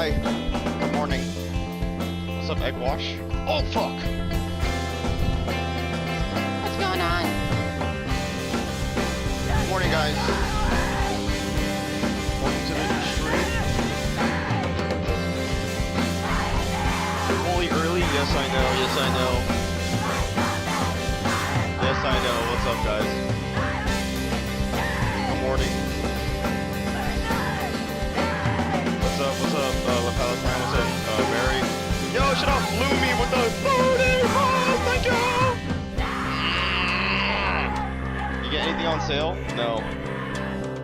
Hi. Good morning. What's up, egg wash? Oh, fuck. What's going on? Good morning, guys. Welcome to the new stream. Holy early? Yes, I know. Yes, I know. Yes, I know. What's up, guys? Good morning. What's up? What's up, La Palestine? What's up, Mary? Yo, shut up, Lumi with the 35! Thank you! You get anything on sale? No.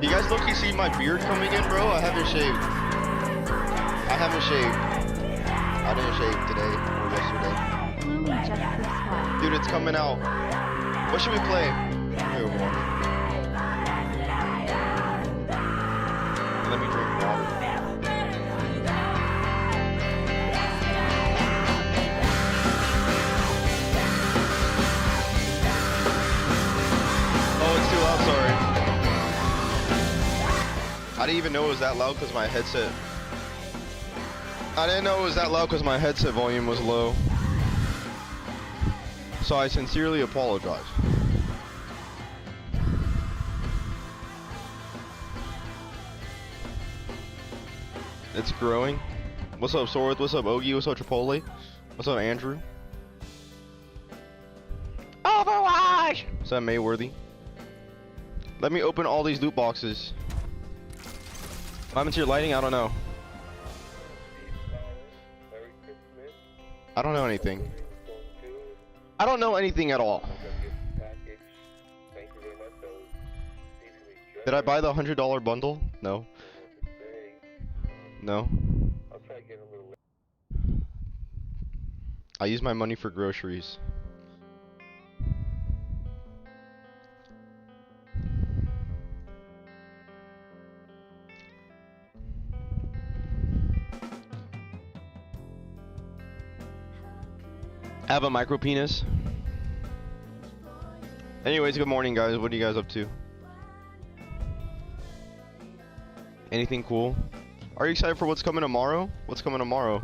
You guys look-y see my beard coming in, bro? I haven't shaved. I haven't shaved. I didn't shave today or yesterday. Lumi just subscribed. Dude, it's coming out. What should we play? Here, one. Let me drink water. Oh, it's too loud, sorry. I didn't even know it was that loud because my headset... I didn't know it was that loud because my headset volume was low. So I sincerely apologize. It's growing. What's up, Sword? What's up, Ogie? What's up, Chipotle? What's up, Andrew? Overwatch! What's up, Mayworthy? Let me open all these loot boxes. What happened to your lighting? I don't know. I don't know anything. I don't know anything at all. Did I buy the $100 bundle? No. No. I use my money for groceries. I have a micro penis. Anyways, good morning, guys. What are you guys up to? Anything cool? Are you excited for what's coming tomorrow? What's coming tomorrow?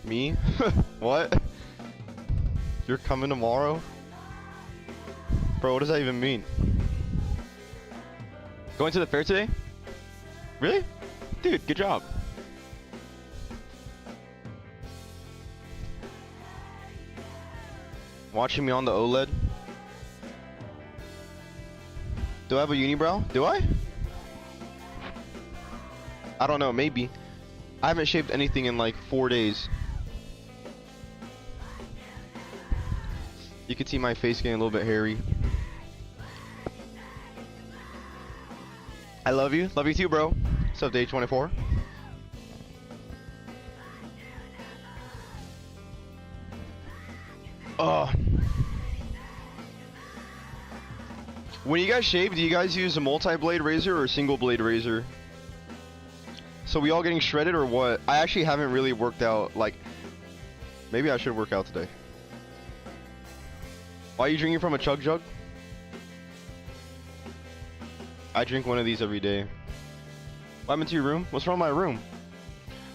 Me? What? You're coming tomorrow? Bro, what does that even mean? Going to the fair today? Really? Dude, good job. Watching me on the OLED? Do I have a unibrow? Do I? I don't know, maybe. I haven't shaved anything in like 4 days. You can see my face getting a little bit hairy. I love you. Love you too, bro. What's up, day 24? Oh. When you guys shave, do you guys use a multi-blade razor or a single blade razor? So we all getting shredded or what? I actually haven't really worked out. Like, maybe I should work out today. Why are you drinking from a chug jug? I drink one of these every day. What happened to your room? What's wrong with my room?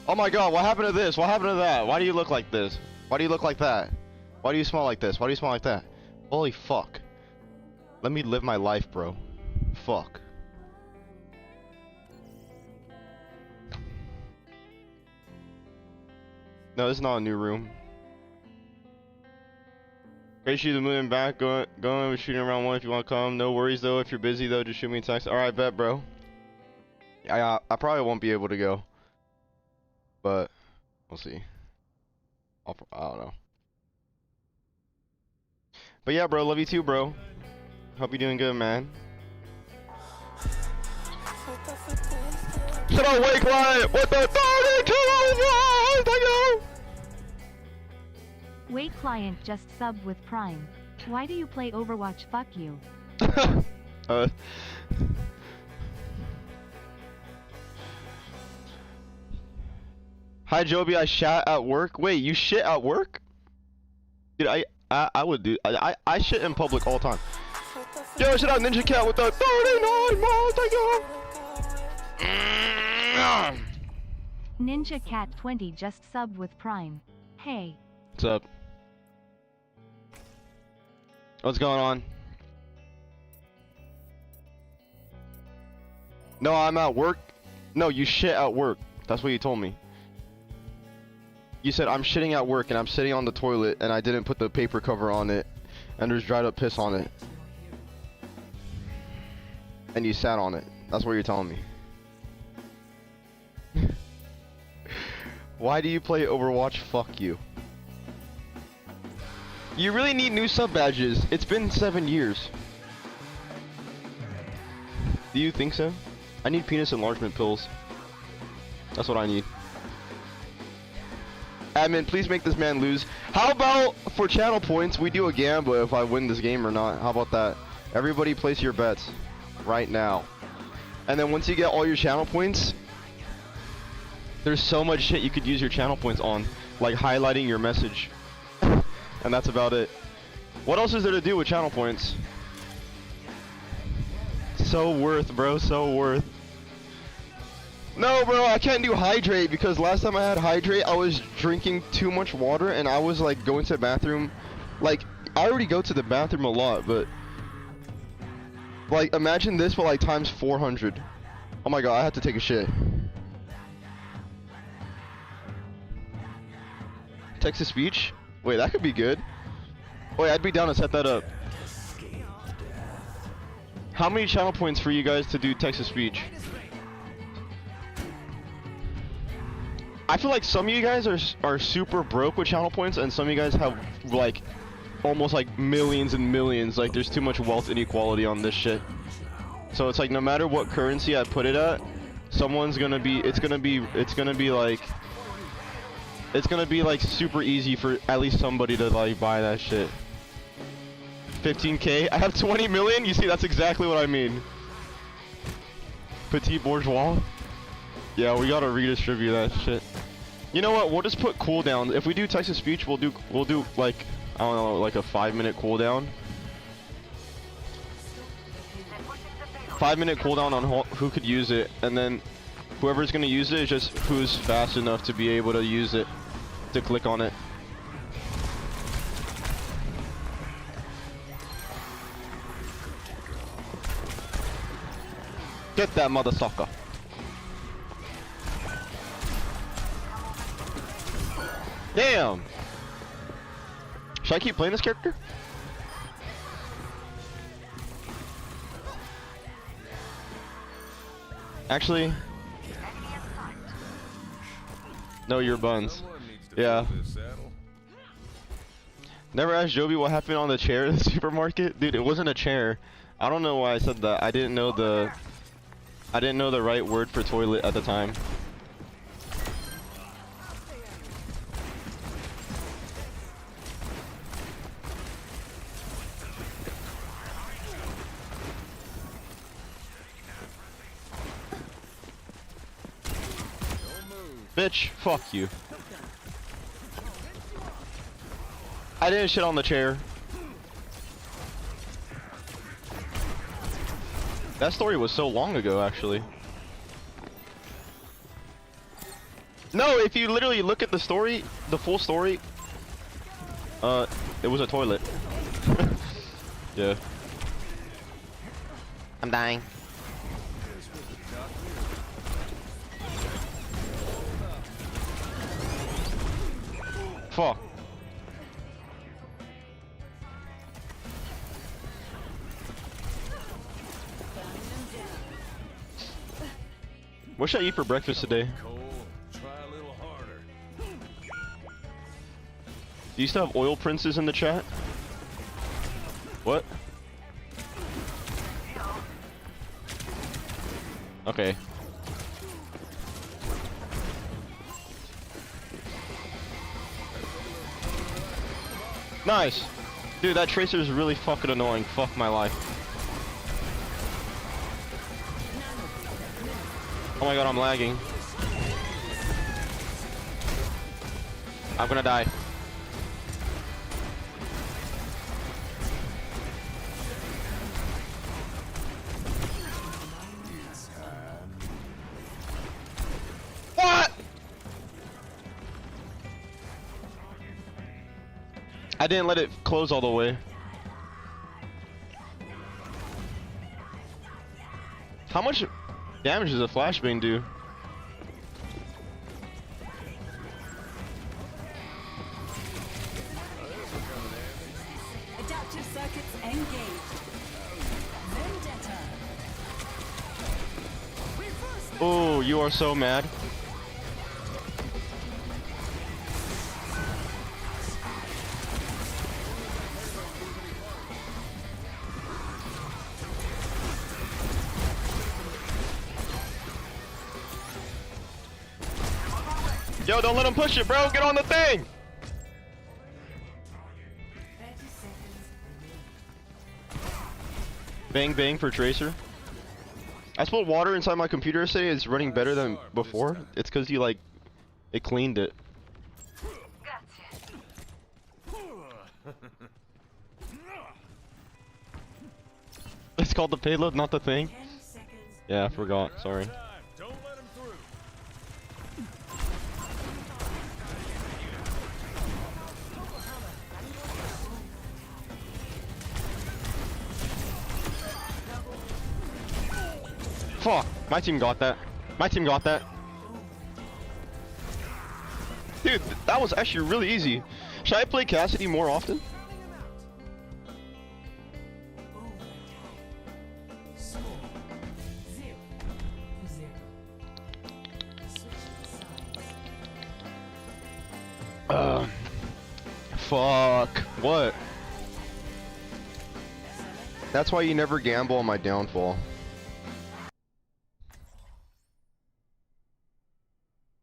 Oh my god, what happened to this? What happened to that? Why do you look like this? Why do you look like that? Why do you smell like this? Why do you smell like that? Holy fuck. Let me live my life, bro. Fuck. No, this is not a new room. Great, shoot the moving back. Going, we're shooting around one if you want to come. No worries though. If you're busy though, just shoot me a text. Alright, bet, bro. I probably won't be able to go. But we'll see. I don't know. But yeah, bro, love you too, bro. Hope you're doing good, man. Shut up, wake client! What the 32 Thank you! Wait, client just subbed with Prime. Why do you play Overwatch? Fuck you. Hi, Joby. I shat at work. Wait, you shit at work? Dude, I would do. I shit in public all the time. Yo, shout out Ninja Cat with the 39 months. Ninja Cat 20 just subbed with Prime. Hey. What's up? What's going on? No, I'm at work. No, you shit at work. That's what you told me. You said I'm shitting at work and I'm sitting on the toilet and I didn't put the paper cover on it and there's dried up piss on it. And you sat on it. That's what you're telling me. Why do you play Overwatch? Fuck you. You really need new sub badges. It's been 7 years. Do you think so? I need penis enlargement pills. That's what I need. Admin, please make this man lose. How about for channel points, we do a gamble if I win this game or not? How about that? Everybody place your bets right now. And then once you get all your channel points, there's so much shit you could use your channel points on, like highlighting your message. And that's about it. What else is there to do with channel points? So worth, bro, so worth. No, bro, I can't do hydrate because last time I had hydrate, I was drinking too much water and I was like going to the bathroom. Like, I already go to the bathroom a lot, but like, imagine this, but like times 400. Oh my god, I had to take a shit. Text to speech? Wait, that could be good. Wait, I'd be down to set that up. How many channel points for you guys to do text to speech? I feel like some of you guys are super broke with channel points, and some of you guys have like almost like millions and millions. Like there's too much wealth inequality on this shit. So it's like no matter what currency I put it at, someone's gonna be. It's gonna be like super easy for at least somebody to like buy that shit. 15k. I have 20 million. You see, that's exactly what I mean. Petit bourgeois. Yeah, we gotta redistribute that shit. You know what? We'll just put cooldown. If we do text to speech, we'll do like, I don't know, like a 5-minute cooldown. 5-minute cooldown on who could use it, and then whoever's gonna use it is just who's fast enough to be able to use it, to click on it. Get that mother sucker. Damn! Should I keep playing this character? Actually... No, your buns. Yeah. Never asked Joby what happened on the chair in the supermarket? Dude, it wasn't a chair. I don't know why I said that. I didn't know the right word for toilet at the time. Bitch, fuck you. I didn't shit on the chair. That story was so long ago, actually. No, if you literally look at the story, the full story, it was a toilet. Yeah. I'm dying. Fuck. What should I eat for breakfast today? Do you still have oil princes in the chat? What? Okay. Nice! Dude, that tracer is really fucking annoying. Fuck my life. Oh my god, I'm lagging. I'm gonna die. I didn't let it close all the way. How much damage does a flashbang do? Adaptive circuits engaged. Vendetta. Oh, you are so mad. Yo, don't let him push it, bro. Get on the thing. 30 seconds. Bang bang for Tracer. I spilled water inside my computer yesterday. It's running better than before. It's because you like, it cleaned it. It's called the payload, not the thing. 10 seconds. Yeah, I forgot. Sorry. Don't let him through. Fuck. My team got that. My team got that. Dude, that was actually really easy. Should I play Cassidy more often? Score 0-0. Fuck. What? That's why you never gamble on my downfall.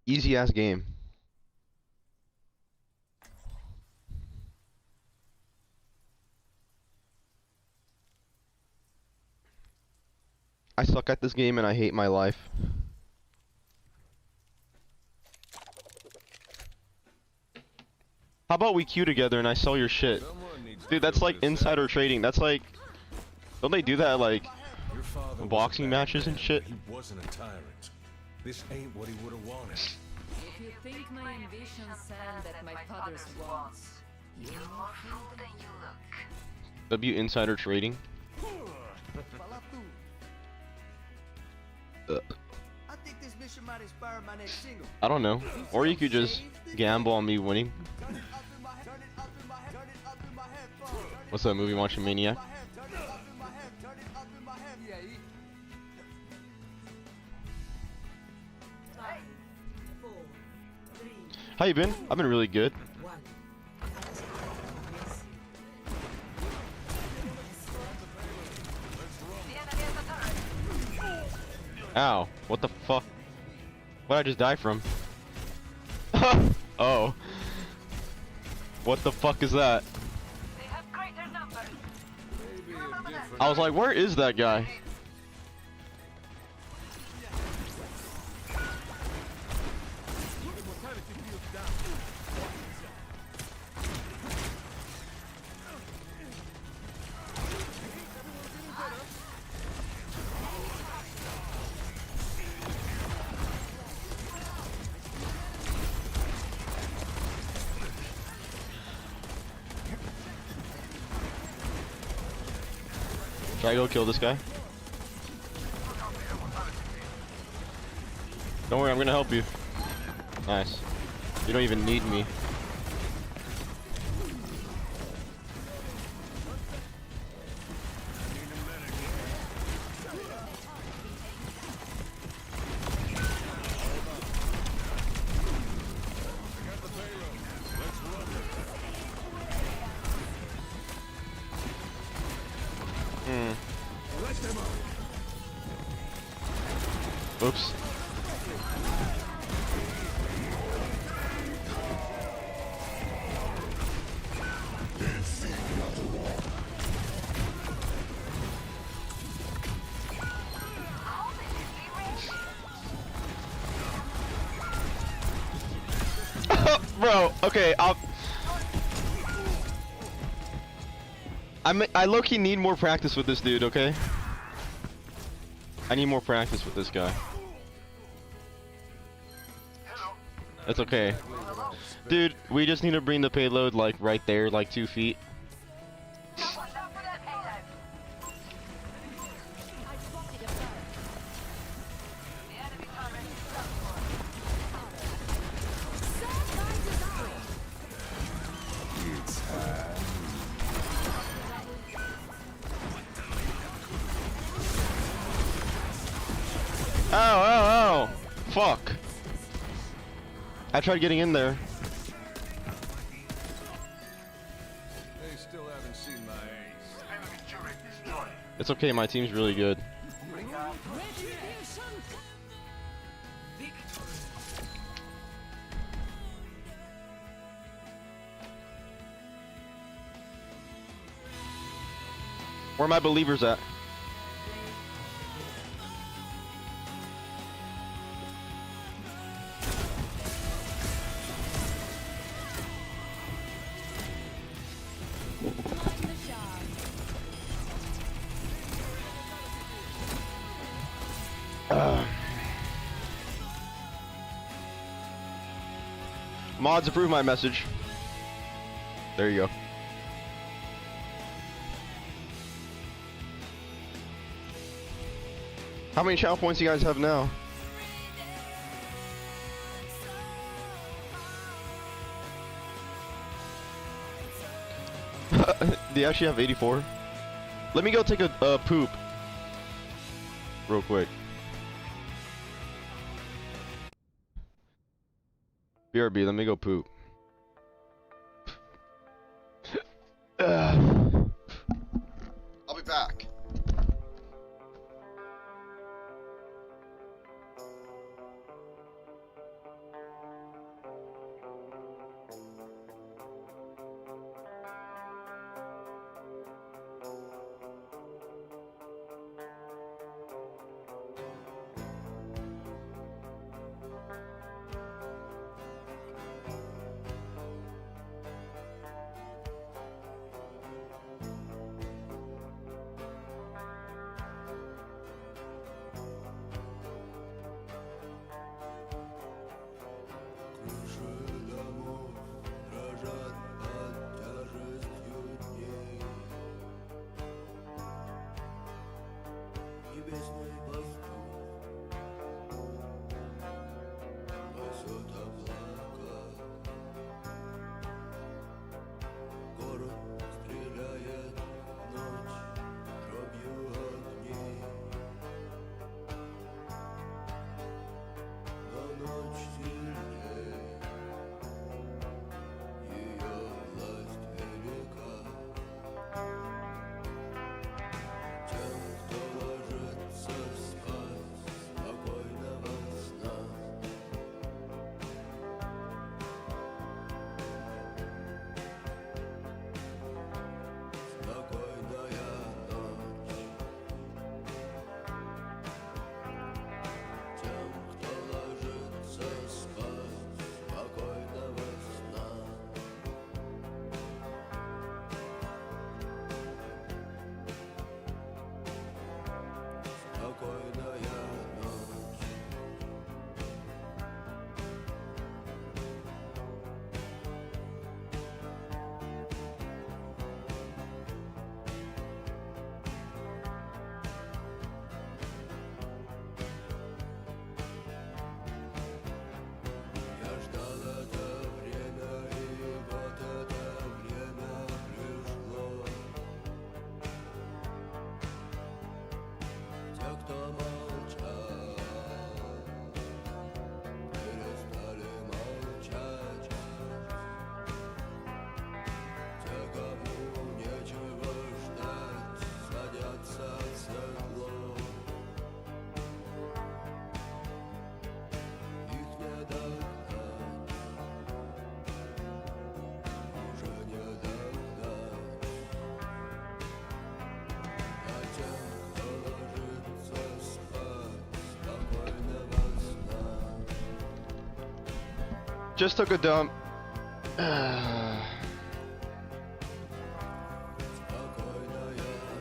Easy ass game. I suck at this game and I hate my life. How about we queue together and I sell your shit? Dude, that's like insider trading. That's like, don't they do that at, like Your father was boxing a bad matches and man. shit? He wasn't a tyrant. This ain't what he would have wanted. If you think my ambitions stand at my father's wants, you're more fool than you look. W insider trading. I think this mission might inspire my next single. I don't know. Or you could just gamble on me winning. Turn it up in my head, turn it up in my head, turn it up in my headphones. Turn it What's that movie watching Maniac? up in my head, turn it up in my head, turn it up in my head. Yeah, yeah. 5, 4, 3, How you been? I've been really good. 1. Ow. What the fuck? What did I just die from? Oh. What the fuck is that? I was like, where is that guy? Should I go kill this guy? Don't worry, I'm gonna help you. Nice. You don't even need me. Oops. Bro, okay, I low-key need more practice with this dude, okay? I need more practice with this guy. It's okay. Dude, we just need to bring the payload like right there, like 2 feet. Ow, ow, ow! Fuck! I tried getting in there. They still haven't seen my ace. It's okay, my team's really good. Where are my believers at? Mods approve my message. There you go. How many channel points do you guys have now? Do you actually have 84? Let me go take a poop. Real quick. BRB, let me go poop. I'll be back. Just took a dump.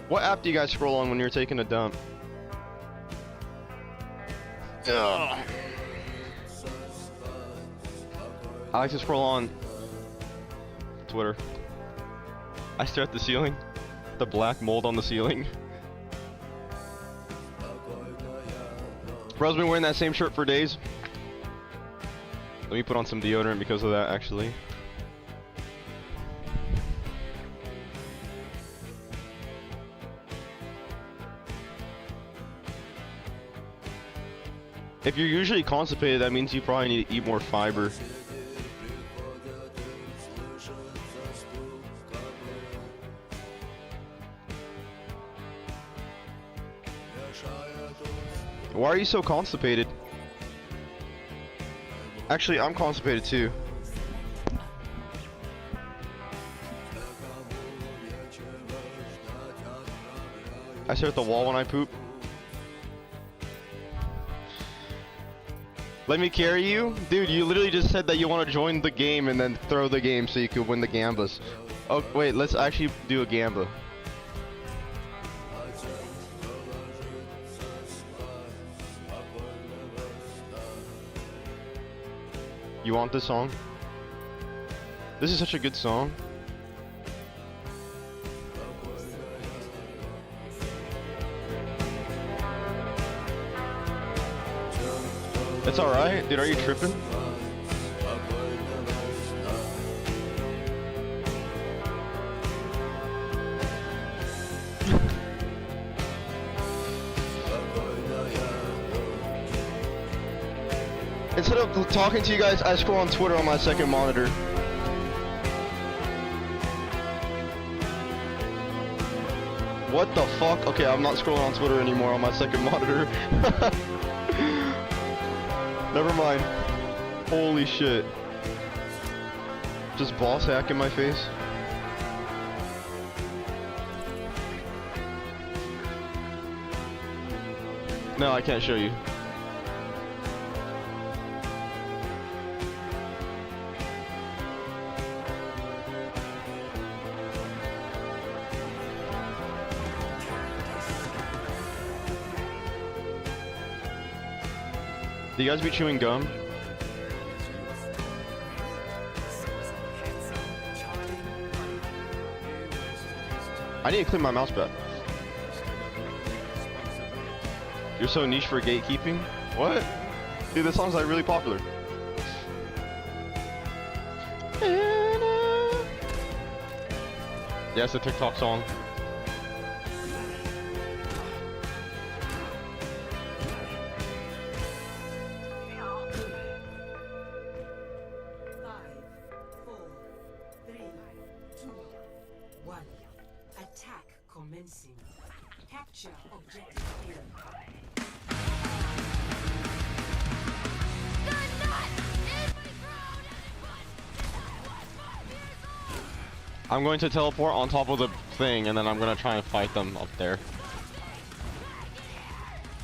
What app do you guys scroll on when you're taking a dump? Ugh. I like to scroll on Twitter. I stare at the ceiling. The black mold on the ceiling. Bro's been wearing that same shirt for days. Let me put on some deodorant because of that, actually. If you're usually constipated, that means you probably need to eat more fiber. Why are you so constipated? Actually, I'm constipated too. I stare at the wall when I poop. Let me carry you? Dude, you literally just said that you want to join the game and then throw the game so you could win the gambas. Oh, wait, let's actually do a gamba. You want this song? This is such a good song. It's alright, dude, are you tripping? Instead of talking to you guys, I scroll on Twitter on my second monitor. What the fuck? Okay, I'm not scrolling on Twitter anymore on my second monitor. Never mind. Holy shit. Just boss hack in my face. No, I can't show you. Do you guys be chewing gum? I need to clean my mouse pad. You're so niche for gatekeeping? What? Dude, this song's like really popular. Yeah, it's a TikTok song. Attack commencing. Capture objective A. I'm going to teleport on top of the thing and then I'm going to try and fight them up there.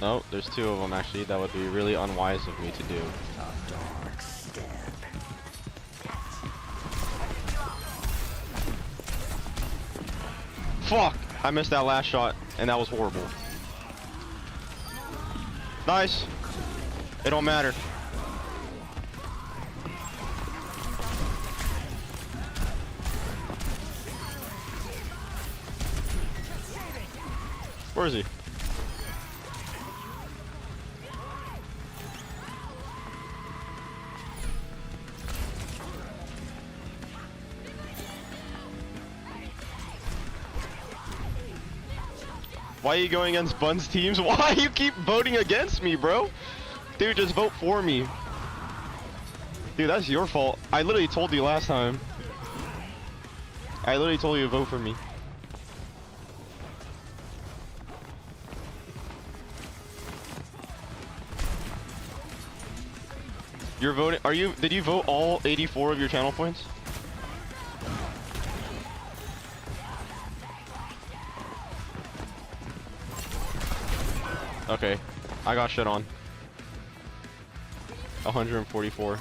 No, there's two of them actually. That would be really unwise of me to do. Fuck! I missed that last shot, and that was horrible. Nice! It don't matter. Where is he? Why are you going against Bun's teams? Why you keep voting against me, bro? Dude, just vote for me. Dude, that's your fault. I literally told you last time. I literally told you to vote for me. You're voting. Are you? Did you vote all 84 of your channel points? Okay, I got shit on. 144.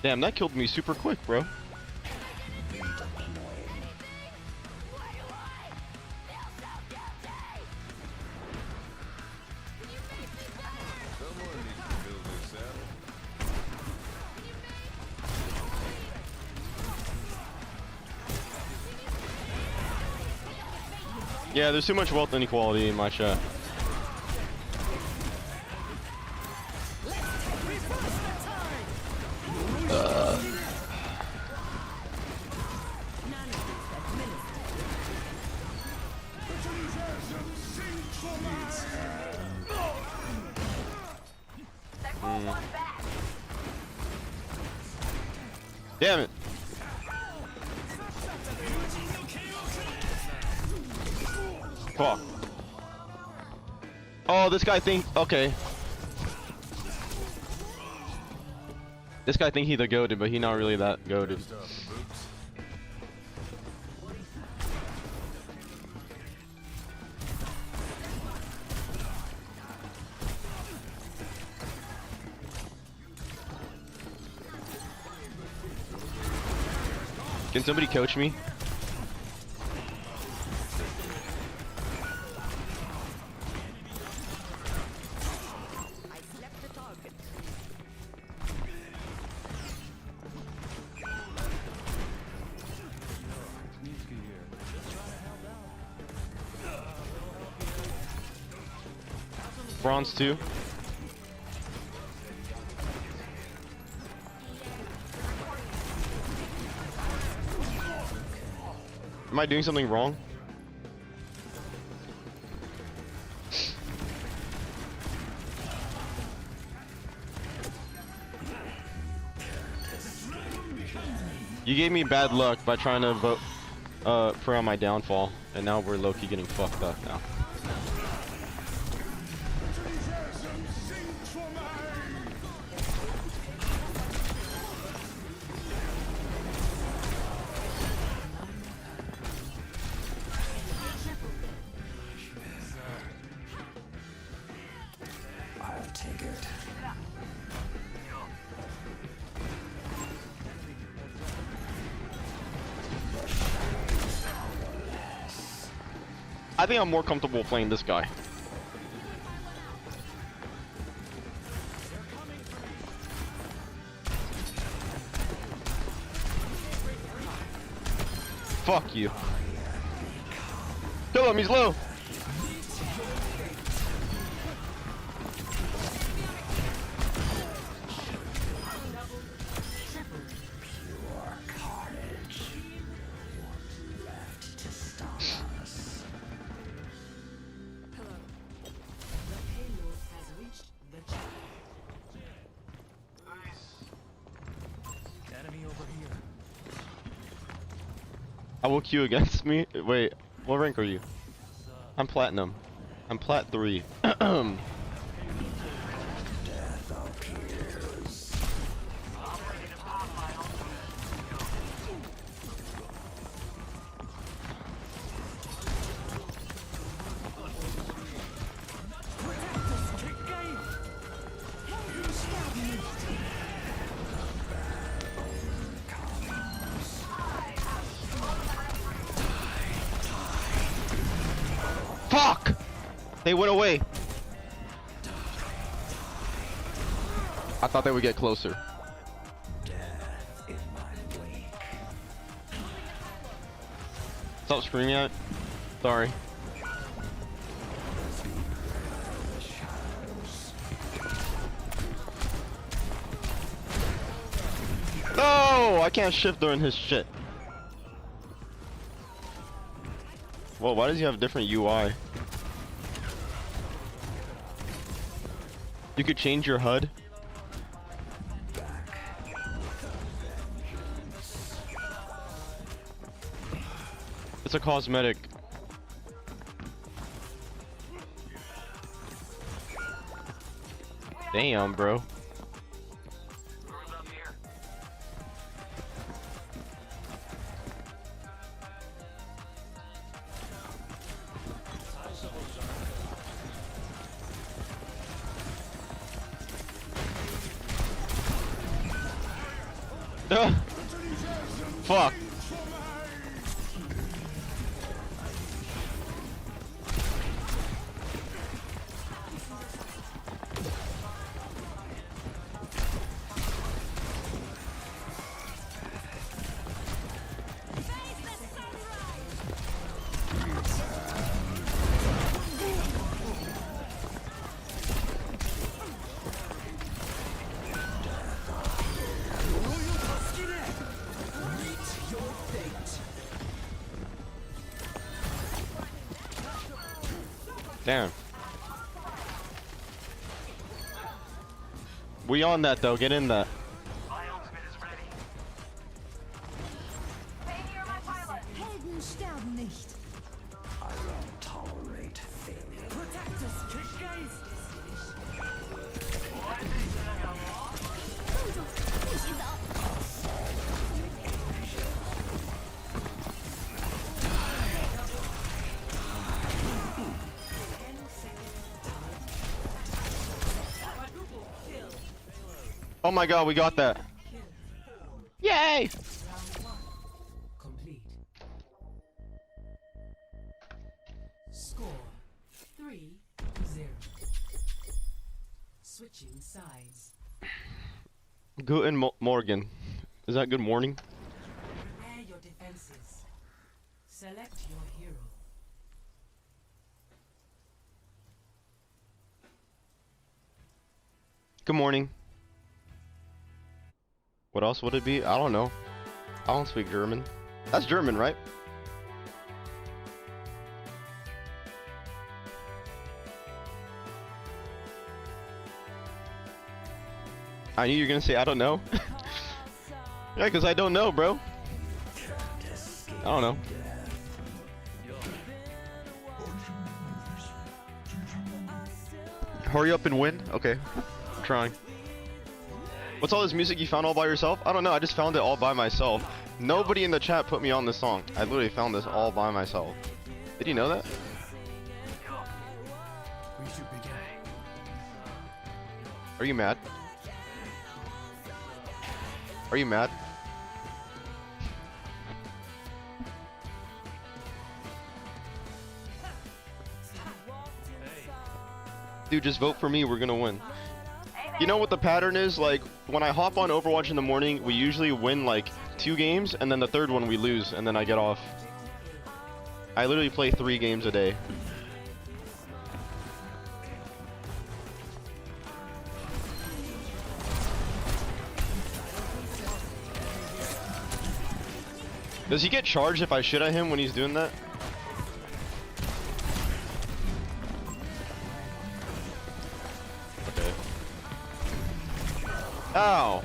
Damn, that killed me super quick, bro. Someone needs to build this saddle. Yeah, there's too much wealth inequality in my chat. Damn it. Fuck. Oh, this guy think okay. This guy think he the goated, but he not really that goated. First up, boots. Can somebody coach me? Bronze 2. Am I doing something wrong? You gave me bad luck by trying to vote for on my downfall, and now we're low-key getting fucked up now. I think I'm more comfortable playing this guy. Fuck you. Kill him, he's low. I will queue against me. Wait, what rank are you? I'm platinum. I'm plat 3. Fuck! They went away. I thought they would get closer. Stop screaming at. Sorry. No! I can't shift during his shit. Whoa, why does he have different UI? You could change your HUD. It's a cosmetic. Damn, bro. Fuck. Damn. We on that though, get in that. Helden sterben nicht. Oh my god, we got that. Yay! Complete. Score 3-0. Switching sides. Guten Morgen. Is that good morning? Prepare your defenses. Select your hero. Good morning. What else would it be? I don't know. I don't speak German. That's German, right? I knew you were gonna say I don't know. Yeah, because I don't know, bro. I don't know. Hurry up and win? Okay. I'm trying. What's all this music you found all by yourself? I don't know, I just found it all by myself. Nobody in the chat put me on this song. I literally found this all by myself. Did you know that? Are you mad? Are you mad? Dude, just vote for me, we're gonna win. You know what the pattern is? Like, when I hop on Overwatch in the morning, we usually win like 2 games, and then the third one we lose, and then I get off. I literally play 3 games a day. Does he get charged if I shit at him when he's doing that? Okay. Ow!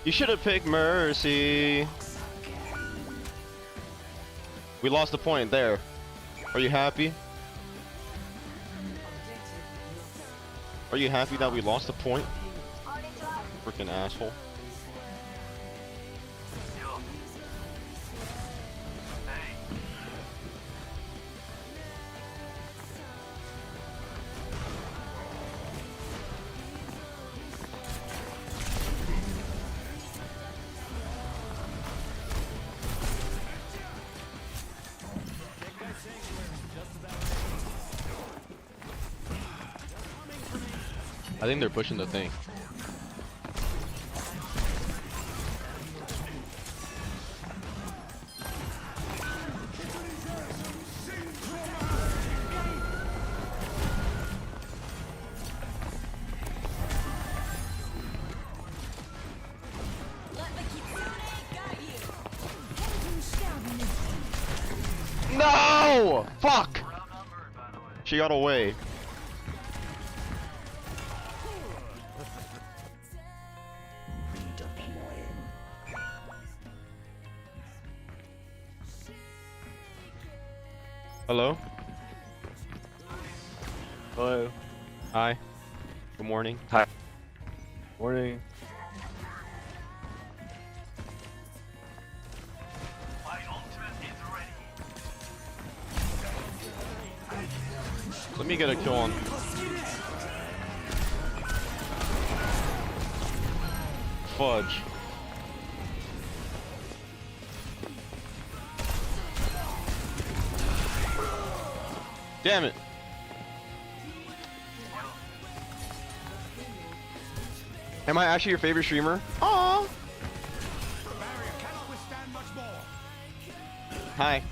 You should have picked Mercy. We lost a point there. Are you happy? Are you happy that we lost a point? Freaking asshole. I think they're pushing the thing. No! Fuck! She got away. Hello? Hello. Hi. Good morning. Hi. Morning. Let me get a kill on. fudge. Damn it. Am I actually your favorite streamer? Aww. Hi.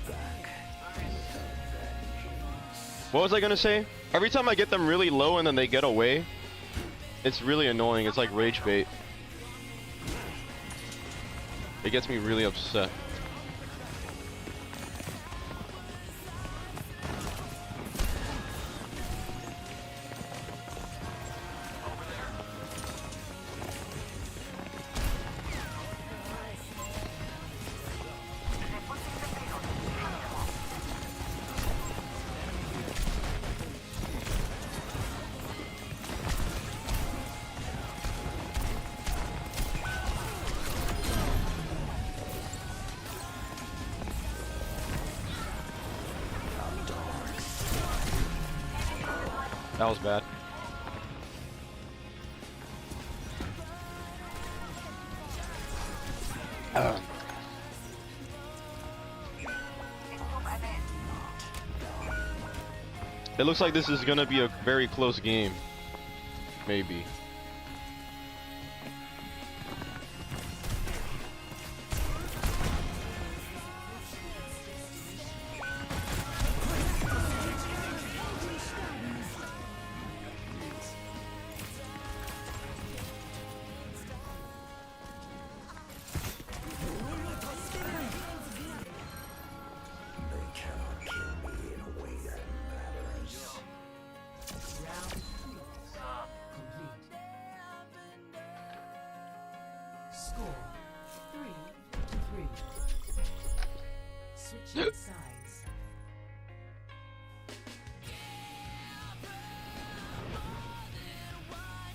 What was I gonna say? Every time I get them really low and then they get away, it's really annoying. It's like rage bait. It gets me really upset. That was bad. It looks like this is gonna be a very close game. Maybe. Score 3-3. Switching sides.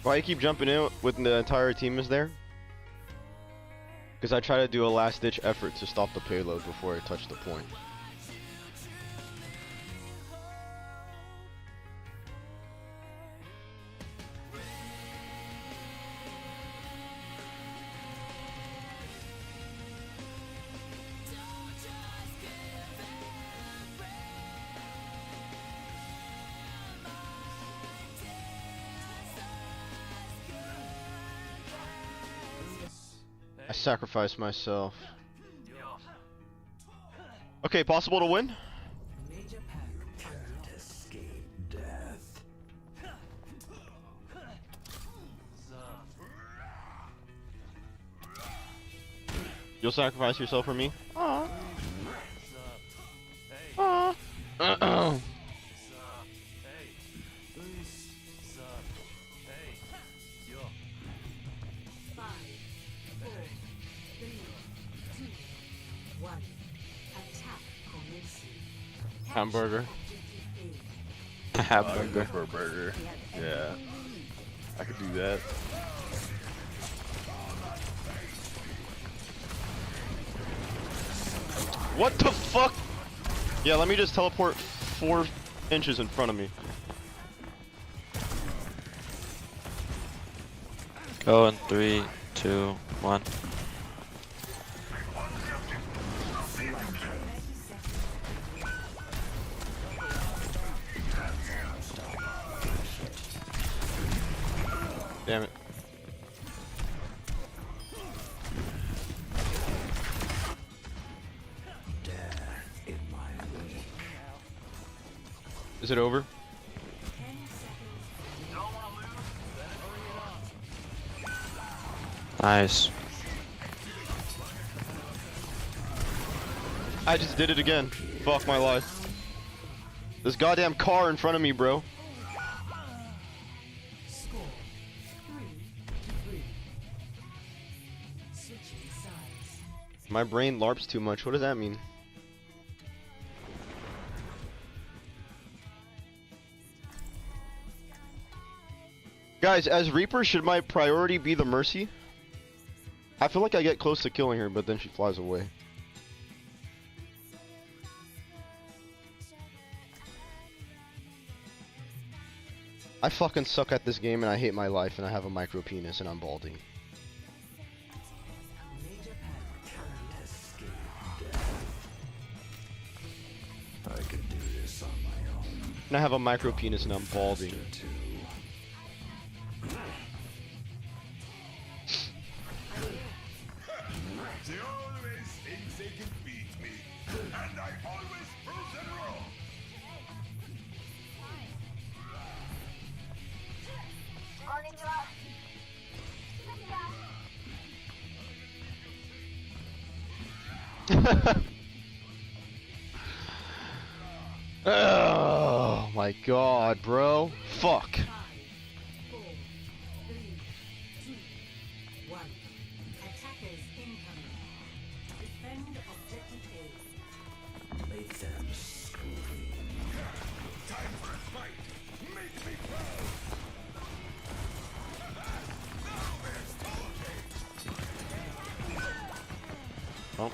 Why you keep jumping in when the entire team is there? Because I try to do a last-ditch effort to stop the payload before I touch the point. I sacrificed myself. Okay, possible to win? Major pack. You'll sacrifice yourself for me? Aww. Aww. Hamburger. Hamburger for a burger. Yeah. I could do that. What the fuck? Yeah, let me just teleport 4 inches in front of me. Go in 3, 2, 1. Damn it. Is it over? Nice. I just did it again. Fuck my life. This goddamn car in front of me, bro. Score 3-3. Switching sides. My brain LARPs too much. What does that mean? Guys, as Reaper, should my priority be the Mercy? I feel like I get close to killing her, but then she flies away. I fucking suck at this game and I hate my life and I have a micro penis and I'm balding. And I have a micro penis and I'm balding. They always think they can beat me, and I always prove them wrong. Oh my god, bro. Fuck. 5, 4, 3, 2, 1. Attackers incoming. Defend objective A. Make them scream. Time for a fight. Make me proud. Oh.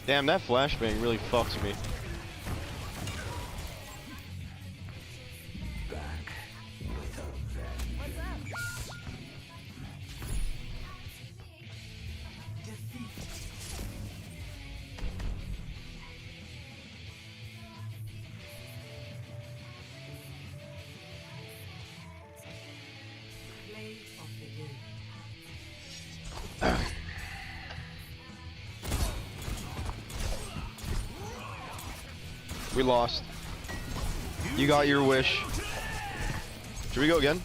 Damn, that flashbang really fucks me. Play of the game. We lost. You got your wish. Should we go again?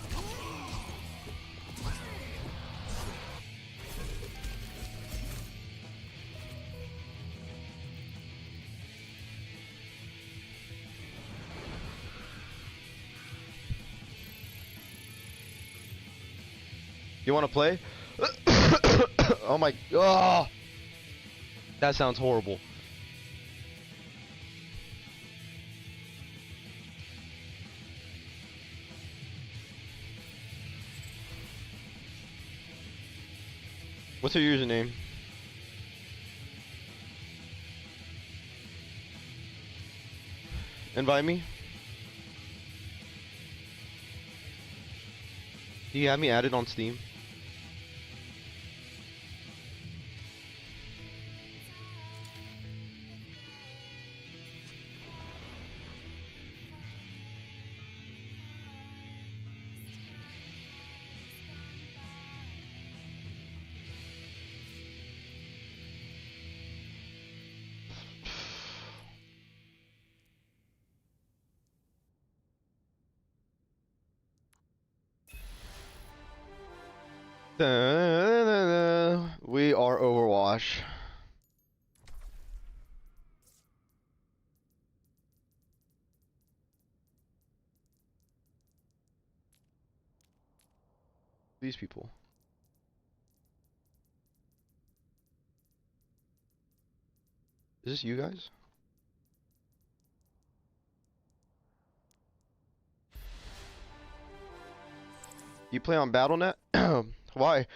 You want to play? Oh my. Oh, that sounds horrible. What's your username? Invite me. Do you have me added on Steam? We are Overwatch. These people. Is this you guys? You play on BattleNet? Why?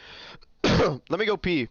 Let me go pee.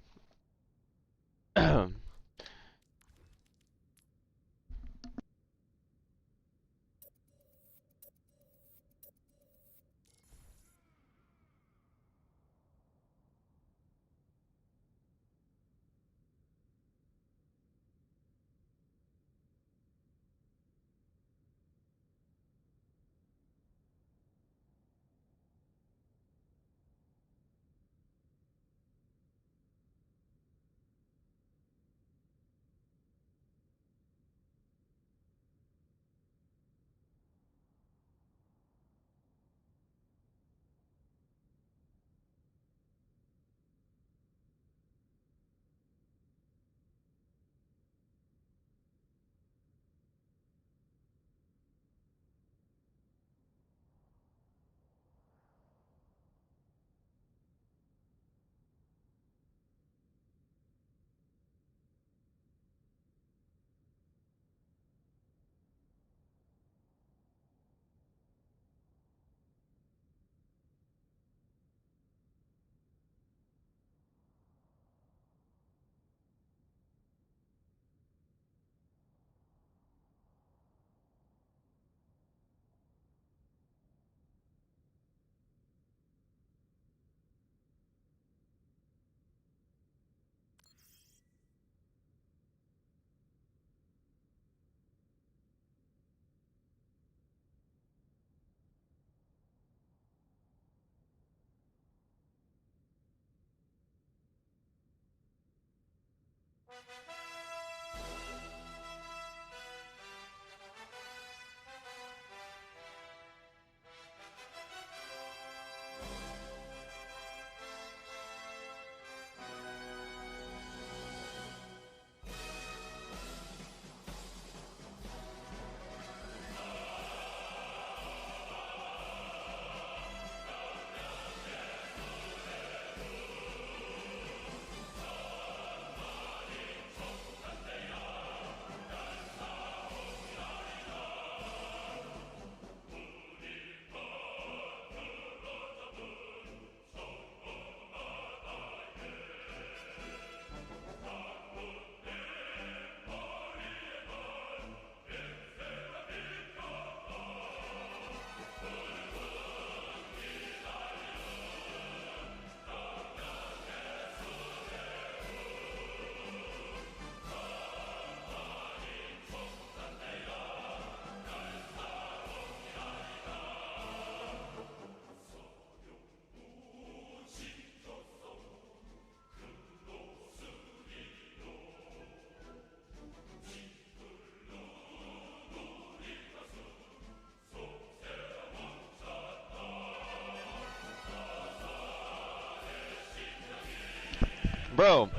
Bro,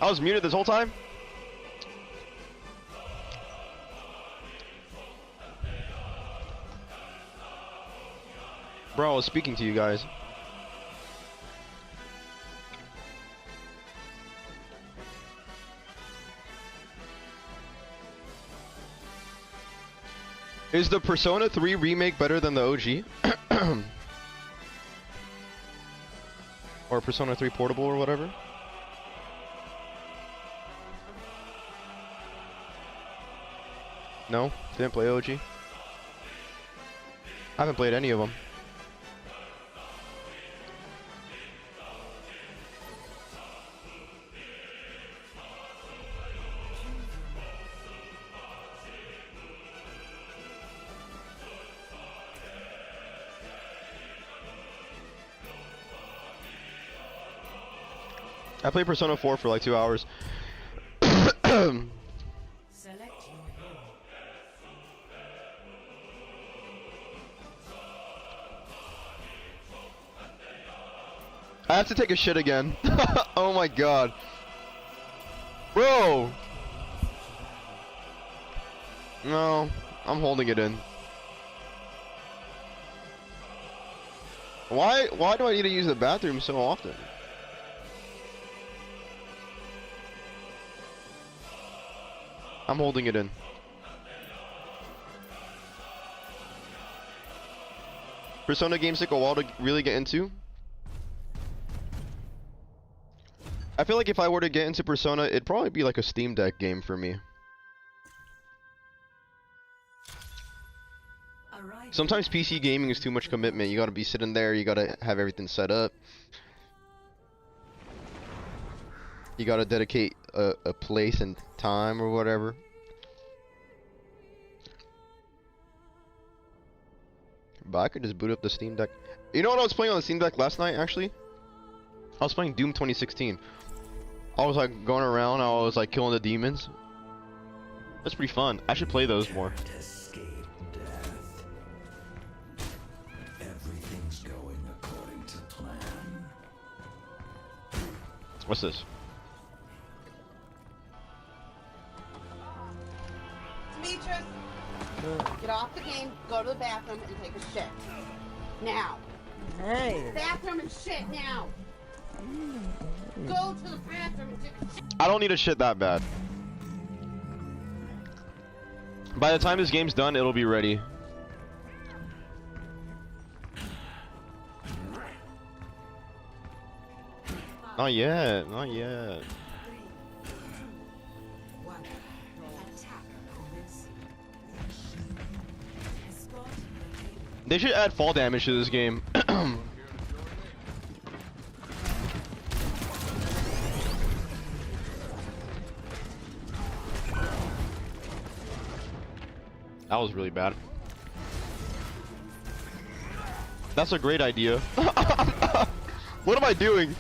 I was muted this whole time? Bro, I was speaking to you guys. Is the Persona 3 remake better than the OG? Or Persona 3 Portable or whatever? No? Didn't play OG? I haven't played any of them. I played Persona 4 for like 2 hours. Select your hero. I have to take a shit again. Oh my god. Bro! No, I'm holding it in. Why do I need to use the bathroom so often? I'm holding it in. Persona games take a while to really get into. I feel like if I were to get into Persona, it'd probably be like a Steam Deck game for me. Sometimes PC gaming is too much commitment. You gotta be sitting there, you gotta have everything set up. You gotta dedicate a place and time or whatever. But I could just boot up the Steam Deck. You know what I was playing on the Steam Deck last night, actually? I was playing Doom 2016. I was like going around, I was like killing the demons. That's pretty fun. I should play those more. Escape death. Everything's going according to plan. What's this? Demetrius, get off the game, go to the bathroom, and take a shit. Now. Hey. Bathroom and shit now. Go to the bathroom and take a shit. I don't need a shit that bad. By the time this game's done, it'll be ready. Not yet, not yet. They should add fall damage to this game. That was really bad. That's a great idea. What am I doing?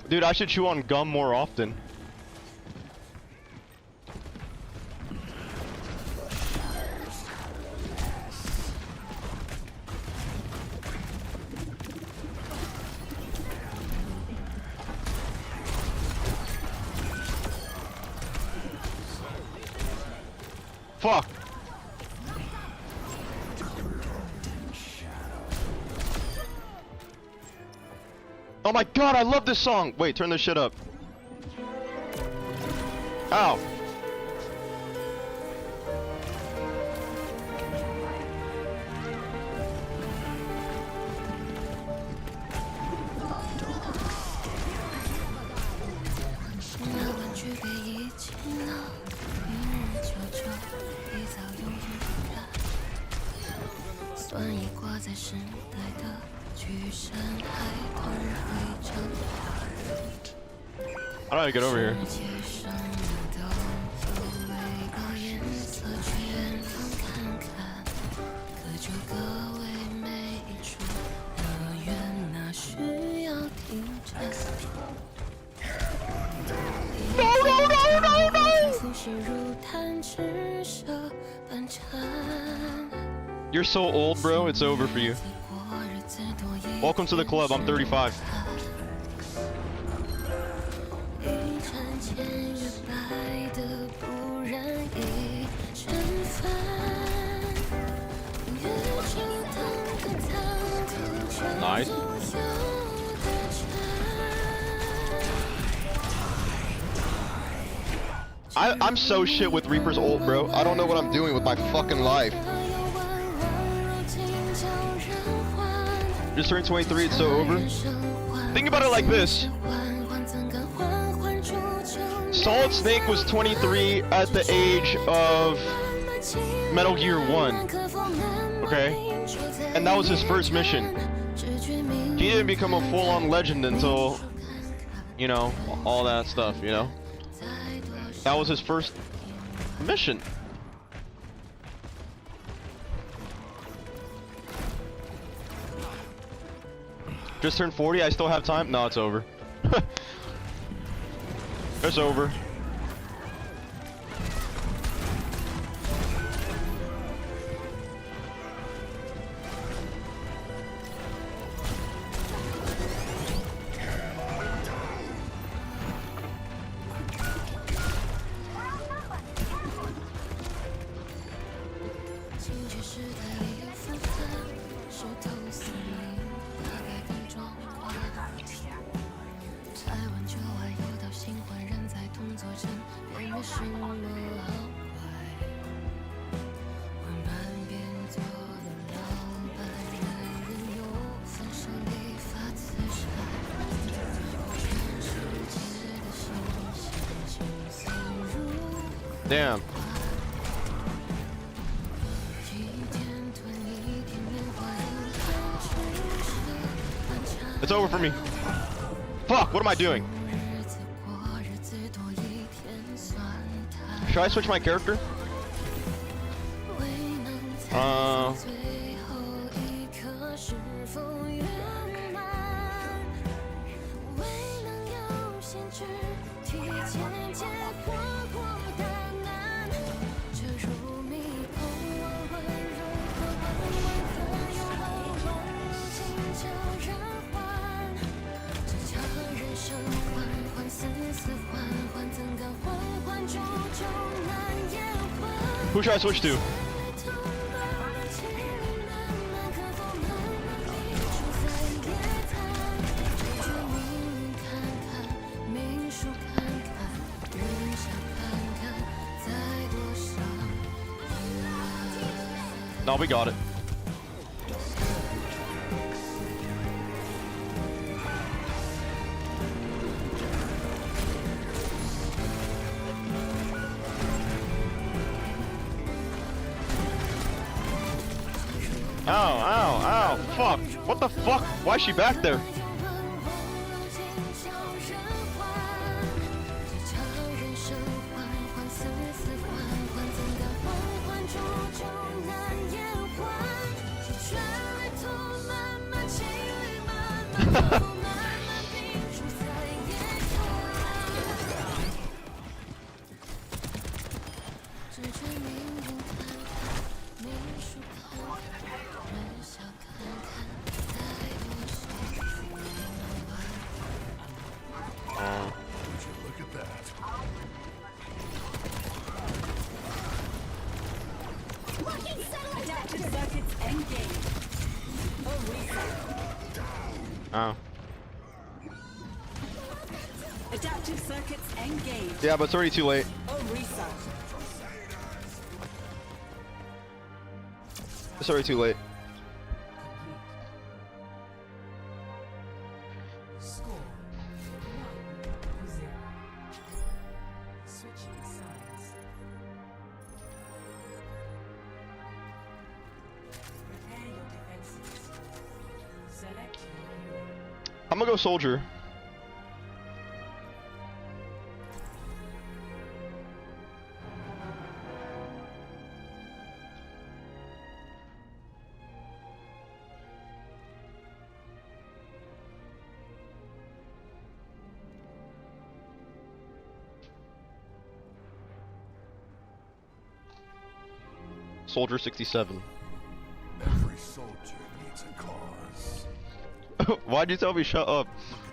Dude, I should chew on gum more often. Fuck. Oh my god, I love this song! Wait, turn this shit up. Ow! I don't know how to get over here. You're so old, bro. It's over for you. Welcome to the club. I'm 35. Nice. I'm so shit with Reaper's ult, bro. I don't know what I'm doing with my fucking life. Just turned 23, it's so over. Think about it like this. Solid Snake was 23 at the age of Metal Gear 1. Okay? And that was his first mission. He didn't become a full-on legend until, you know, all that stuff, you know? That was his first mission. Just turned 40, I still have time? No, it's over. It's over. Damn. It's over for me. Fuck, what am I doing? Should I switch my character? Who should I switch to? No, we got it. Ow, ow, ow, fuck. What the fuck? Why is she back there? Oh. Adaptive circuits engaged. Yeah, but it's already too late. It's already too late. I'm gonna go soldier. Soldier 67. Every soldier needs a cause. Why'd you tell me shut up?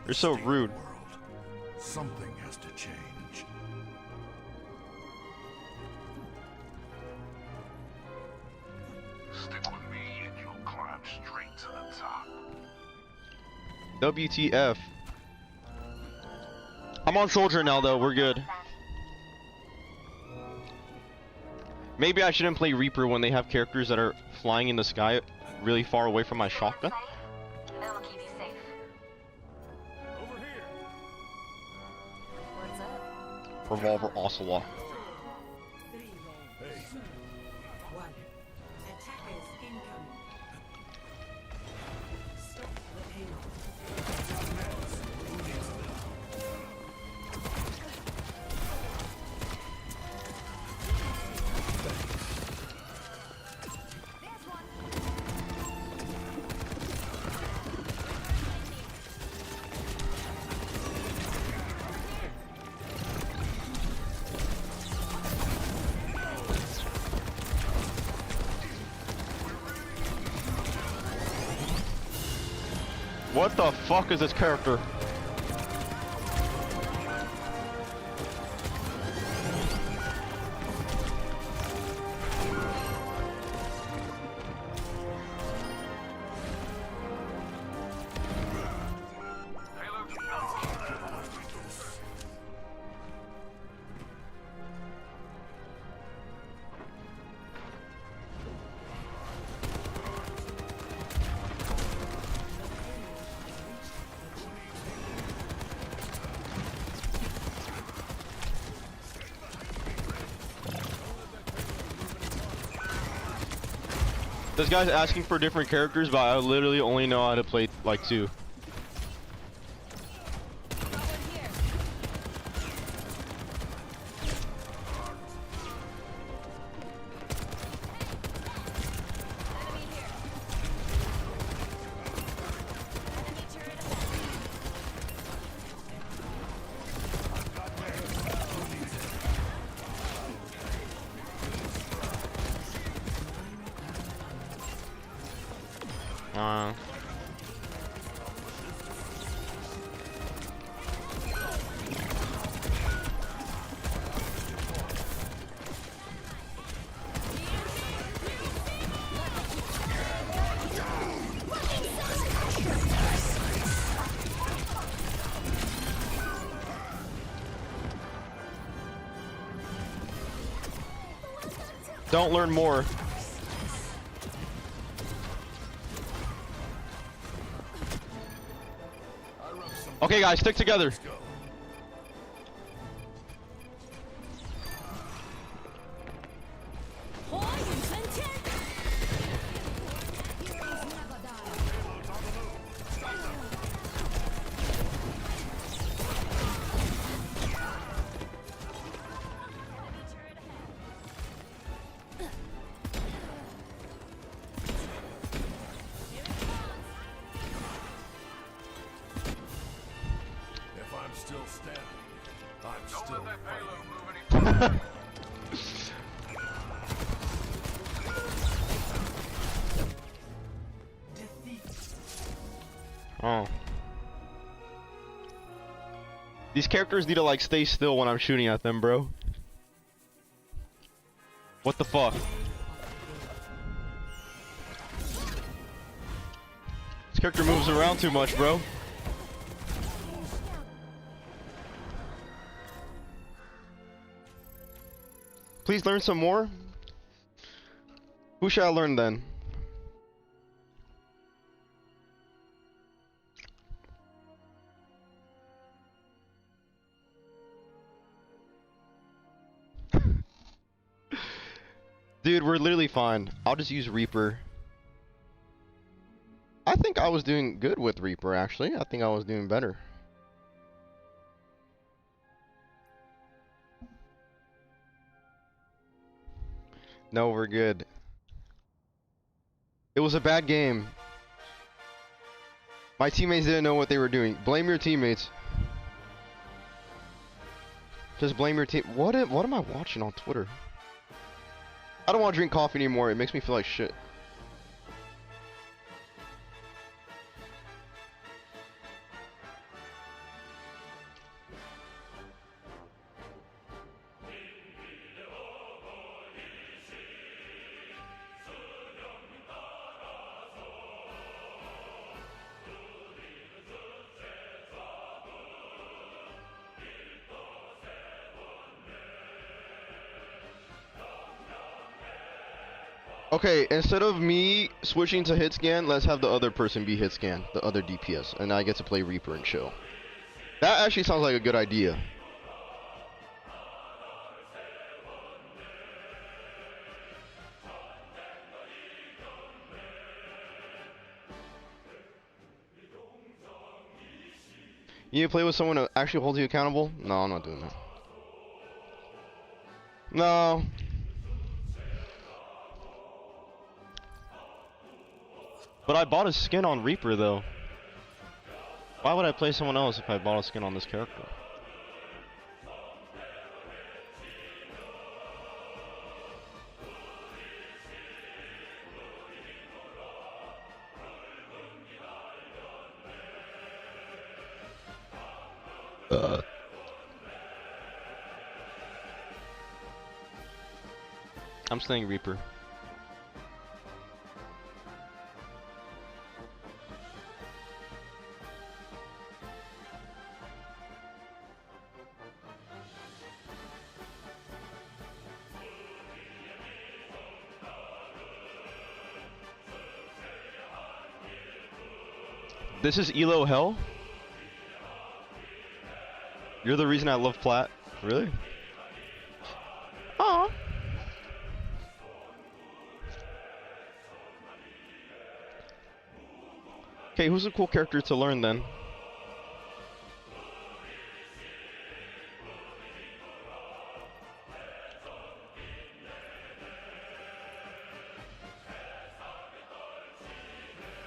You're so State of rude. the world. Something has to change. Stick with me and you'll climb straight to the top. WTF. I'm on soldier now though, we're good. Maybe I shouldn't play Reaper when they have characters that are flying in the sky really far away from my shotgun. That'll keep you safe. Over here. What's up? Revolver Ocelot. What the fuck is this character? This guy's asking for different characters, but I literally only know how to play like 2. Don't learn more. Okay, guys, stick together. Still standing. I'm still fighting. Oh. These characters need to like stay still when I'm shooting at them, bro. What the fuck? This character moves around too much, bro. Please learn some more. Who should I learn then? Dude, we're literally fine. I'll just use Reaper. I think I was doing good with Reaper, actually. I think I was doing better. No, we're good. It was a bad game. My teammates didn't know what they were doing. Blame your teammates. Just blame your team. What am I watching on Twitter? I don't want to drink coffee anymore. It makes me feel like shit. Okay, instead of me switching to hit scan, let's have the other person be hit scan, the other DPS, and I get to play Reaper and chill. That actually sounds like a good idea. You need to play with someone who actually holds you accountable? No, I'm not doing that. No. But I bought a skin on Reaper though. Why would I play someone else if I bought a skin on this character? I'm staying Reaper. This is Elo Hell? You're the reason I love Plat? Really? Aww. Okay, who's a cool character to learn then?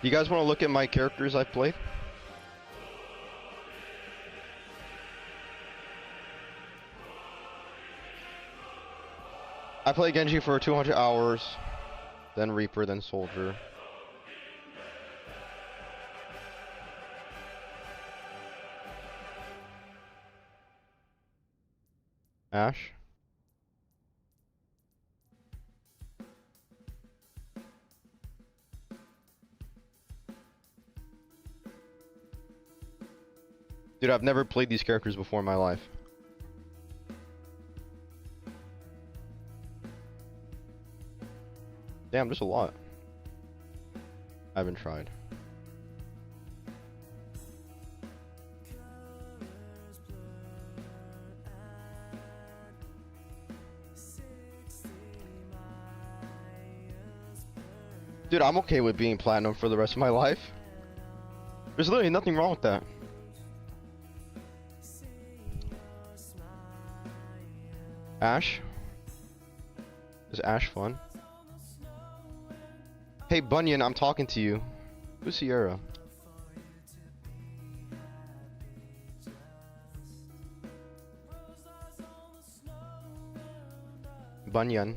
You guys want to look at my characters I've played? I played Genji for 200 hours, then Reaper, then Soldier. Ash? Dude, I've never played these characters before in my life. Damn, there's a lot. I haven't tried. Dude, I'm okay with being platinum for the rest of my life. There's literally nothing wrong with that. Ash? Is Ash fun? Hey Bunyan, I'm talking to you. Who's Sierra? Bunyan.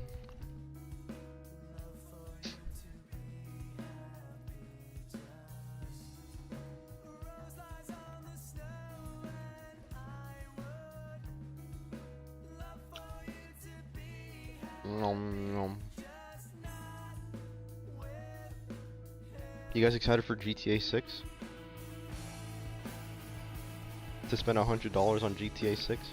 Nom, nom. You guys excited for GTA 6? To spend $100 on GTA 6?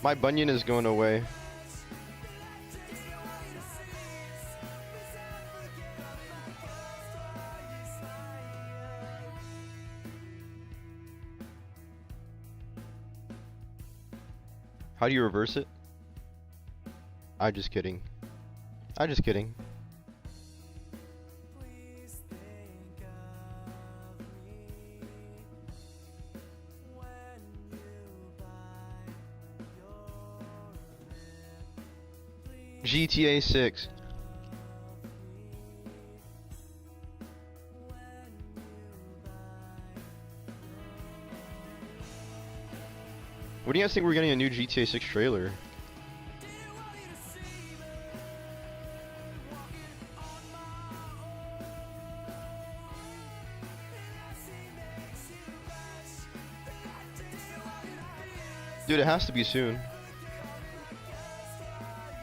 My bunion is going away. How do you reverse it? I'm just kidding. I'm just kidding. GTA 6. What do you guys think we're getting a new GTA 6 trailer? Dude, it has to be soon.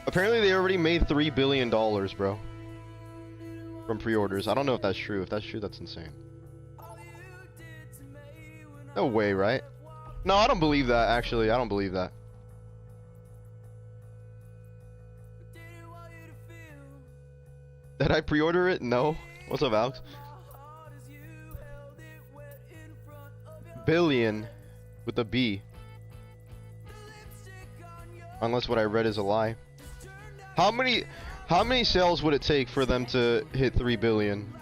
Apparently they already made $3 billion, bro. From pre-orders. I don't know if that's true. If that's true, that's insane. No way, right? No, I don't believe that, actually. I don't believe that. Did I pre-order it? No. What's up, Alex? Billion. With a B. Unless what I read is a lie. How many sales would it take for them to hit 3 billion?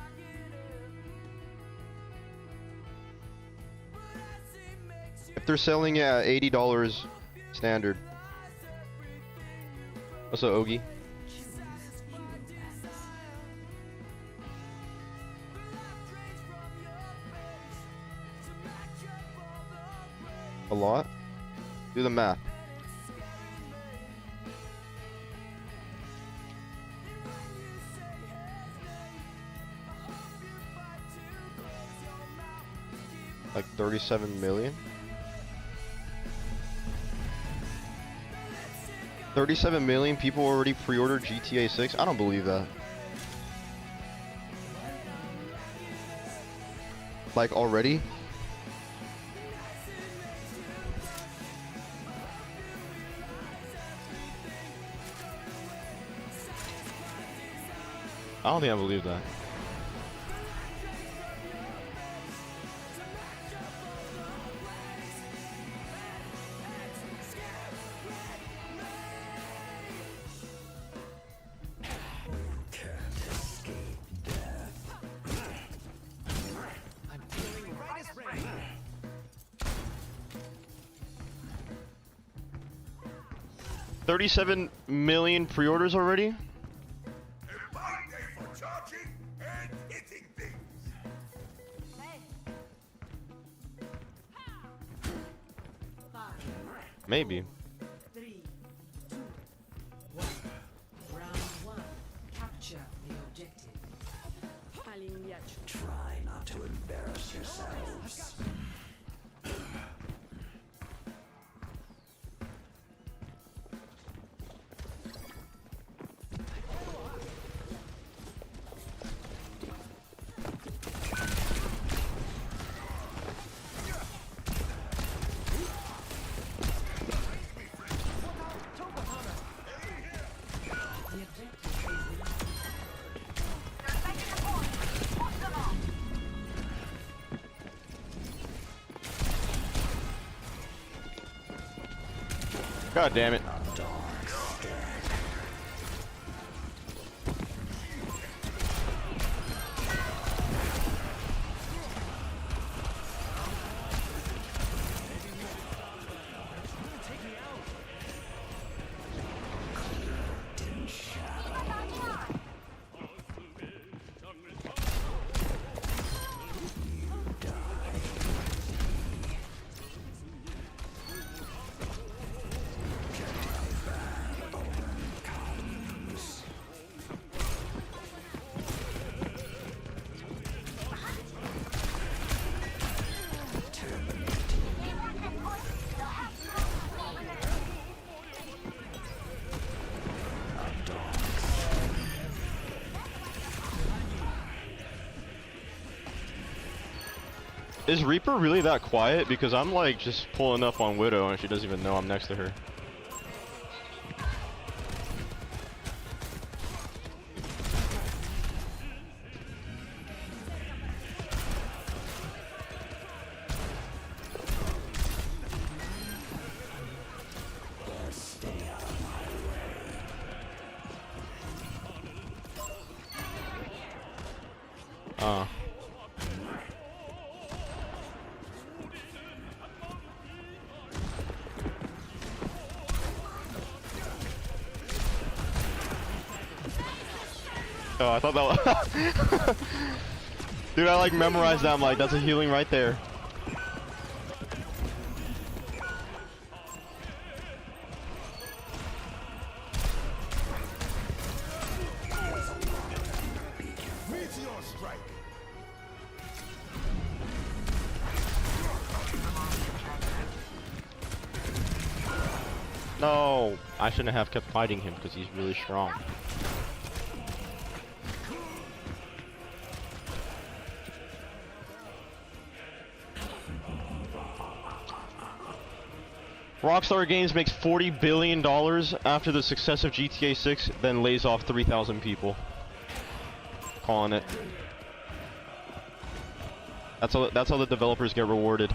If they're selling it at $80 standard. What's up, Ogie? A lot? Do the math. Like 37 million? 37 million people already pre-ordered GTA 6? I don't believe that. Like already? I don't think I believe that. $37 million pre-orders already? A fine day for charging and hitting things. Maybe. 3, 2, 1. Round 1. Capture the objective. Try not to embarrass yourselves. God damn it. Is Reaper really that quiet? Because I'm like just pulling up on Widow and she doesn't even know I'm next to her. Oh. Oh, I thought that was dude, I like memorized that. I'm like, that's a healing right there. Meteor strike. No, I shouldn't have kept fighting him because he's really strong. Rockstar Games makes $40 billion after the success of GTA 6, then lays off 3,000 people. Calling it. That's how the developers get rewarded.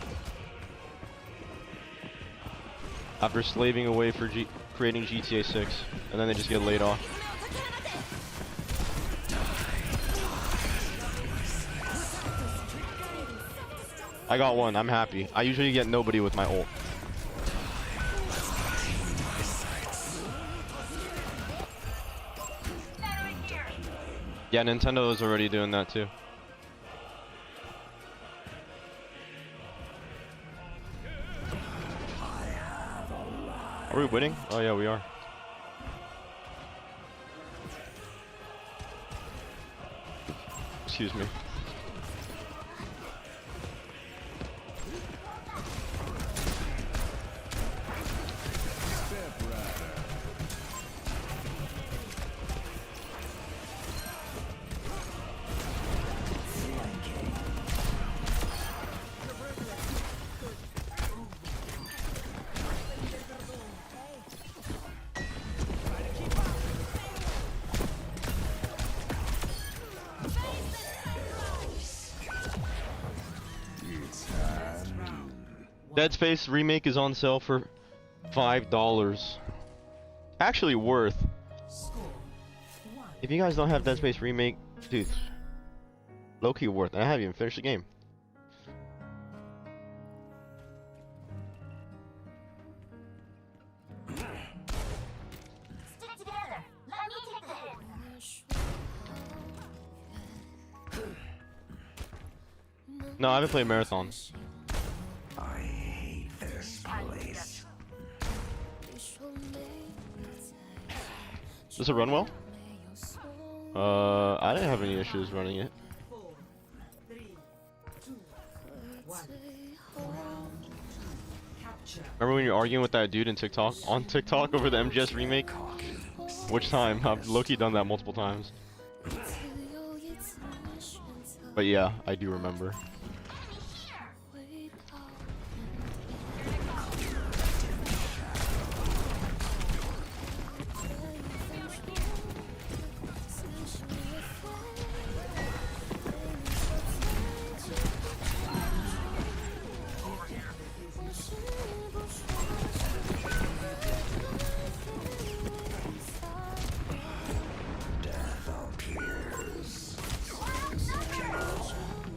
After slaving away for creating GTA 6, and then they just get laid off. I got one, I'm happy. I usually get nobody with my ult. Yeah, Nintendo is already doing that too. Are we winning? Oh yeah, we are. Excuse me. Dead Space remake is on sale for $5. Actually worth. If you guys don't have Dead Space remake, dude, low-key worth. I haven't even finished the game. Stick together. Let me take the hit. No, I haven't played Marathon. Does it run well? I didn't have any issues running it. 4, 3, 2, 1. Capture. Remember when you were arguing with that dude on TikTok over the MGS remake? Which time? I've low-key done that multiple times. But yeah, I do remember.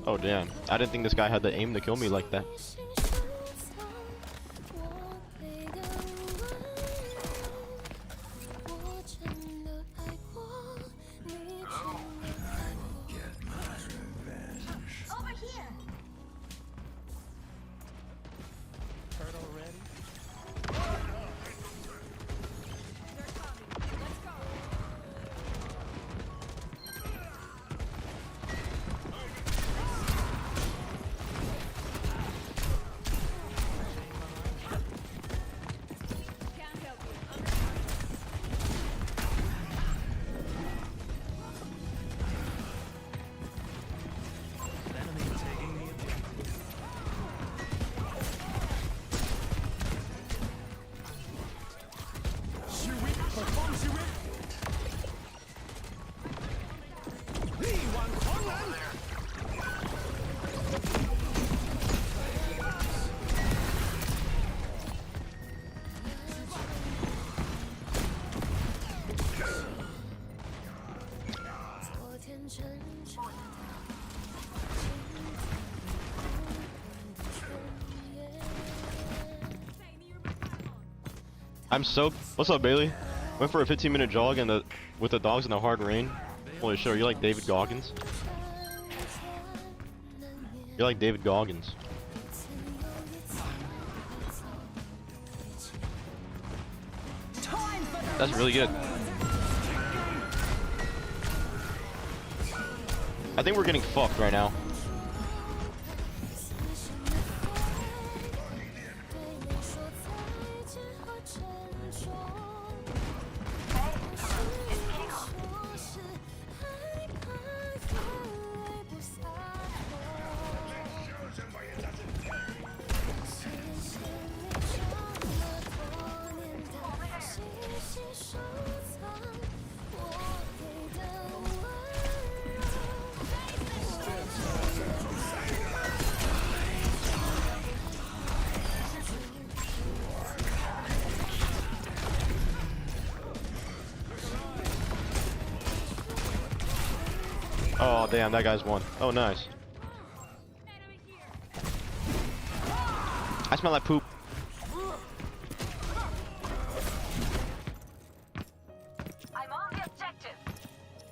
Oh damn, I didn't think this guy had the aim to kill me like that. Over here. I'm soaked. What's up, Bailey? Went for a 15-minute jog with the dogs in the hard rain. Holy shit, are you like David Goggins? You're like David Goggins. That's really good. I think we're getting fucked right now. Oh damn, that guy's won. Oh nice. I smell like poop. I'm on the objective.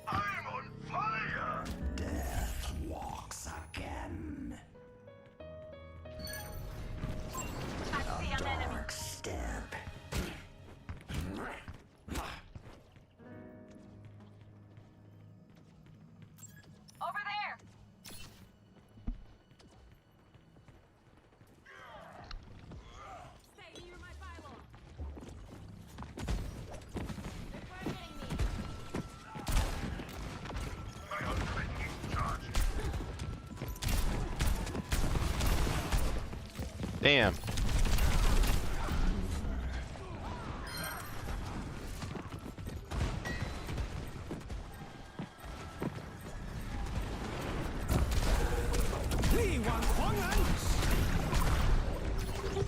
I'm on fire! Death walks again. I see an enemy. Dark step. Over there. Stay near my pylon. They're targeting me. My unblinking charge. Damn.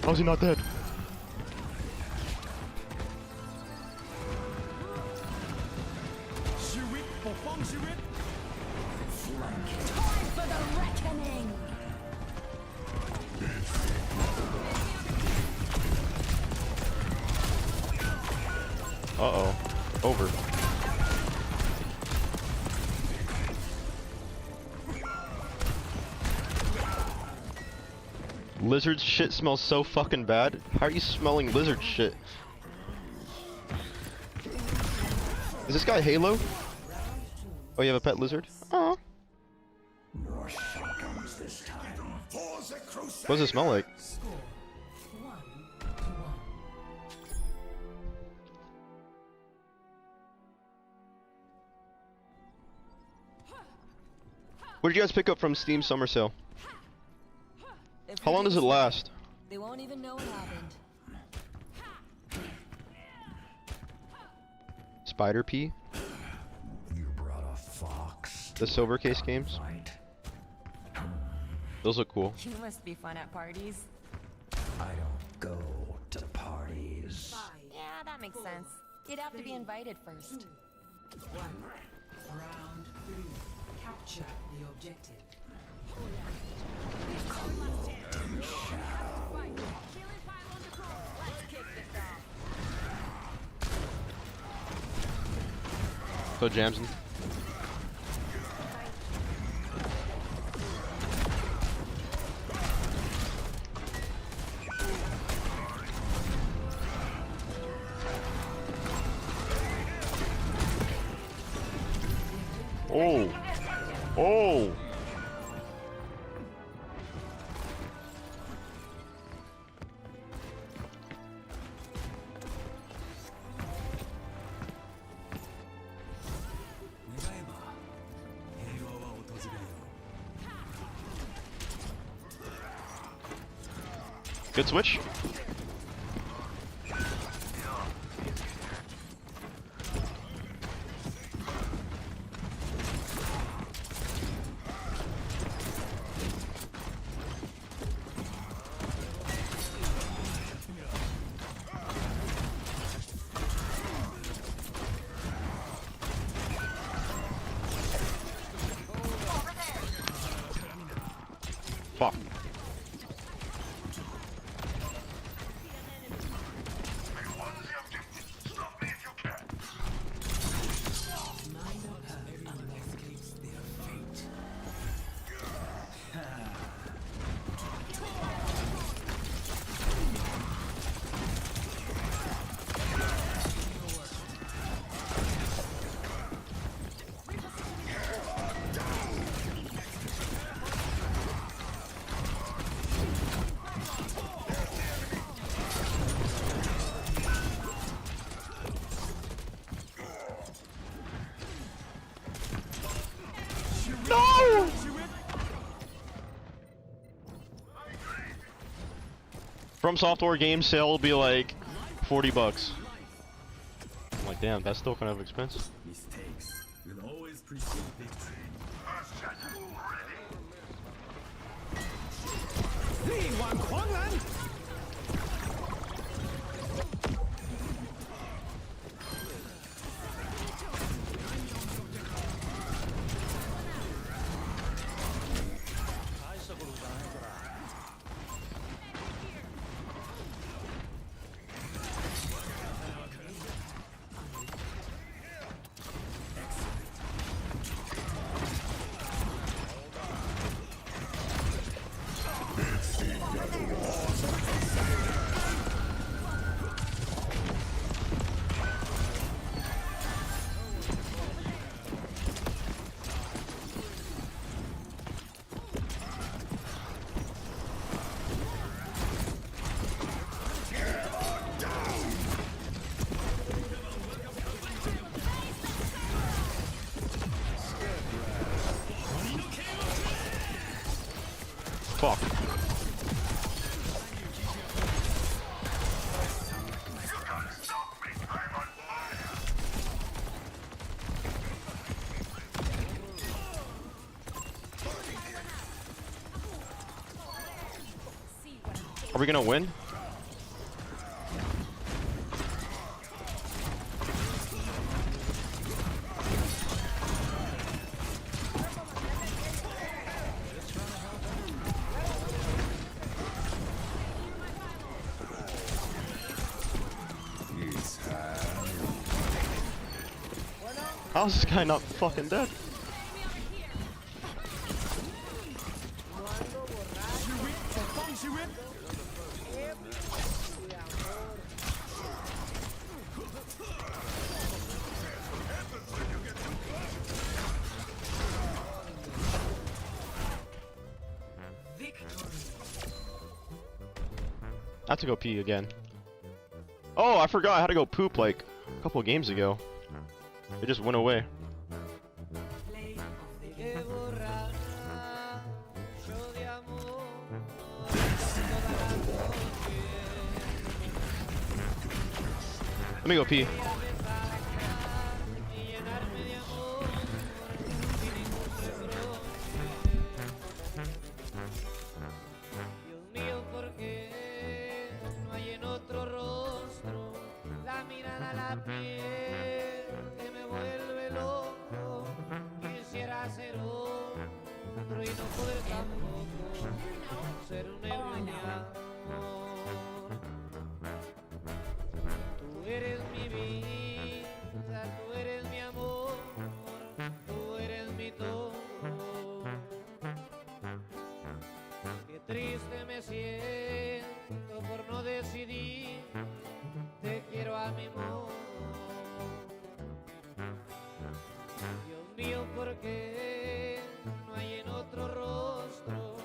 How's he not dead? Time for the reckoning. Uh-oh. Over. Lizard shit smells so fucking bad. How are you smelling lizard shit? Is this guy Halo? Oh, you have a pet lizard? Oh. More shotguns this time. For the crusade! What does it smell like? What did you guys pick up from Steam Summer Sale? How long does it last? They won't even know what happened. Spider P? You brought a fox. The silver case games? Right. Those look cool. You must be fun at parties. I don't go to parties. Yeah, that makes sense. You'd have to be invited first. Round 3. Capture the objective. So Jamson. Oh. Oh. Good switch. Fuck. From Software game sale will be like $40. I'm like, damn, that's still kind of expensive. Mistakes will always precede victory. Fuck. Are we gonna win? How's this guy not fucking dead? I have to go pee again. Oh, I forgot I had to go poop like a couple of games ago. It just went away. Let me go pee. Triste me siento por no decidir, te quiero a mi modo. Dios mío, ¿por qué no hay en otro rostro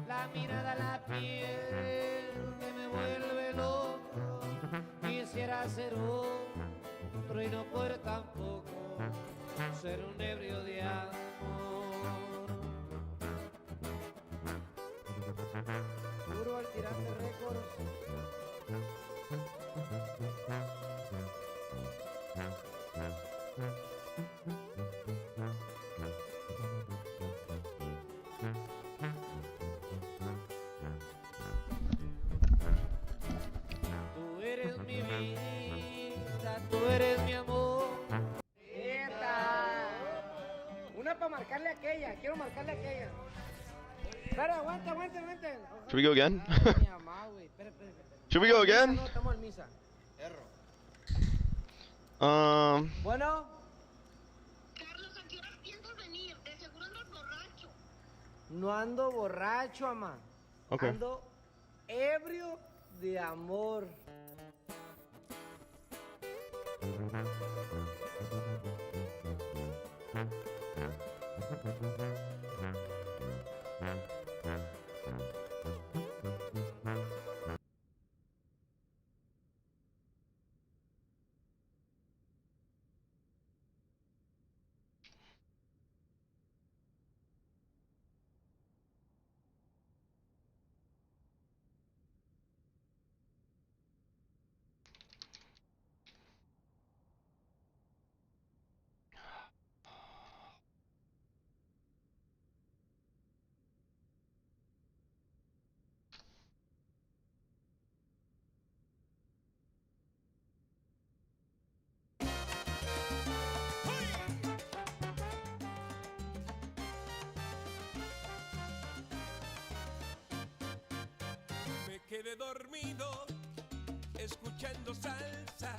la mirada, la piel que me vuelve loco? Quisiera ser otro y no poder tampoco ser un ebrio de amor. Duro al tirante récords. Tú eres mi vida, tú eres mi amor. Una para marcarle a aquella, quiero marcarle a aquella. Espera, aguanta. Should we go again? Should we go again? Estamos en misa. Bueno. Carlos, ¿a qué horas piensas venir? De seguro andas borracho. No ando borracho, ama. Okay. Ando ebrio de amor. quedé dormido escuchando salsa.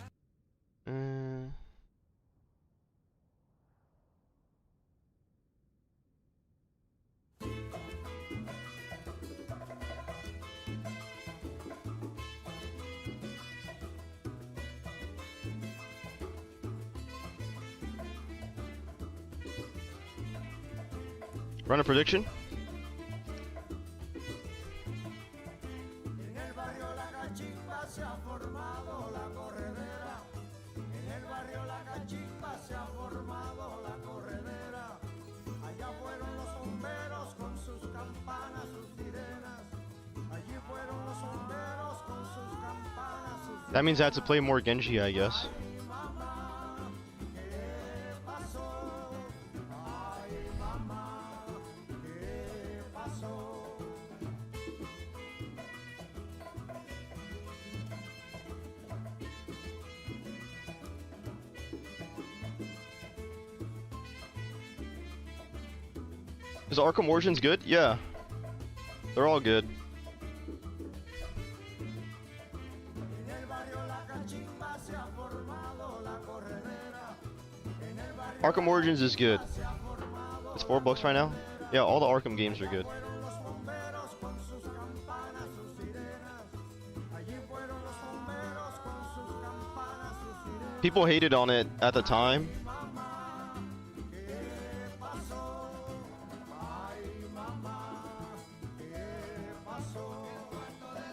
Run a prediction? That means I have to play more Genji, I guess. Is Arkham Origins good? Yeah. They're all good. Arkham Origins is good. It's $4 right now? Yeah, all the Arkham games are good. People hated on it at the time.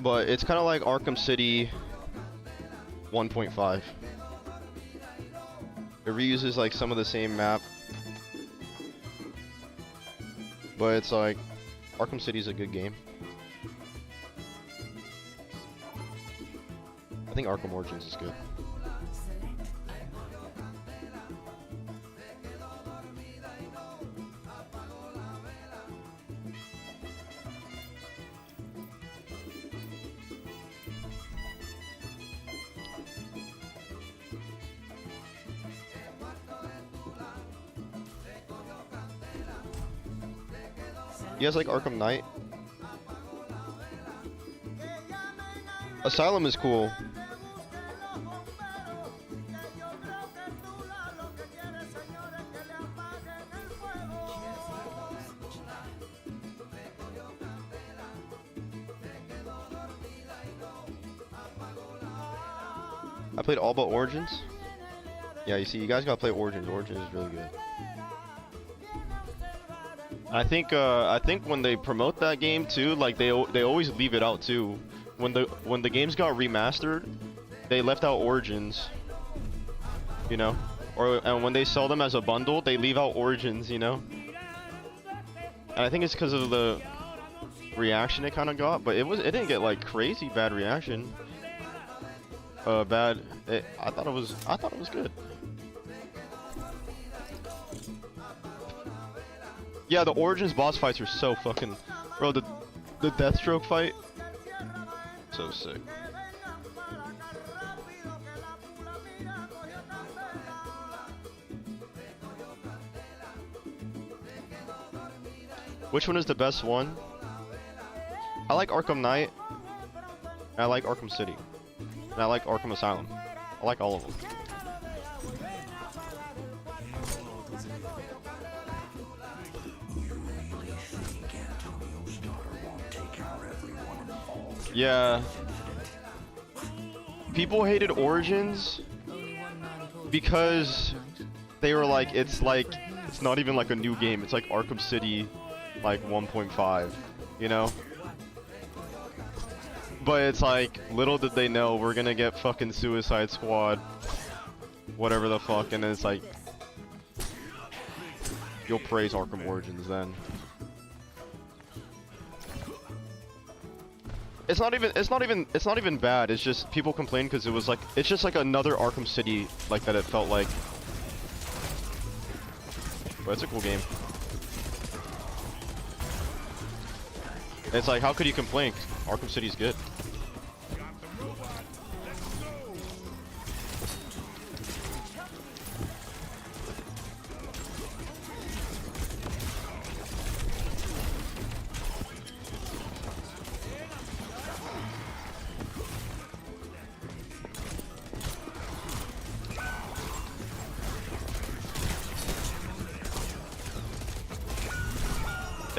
But it's kind of like Arkham City 1.5. It reuses like some of the same map. But it's like Arkham City is a good game. I think Arkham Origins is good. You guys like Arkham Knight? Asylum is cool. I played all but Origins. Yeah, you see, you guys gotta play Origins. Origins is really good. I think when they promote that game too, like they always leave it out too. When the games got remastered, they left out Origins. You know, and when they sell them as a bundle, they leave out Origins. You know, and I think it's because of the reaction it kind of got, but it didn't get like crazy bad reaction. I thought it was good. Yeah, the Origins boss fights are so fucking... Bro, the Deathstroke fight... So sick. Which one is the best one? I like Arkham Knight. And I like Arkham City. And I like Arkham Asylum. I like all of them. Yeah. People hated Origins because they were like, it's not even like a new game. It's like Arkham City, like 1.5, you know? But it's like, little did they know we're gonna get fucking Suicide Squad, whatever the fuck, and then it's like, you'll praise Arkham Origins then. It's not even bad. It's just people complain because it was like, it's just like another Arkham City like that. It felt like, but it's a cool game. It's like, how could you complain? Arkham City's good.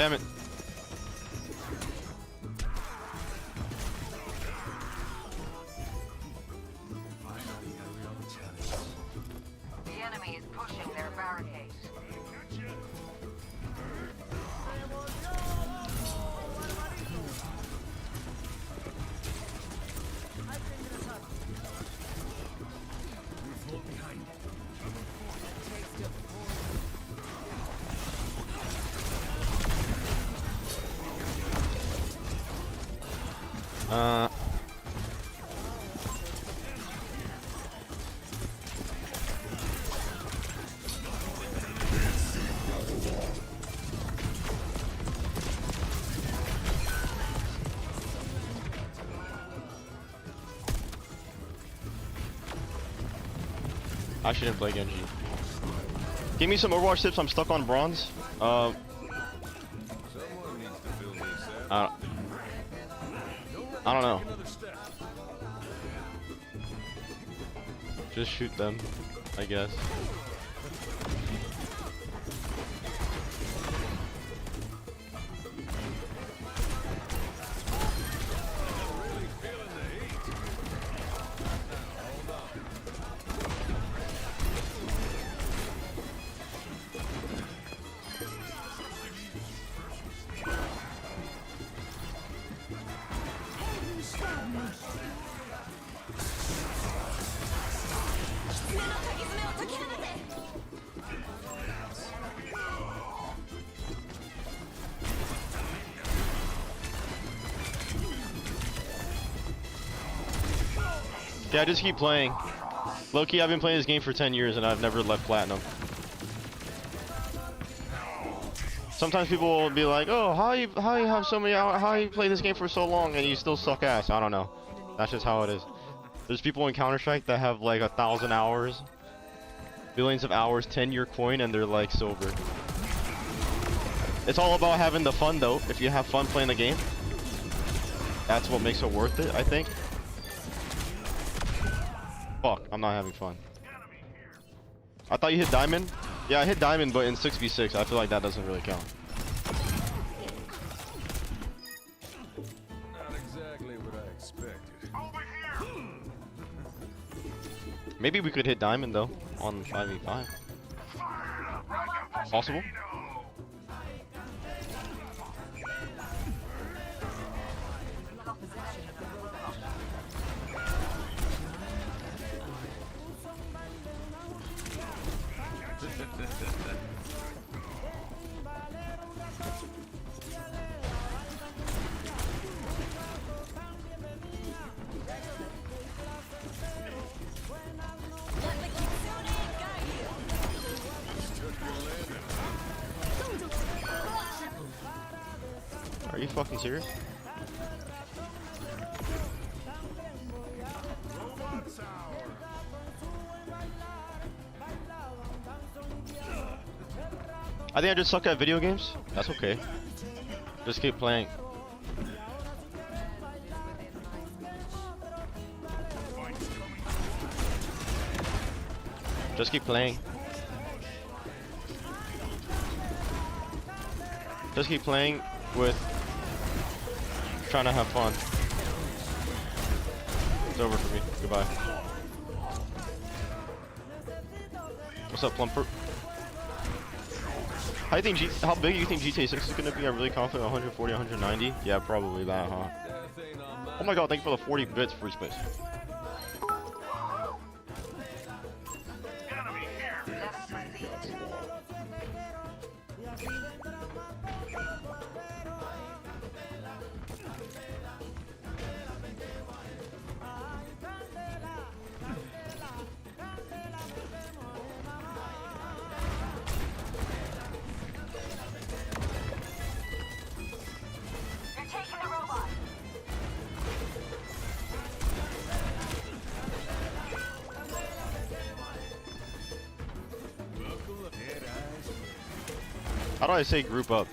Damn it. The enemy is pushing their barricade. I shouldn't play Genji. Give me some Overwatch tips. I'm stuck on bronze. Someone needs to fill me, Sam. I don't know. Another step. Just shoot them, I guess. Yeah, just keep playing. Low-key, I've been playing this game for 10 years and I've never left platinum. Sometimes people will be like, "Oh, how you have so many hours? How you play this game for so long and you still suck ass?" I don't know. That's just how it is. There's people in Counter-Strike that have like 1,000 hours, billions of hours, 10-year coin, and they're like silver. It's all about having the fun though. If you have fun playing the game, that's what makes it worth it, I think. Fuck, I'm not having fun. I thought you hit diamond? Yeah, I hit diamond, but in 6v6, I feel like that doesn't really count. Not exactly what I expected. Maybe we could hit diamond though on 5v5. Possible? Are you fucking serious? I think I just suck at video games. That's okay. Just keep playing. Just keep playing. Just keep playing with trying to have fun. It's over for me. Goodbye. What's up, Plumper? How big do you think GTA 6 is gonna be? I'm really confident 140, 190. Yeah, probably that, huh? Oh my god, thank you for the 40 bits free space. You're taking the robot. How do I say group up?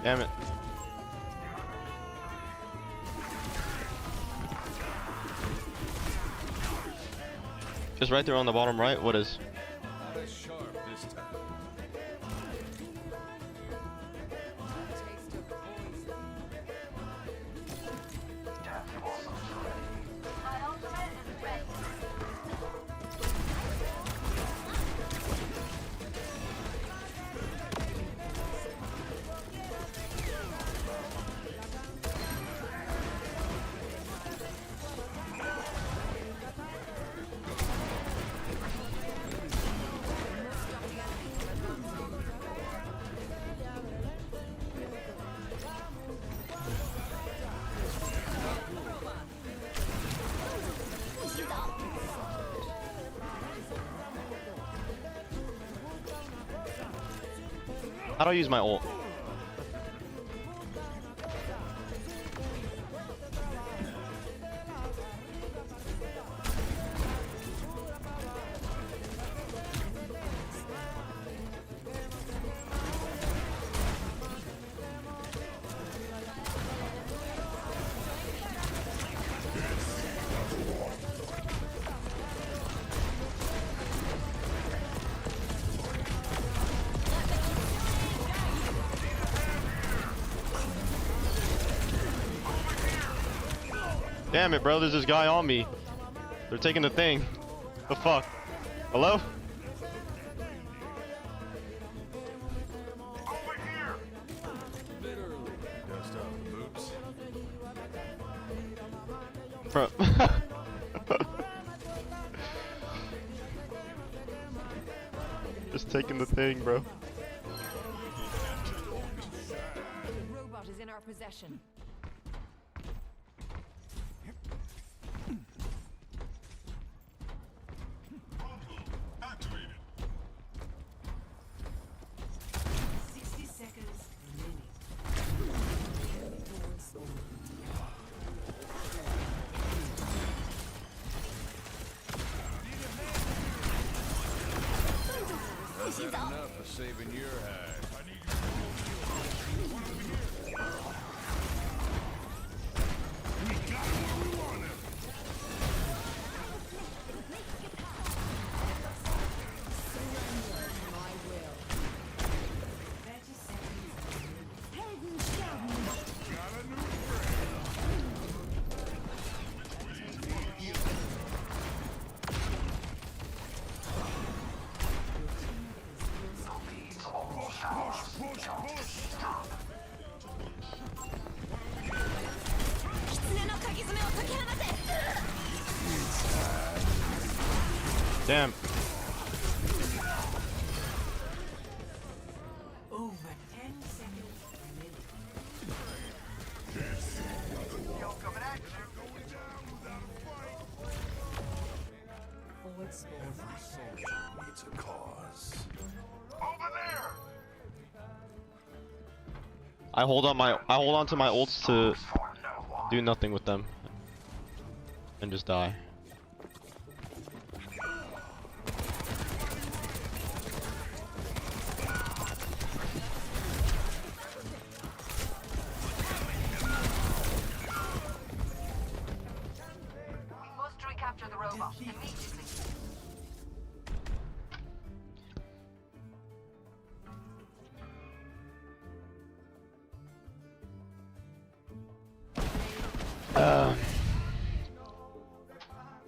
Damn it. Just right there on the bottom right. What is? Not as sharp this time. My ultimate is ready. How do I use my ult? Damn it, bro. There's this guy on me. They're taking the thing. The fuck? Hello? Over here! Literally. Dust off the boots. Bro. Just taking the thing, bro. The robot is in our possession. Activated. 60 seconds remaining. That's not enough for saving your hide. We got what we wanted. Got a new friend. Push, push. Damn. Over 10 seconds remaining. Forward spawn. Needs a cause. Over there! I hold on to my ults to do nothing with them. And just die. We must recapture the robot immediately.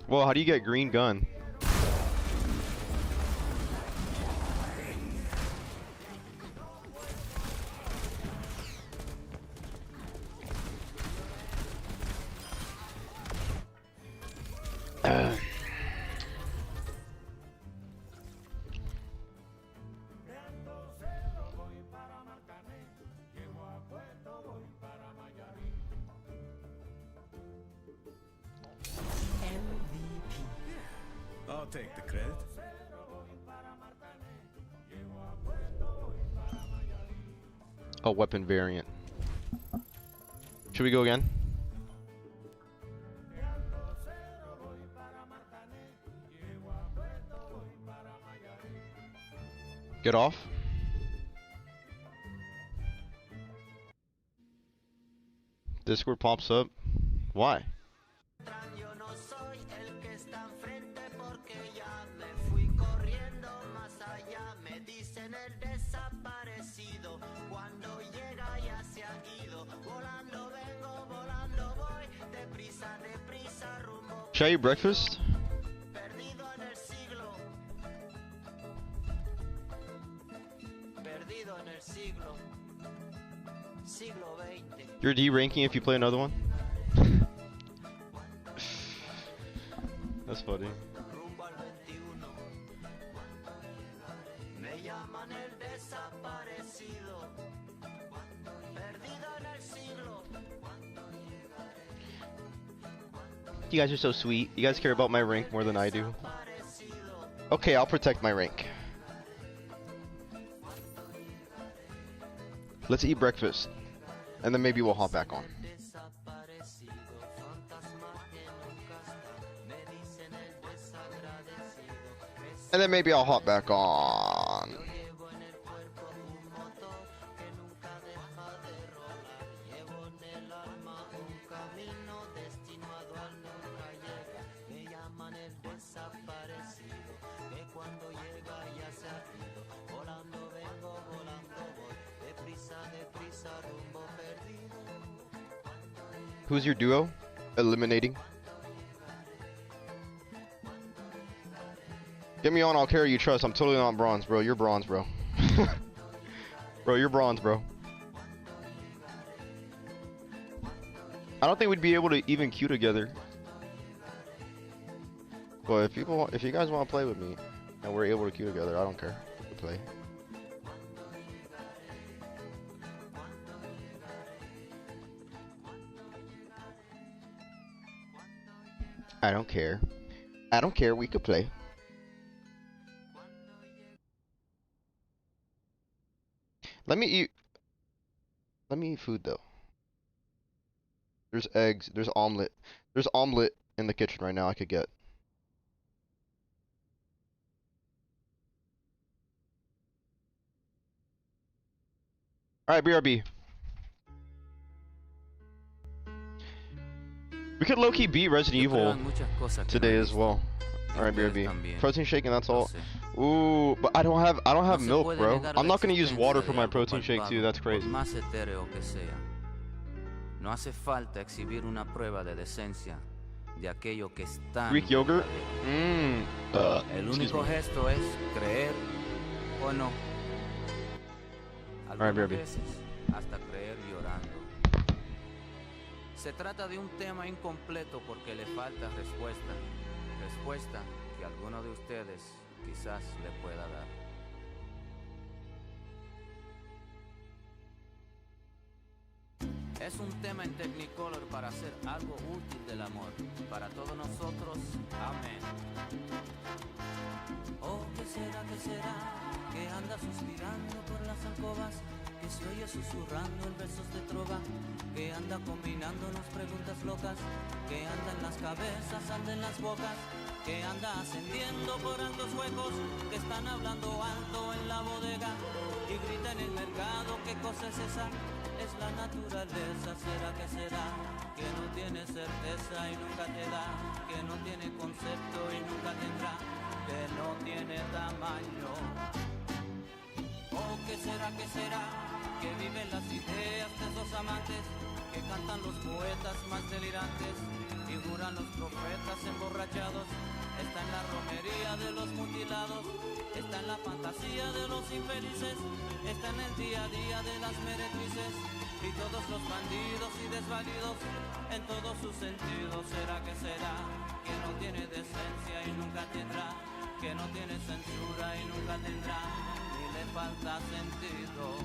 Well, how do you get green gun? I'll take the credit. A weapon variant. Should we go again? Get off. Discord pops up. Why? Should I eat breakfast? You're D-ranking if you play another one? That's funny. You guys are so sweet. You guys care about my rank more than I do. Okay, I'll protect my rank. Let's eat breakfast. And then maybe we'll hop back on. And then maybe I'll hop back on. Who's your duo? Eliminating. Get me on, I'll carry you, trust. I'm totally not bronze, bro. You're bronze, bro. Bro, you're bronze, bro. I don't think we'd be able to even queue together. But if you guys want to play with me and we're able to queue together, I don't care. We can play. I don't care. I don't care, we could play. Let me eat food though. There's eggs, there's omelet. There's omelet in the kitchen right now I could get. Alright, BRB. We could low-key beat Resident Evil today as well. Alright, BRB. Protein shake and that's all. Ooh, but I don't have milk, bro. I'm not gonna use water for my protein shake too. That's crazy. No hace falta exhibir una prueba de decencia de aquello que está. Greek yogurt? El único gesto es creer o no. Algunas veces hasta creer llorando. Se trata de un tema incompleto porque le falta respuesta. Respuesta que alguno de ustedes quizás le pueda dar. Es un tema en Technicolor para hacer algo útil del amor. Para todos nosotros, amén. Oh, ¿qué será, qué será? Que anda suspirando por las alcobas, que se oye susurrando en versos de trova, que anda combinándonos preguntas locas, que anda en las cabezas, anda en las bocas, que anda ascendiendo por altos huecos, que están hablando alto en la bodega y grita en el mercado. ¿Qué cosa es esa? Es la naturaleza. ¿Será que será? Que no tiene certeza y nunca te da, que no tiene concepto y nunca tendrá, que no tiene tamaño. Oh, ¿qué será, qué será? Que viven las ideas de esos amantes, que cantan los poetas más delirantes y juran los profetas emborrachados. Está en la romería de los mutilados, está en la fantasía de los infelices, está en el día a día de las meretrices y todos los bandidos y desvalidos en todos sus sentidos. ¿Será que será? Que no tiene decencia y nunca tendrá, que no tiene censura y nunca tendrá, ni le falta sentido.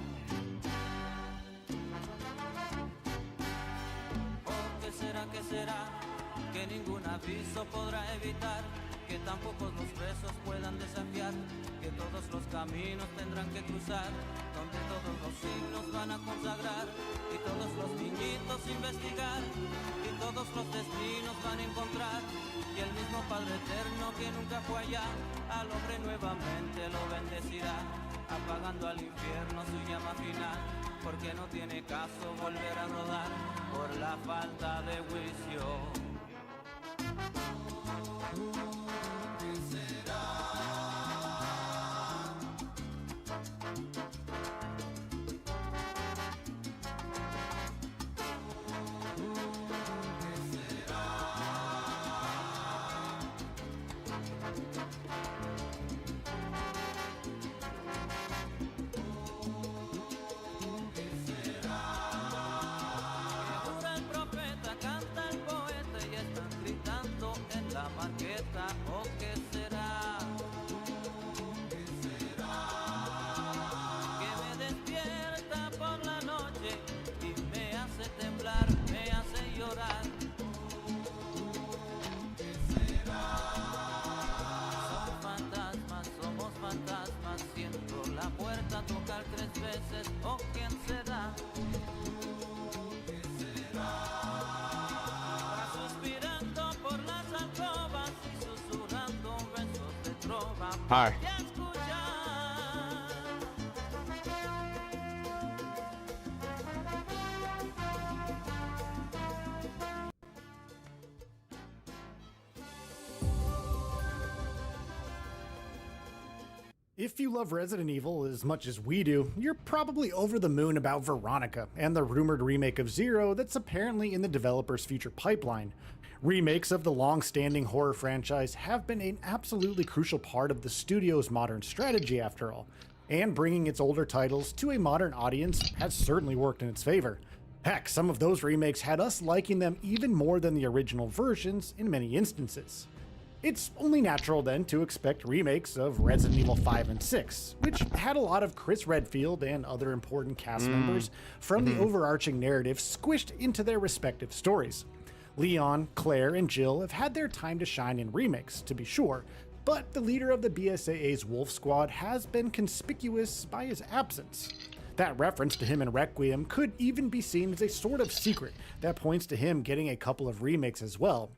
Oh, ¿qué será, qué será? Que ningún aviso podrá evitar, que tampoco los presos puedan desafiar, que todos los caminos tendrán que cruzar, donde todos los signos van a consagrar, y todos los niñitos investigar, y todos los destinos van a encontrar, y el mismo Padre Eterno que nunca fue allá, al hombre nuevamente lo bendecirá. apagando al infierno su llama final, porque no tiene caso volver a rodar por la falta de juicio. ¿O qué será? ¿Qué será? Que me despierta por la noche y me hace temblar, me hace llorar. ¿Qué será? Son fantasmas, somos fantasmas, siento la puerta tocar 3 veces. ¿O quién será? ¿Qué será? Suspirando por las alcobas y susurrando besos de trova. Hi. Y escuchar. If you love Resident Evil as much as we do, you're probably over the moon about Veronica and the rumored remake of Zero that's apparently in the developer's future pipeline. Remakes of the long-standing horror franchise have been an absolutely crucial part of the studio's modern strategy after all, and bringing its older titles to a modern audience has certainly worked in its favor. Heck, some of those remakes had us liking them even more than the original versions in many instances. It's only natural then to expect remakes of Resident Evil 5 and 6, which had a lot of Chris Redfield and other important cast members from the overarching narrative squished into their respective stories. Leon, Claire, and Jill have had their time to shine in remakes, to be sure, but the leader of the BSAA's Wolf Squad has been conspicuous by his absence. That reference to him in Requiem could even be seen as a sort of secret that points to him getting a couple of remakes as well.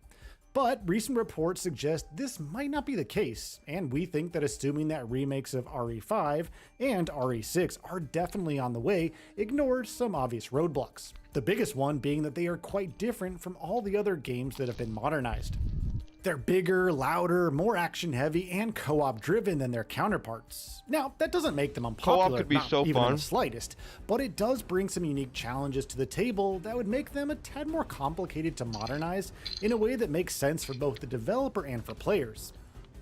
But recent reports suggest this might not be the case, and we think that assuming that remakes of RE5 and RE6 are definitely on the way ignores some obvious roadblocks. The biggest one being that they are quite different from all the other games that have been modernized. They're bigger, louder, more action-heavy, and co-op driven than their counterparts. Now, that doesn't make them unpopular, Co-op could be not so even in fun. the slightest, but it does bring some unique challenges to the table that would make them a tad more complicated to modernize in a way that makes sense for both the developer and for players.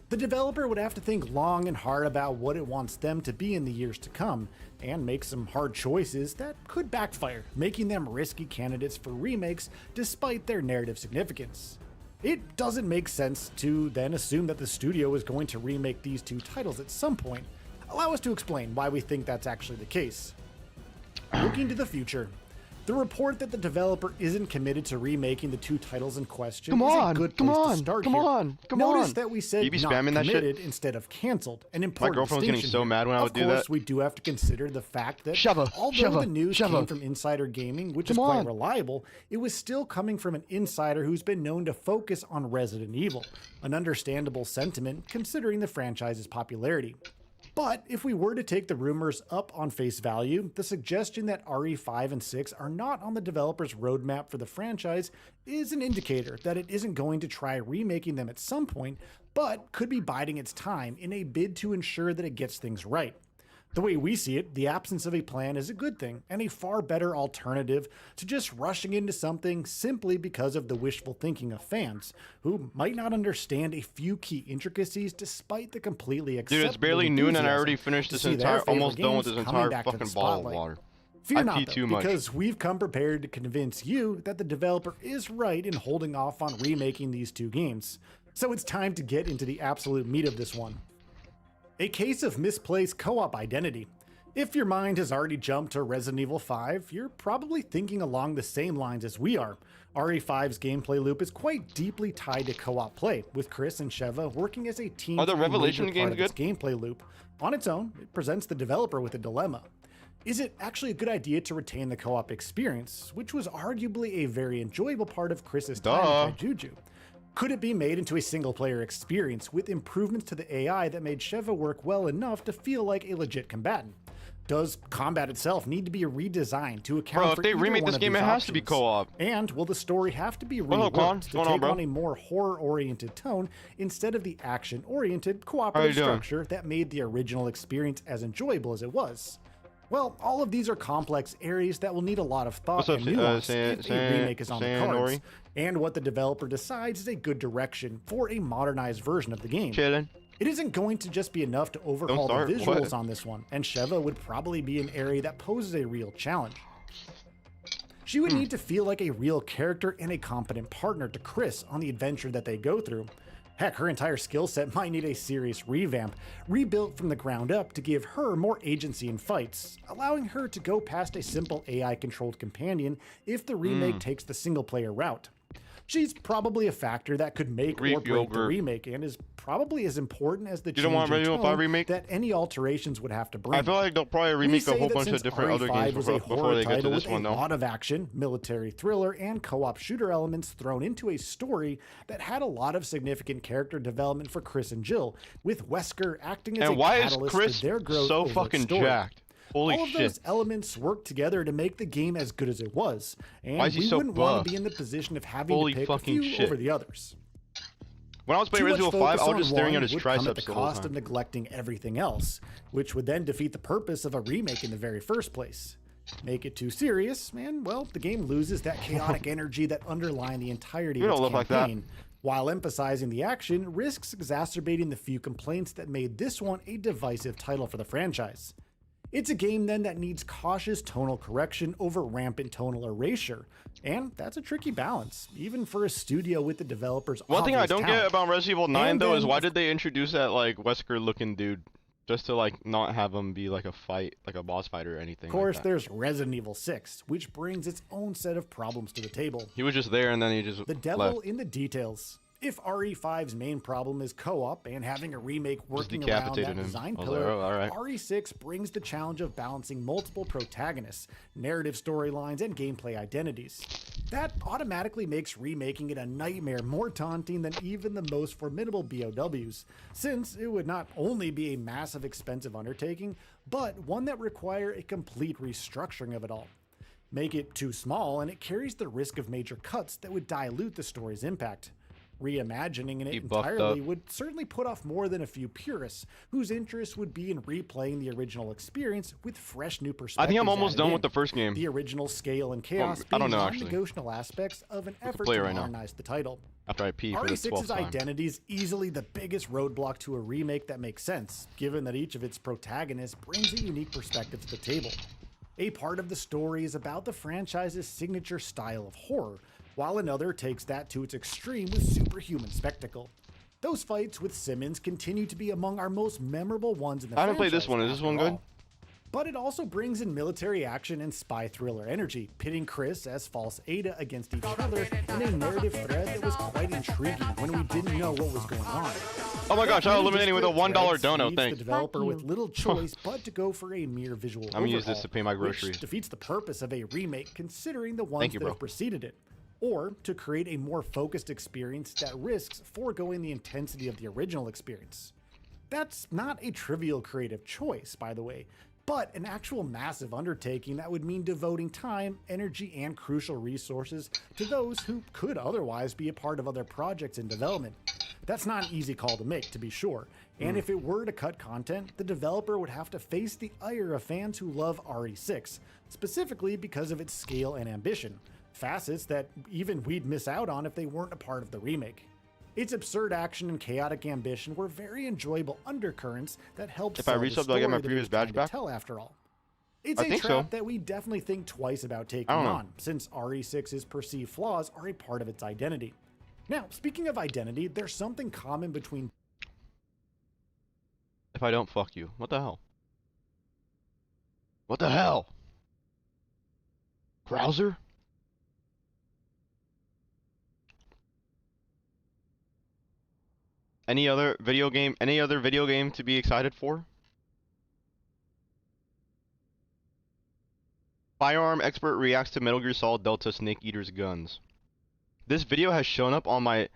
The developer would have to think long and hard about what it wants them to be in the years to come, and make some hard choices that could backfire, making them risky candidates for remakes despite their narrative significance. It doesn't make sense to then assume that the studio is going to remake these two titles at some point. Allow us to explain why we think that's actually the case. Looking to the future, the report that the developer isn't committed to remaking the two titles in question is a good place to start here. Notice that we said You be not spamming that shit? committed instead of canceled, an My important girlfriend was getting distinction so here. mad when I would do Of course, that. we do have to consider the fact that although the news came from Insider Gaming, which is quite reliable, it was still coming from an insider who's been known to focus on Resident Evil, an understandable sentiment considering the franchise's popularity. But if we were to take the rumors up on face value, the suggestion that RE5 and 6 are not on the developer's roadmap for the franchise is an indicator that it isn't going to try remaking them at some point, but could be biding its time in a bid to ensure that it gets things right. The way we see it, the absence of a plan is a good thing, and a far better alternative to just rushing into something simply because of the wishful thinking of fans, who might not understand a few key intricacies despite the completely acceptable Dude, it's barely noon and I already finished to this see their entire, almost favorite done with games this coming entire back to the fucking bottle of spotlight. water. Fear I not, pee though, too much. because we've come prepared to convince you that the developer is right in holding off on remaking these two games. So it's time to get into the absolute meat of this one. A case of misplaced co-op identity. If your mind has already jumped to Resident Evil 5, you're probably thinking along the same lines as we are. RE5's gameplay loop is quite deeply tied to co-op play, with Chris and Sheva working as a team. Are the through a Revelation major games part of its good? gameplay loop. On its own, it presents the developer with a dilemma. Is it actually a good idea to retain the co-op experience, which was arguably a very enjoyable part of Chris's time Duh. with Juju? Could it be made into a single-player experience with improvements to the AI that made Sheva work well enough to feel like a legit combatant? Does combat itself need to be redesigned to account Bro, if for they either remake one this of game, these it has to be options? co-op. And will the story have to be What up, reworked Con? to What's take going on, bro? on a more horror-oriented tone instead of the action-oriented How you cooperative doing? structure that made the original experience as enjoyable as it was? Well, all of these are complex areas that will need a lot of thought What's up, and nuance if a San- remake is on the San cards. Nori? And what the developer decides is a good direction for a modernized version of the game. Chillin'. It isn't going to just be enough to overhaul the start, visuals what? on this one, and Sheva would probably be an area that poses a real challenge. She would need to feel like a real character and a competent partner to Chris on the adventure that they go through. Heck, her entire skill set might need a serious revamp, rebuilt from the ground up to give her more agency in fights, allowing her to go past a simple AI-controlled companion if the remake takes the single-player route. She's probably a factor that could make Greek or break the yogurt. remake, and is probably as important as the You don't want change in Resident Evil 5 tone remake? that any alterations would have to bring. I feel like they'll probably We remake say a whole that bunch of since different other RE5 games was a before horror they get to title this with one, a though. lot of action, military thriller, and co-op shooter elements thrown into a story that had a lot of significant character development for Chris and Jill, with Wesker acting as And a why is catalyst Chris for their growth so over fucking its story. jacked? Holy All of shit. those elements work together to make the game as good as it was, and Why is he we so wouldn't want buff? to be in the position of having Holy to pick a fucking few shit. over the others. When I was playing Too Resident much Evil 5, I focus was on just staring one at his would come at triceps the the whole cost of time. neglecting everything else, which would then defeat the purpose of a remake in the very first place. Make it too serious, and well, the game loses that chaotic energy that underlined the entirety You of its don't look like that. campaign, while emphasizing the action risks exacerbating the few complaints that made this one a divisive title for the franchise. It's a game then that needs cautious tonal correction over rampant tonal erasure, and that's a tricky balance, even for a studio with the developer's One thing I obvious don't get talent. about Resident Evil 9 And though is then, why of did they introduce that like Wesker looking dude just to like not have him be like a fight, like a boss fight or anything. Of course, like that. there's Resident Evil 6, which brings its own set of problems to the table. He was just there and then he just The devil left. in the details. If RE5's main problem is co-op and having a remake working around decapitated that him. design I was like, pillar, oh, all right. RE6 brings the challenge of balancing multiple protagonists, narrative storylines, and gameplay identities. That automatically makes remaking it a nightmare more daunting than even the most formidable BOWs, since it would not only be a massive expensive undertaking, but one that require a complete restructuring of it all. Make it too small and it carries the risk of major cuts that would dilute the story's impact. Reimagining it buffed entirely up. would certainly put off more than a few purists whose interest would be in replaying the original experience with fresh new perspectives. I think I'm almost added done in. with the first game. The original scale and chaos I don't being know, actually. non-negotiable aspects of an effort play to it right now. modernize the title. After I pee for the 12th RE6's time. identity is easily the biggest roadblock to a remake that makes sense, given that each of its protagonists brings a unique perspective to the table. A part of the story is about the franchise's signature style of horror, while another takes that to its extreme with superhuman spectacle. Those fights with Simmons continue to be among our most memorable ones in the I haven't played franchise, this one. Is this one after good? all. But it also brings in military action and spy thriller energy, pitting Chris as false Ada against each other in a narrative thread that was quite intriguing when we didn't know what was going on. Oh my gosh, I That eliminated with a disparate $1 threads dono, leaves thanks. The developer Fuck with you. little choice but to go for a mere visual I'm gonna use this overhaul, to pay my which groceries. defeats the purpose of a remake considering the ones Thank you, that bro. have preceded it. Or to create a more focused experience that risks foregoing the intensity of the original experience. That's not a trivial creative choice, by the way, but an actual massive undertaking that would mean devoting time, energy, and crucial resources to those who could otherwise be a part of other projects in development. That's not an easy call to make, to be sure, and if it were to cut content, the developer would have to face the ire of fans who love RE6, specifically because of its scale and ambition, facets that even we'd miss out on if they weren't a part of the remake. Its absurd action and chaotic ambition were very enjoyable undercurrents that helped If I sell the resub, do I get story my that it previous was trying badge to back? tell after all. It's I a think trap so. that we definitely think twice about taking I don't know. on, since RE6's perceived flaws are a part of its identity. Now, speaking of identity, there's something common between If I don't fuck you. What the hell? What the hell? Krauser? Any other video game to be excited for? Firearm expert reacts to Metal Gear Solid Delta Snake Eater's guns. This video has shown up on my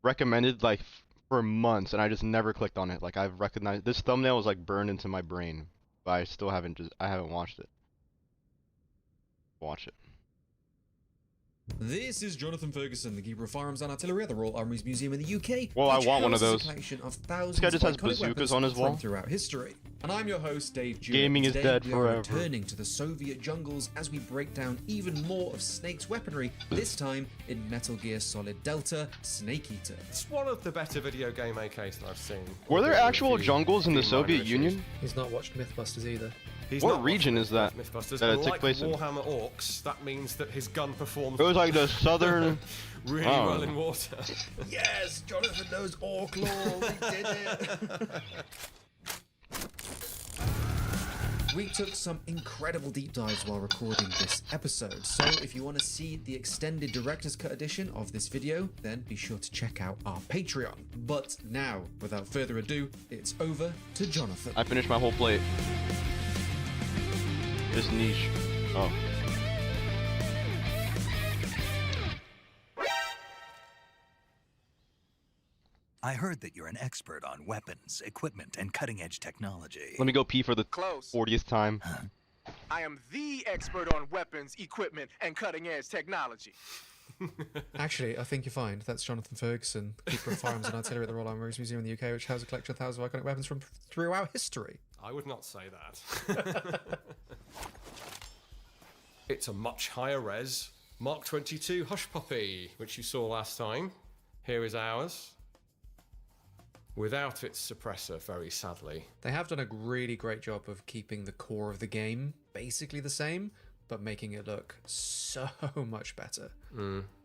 recommended like for months, and I just never clicked on it. Like I've recognized this thumbnail was like burned into my brain, but I still haven't watched it. Watch it. This is Jonathan Ferguson, the keeper of firearms and artillery at the Royal Armouries Museum in the UK. Well, I want one of those. A collection of thousands This guy just of has iconic bazookas weapons on his from wall. throughout history. And I'm your host, Dave Jewett. Gaming is Today, dead we forever. are returning to the Soviet jungles as we break down even more of Snake's weaponry, this time in Metal Gear Solid Delta Snake Eater. It's one of the better video game AKs that I've seen. Were there actual jungles in the Soviet Union? He's not watched Mythbusters either. He's What not region watched is that Mythbusters, that it and took like place in? Warhammer Orcs, that means that his gun performs It was like the southern. really Oh. well in water. Yes, Jonathan knows Orc law. We did it. We took some incredible deep dives while recording this episode, so if you want to see the extended director's cut edition of this video, then be sure to check out our Patreon. But now, without further ado, it's over to Jonathan. I finished my whole plate. This niche. Oh. I heard that you're an expert on weapons, equipment, and cutting-edge technology. Let me go pee for the 40th time. I am the expert on weapons, equipment, and cutting-edge technology. Actually, I think you're fine. That's Jonathan Ferguson, keeper of firearms and artillery at the Royal Armouries Museum in the UK, which has a collection of thousands of iconic weapons from throughout history. I would not say that. It's a much higher res Mark 22 Hush Puppy, which you saw last time. Here is ours. Without its suppressor, very sadly. They have done a really great job of keeping the core of the game basically the same, but making it look so much better.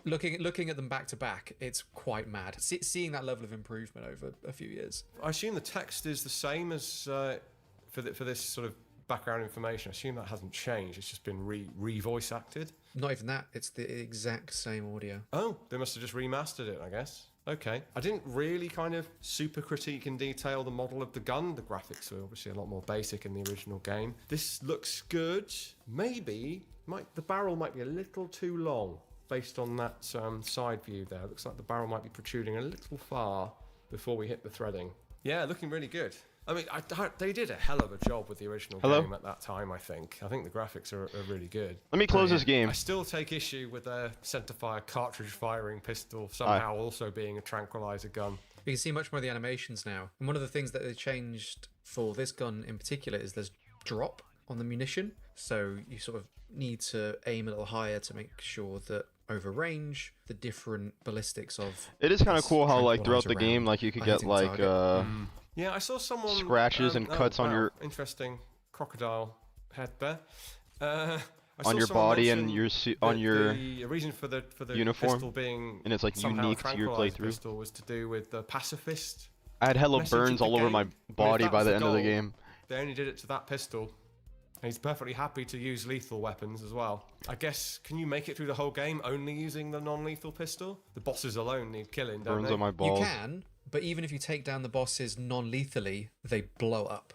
Looking at them back to back, it's quite mad. Seeing that level of improvement over a few years. I assume the text is the same as for this sort of background information. I assume that hasn't changed. It's just been re-voice acted. Not even that. It's the exact same audio. Oh, they must have just remastered it, I guess. Okay. I didn't really kind of super critique in detail the model of the gun. The graphics are obviously a lot more basic in the original game. This looks good. Maybe the barrel might be a little too long based on that side view there. It looks like the barrel might be protruding a little far before we hit the threading. Yeah, looking really good. I mean, they did a hell of a job with the original game at that time, I think. I think the graphics are really good. Let me close this game. I still take issue with their centerfire cartridge firing pistol somehow also being a tranquilizer gun. You can see much more of the animations now. And one of the things that they changed for this gun in particular is there's drop on the munition. So you sort of need to aim a little higher to make sure that over range, the different ballistics of... It is kind of cool how like throughout the game, like you could get like yeah, I saw someone scratches and cuts on your interesting crocodile head there. On your body and your on your the reason for the uniform pistol being and it's like unique to your playthrough. Pistol was to do with the pacifist. I had hella burns all over my body by the end of the game. They only did it to that pistol. And he's perfectly happy to use lethal weapons as well. I guess, can you make it through the whole game only using the non-lethal pistol? The bosses alone need killing, don't Burns they? on my balls. You can, but even if you take down the bosses non-lethally, they blow up.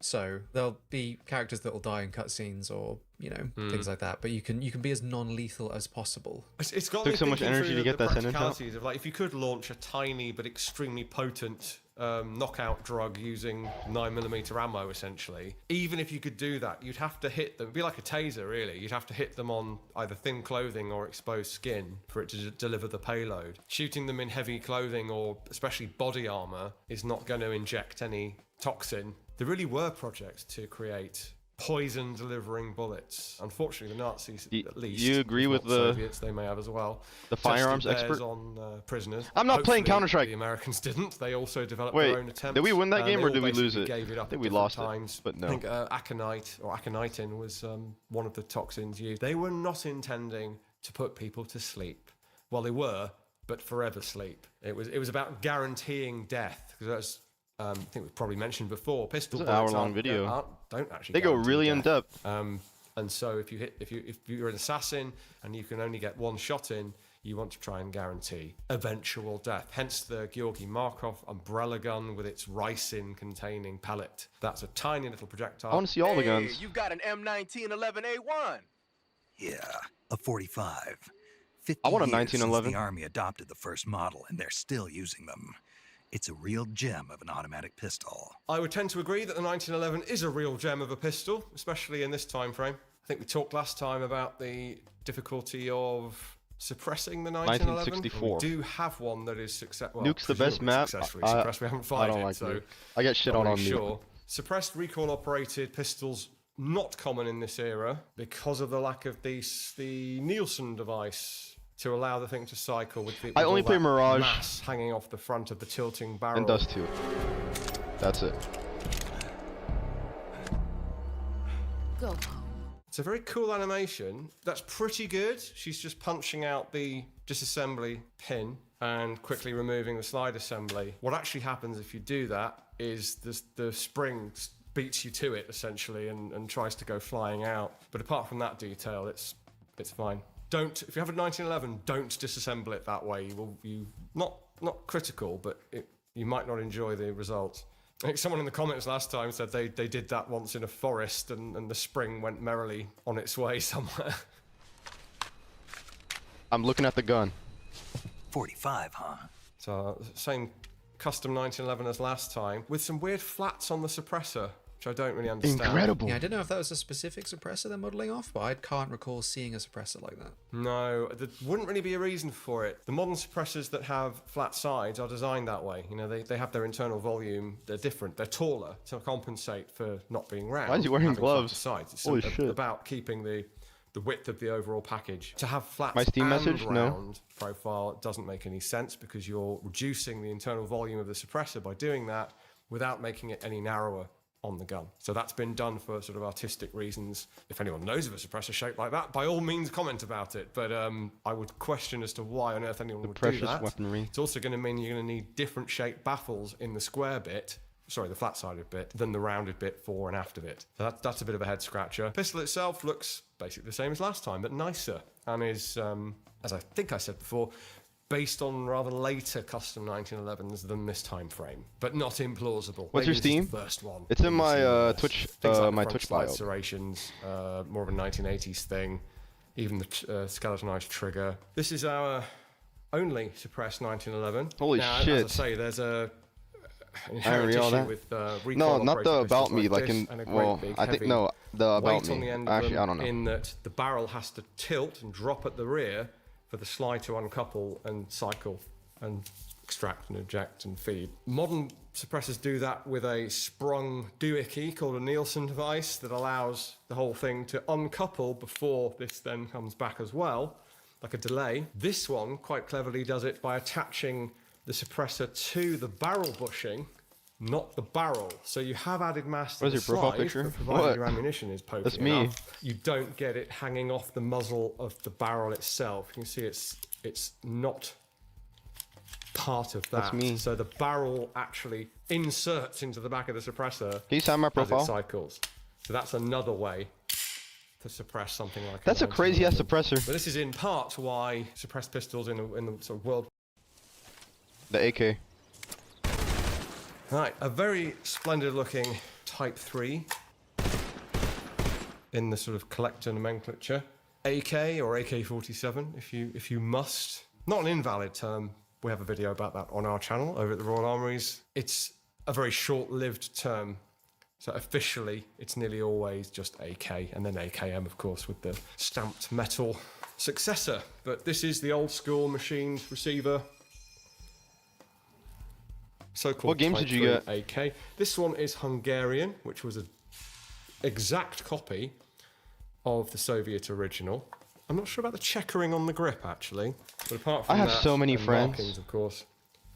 So there'll be characters that will die in cutscenes or, you know, things like that. But you can be as non-lethal as possible. It's got Took so much energy to get that sentence out. practicalities of, like, if you could launch a tiny but extremely potent knockout drug using 9mm ammo, essentially. Even if you could do that, you'd have to hit them. It'd be like a taser, really. You'd have to hit them on either thin clothing or exposed skin for it to deliver the payload. Shooting them in heavy clothing or especially body armor is not going to inject any toxin. There really were projects to create poison-delivering bullets. Unfortunately, the Nazis, at least. You agree with the Soviets, they may have as well. The firearms tested theirs expert on prisoners. I'm not playing Hopefully, Counter-Strike. The Americans didn't. They also developed Wait, their own attempts. did we win that game They or all did we lose basically it? Gave it up I think at we different lost times. it, but no. I think aconite or aconitin was one of the toxins used. They were not intending to put people to sleep. Well, they were, but forever sleep. It was about guaranteeing death, because that's. I think we've probably mentioned before. Pistol It's an bullets hour-long video. don't actually. They go guarantee really in death. depth. And so if you're an assassin and you can only get one shot in, you want to try and guarantee eventual death. Hence the Georgy Markov umbrella gun with its ricin containing pellet. That's a tiny little projectile. I want to see all the guns. You've got an M1911A1. Yeah, a 45. 50 I want a years since 1911. the Army adopted the first model, and they're still using them. It's a real gem of an automatic pistol. I would tend to agree that the 1911 is a real gem of a pistol, especially in this time frame. I think we talked last time about the difficulty of suppressing the 1911. 1964. We do have one that is successful. Nuke's the best map. Successfully suppressed. We haven't fired I don't it, like so Nuke. I get shit not on really Nuke. sure. Suppressed recoil-operated pistols not common in this era because of the lack of the Nielsen device to allow the thing to cycle with I only all play that Mirage. mass hanging off the front of the tilting barrel. And Dust 2. That's it. Go. It's a very cool animation. That's pretty good. She's just punching out the disassembly pin and quickly removing the slide assembly. What actually happens if you do that is the spring beats you to it essentially and tries to go flying out. But apart from that detail, it's fine. If you have a 1911, don't disassemble it that way. Not critical, but you might not enjoy the results. I think someone in the comments last time said they did that once in a forest and the spring went merrily on its way somewhere. I'm looking at the gun. 45, huh? So same custom 1911 as last time, with some weird flats on the suppressor, which I don't really understand. Incredible. Yeah, I don't know if that was a specific suppressor they're modelling off, but I can't recall seeing a suppressor like that. No, there wouldn't really be a reason for it. The modern suppressors that have flat sides are designed that way. You know, they have their internal volume. They're different. They're taller to compensate for not being round. Why is he wearing having gloves? flatter sides. It's Holy shit. about keeping the width of the overall package. To have flat My Steam and message? No. round profile doesn't make any sense because you're reducing the internal volume of the suppressor by doing that without making it any narrower on the gun. So that's been done for sort of artistic reasons. If anyone knows of a suppressor shaped like that, by all means comment about it. But I would question as to why on earth anyone would do precious that. weaponry. It's also going to mean you're going to need different shaped baffles in the square bit, sorry, the flat-sided bit, than the rounded bit fore and after bit. So that's a bit of a head scratcher. Pistol itself looks basically the same as last time, but nicer, and is, as I think I said before, based on rather later custom 1911s than this time frame, but not implausible. What's your Maybe this is Steam? the first one. It's in my Twitch, Things like my the Twitch front bio. slide serrations, more of a 1980s thing. Even the skeletonized trigger. This is our only suppressed 1911. Holy now, shit! As I say, there's a I inherent already know issue that. with No, not the recoil-operated about pistols me. Like this in and a great well, big I think heavy no, the about weight on me. the end of Actually, them I don't know. In that the barrel has to tilt and drop at the rear for the slide to uncouple and cycle and extract and eject and feed. Modern suppressors do that with a sprung doohickey called a Nielsen device that allows the whole thing to uncouple before this then comes back as well, like a delay. This one quite cleverly does it by attaching the suppressor to the barrel bushing, not the barrel. So you have added mass to Where's the your profile slide, picture? but provided What? your ammunition is poking That's me. enough, you don't get it hanging off the muzzle of the barrel itself. You can see it's not part of that. That's me. So the barrel actually inserts into the back of the suppressor Can you sign my as profile? it cycles. So that's another way to suppress something like That's a crazy ass suppressor. But this is in part why suppressed pistols in the sort of world. The AK. Right, a very splendid looking Type 3 in the sort of collector nomenclature. AK or AK-47 if you must. Not an invalid term. We have a video about that on our channel over at the Royal Armouries. It's a very short-lived term. So officially, it's nearly always just AK, and then AKM, of course, with the stamped metal successor. But this is the old-school machined receiver. So-called What games Type did you 3 AK. This one is Hungarian, which was an exact copy of the Soviet original. I'm not sure about the checkering on the grip, actually. But apart from I have that, so many and friends. markings, of course,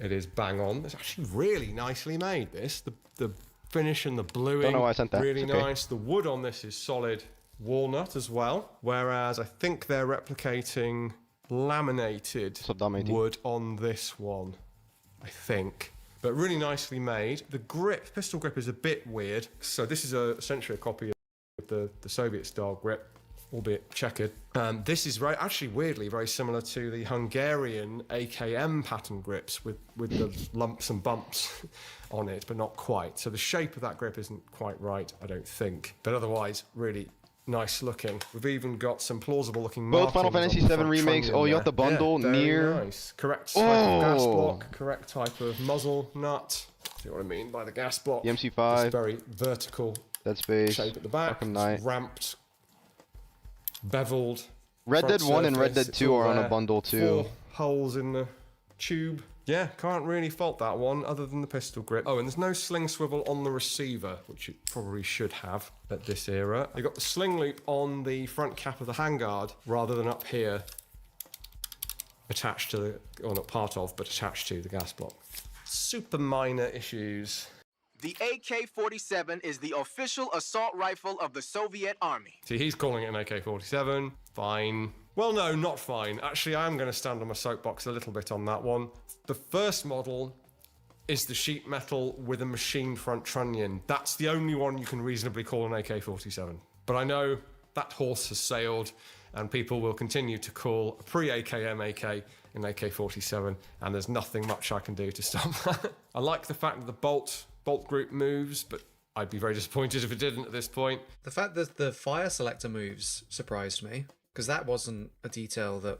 it is bang on. It's actually really nicely made, this. The finish and the bluing, Don't know why I sent that. really It's okay. nice. The wood on this is solid walnut as well, whereas I think they're replicating laminated wood on this one, I think. But really nicely made. The grip, pistol grip, is a bit weird. So this is essentially a copy of the Soviet-style grip, albeit checkered. This is actually weirdly very similar to the Hungarian AKM pattern grips with the lumps and bumps on it, but not quite. So the shape of that grip isn't quite right, I don't think. But otherwise, really nice looking. We've even got some plausible looking Both Final markings Fantasy on the VII front remakes. trunnion Oh, you there. got the bundle Yeah, very near. nice. Correct type of gas Oh. block. Correct type of muzzle nut. See what I mean by the gas block? The MC5. This very vertical Dead Space. shape at the back. Arkham Knight. It's ramped, beveled. Red front Dead 1 and Red surface, Dead it's 2 all are on a there. bundle too. 4 holes in the tube. Yeah, can't really fault that one other than the pistol grip. Oh, and there's no sling swivel on the receiver, which it probably should have at this era. You've got the sling loop on the front cap of the handguard rather than up here, attached to the, or not part of, but attached to the gas block. Super minor issues. The AK-47 is the official assault rifle of the Soviet Army. See, he's calling it an AK-47. Fine. Well, no, not fine. Actually, I am going to stand on my soapbox a little bit on that one. The first model is the sheet metal with a machined front trunnion. That's the only one you can reasonably call an AK-47. But I know that horse has sailed, and people will continue to call a pre-AKM AK an AK-47, and there's nothing much I can do to stop that. I like the fact that the bolt group moves, but I'd be very disappointed if it didn't at this point. The fact that the fire selector moves surprised me, because that wasn't a detail that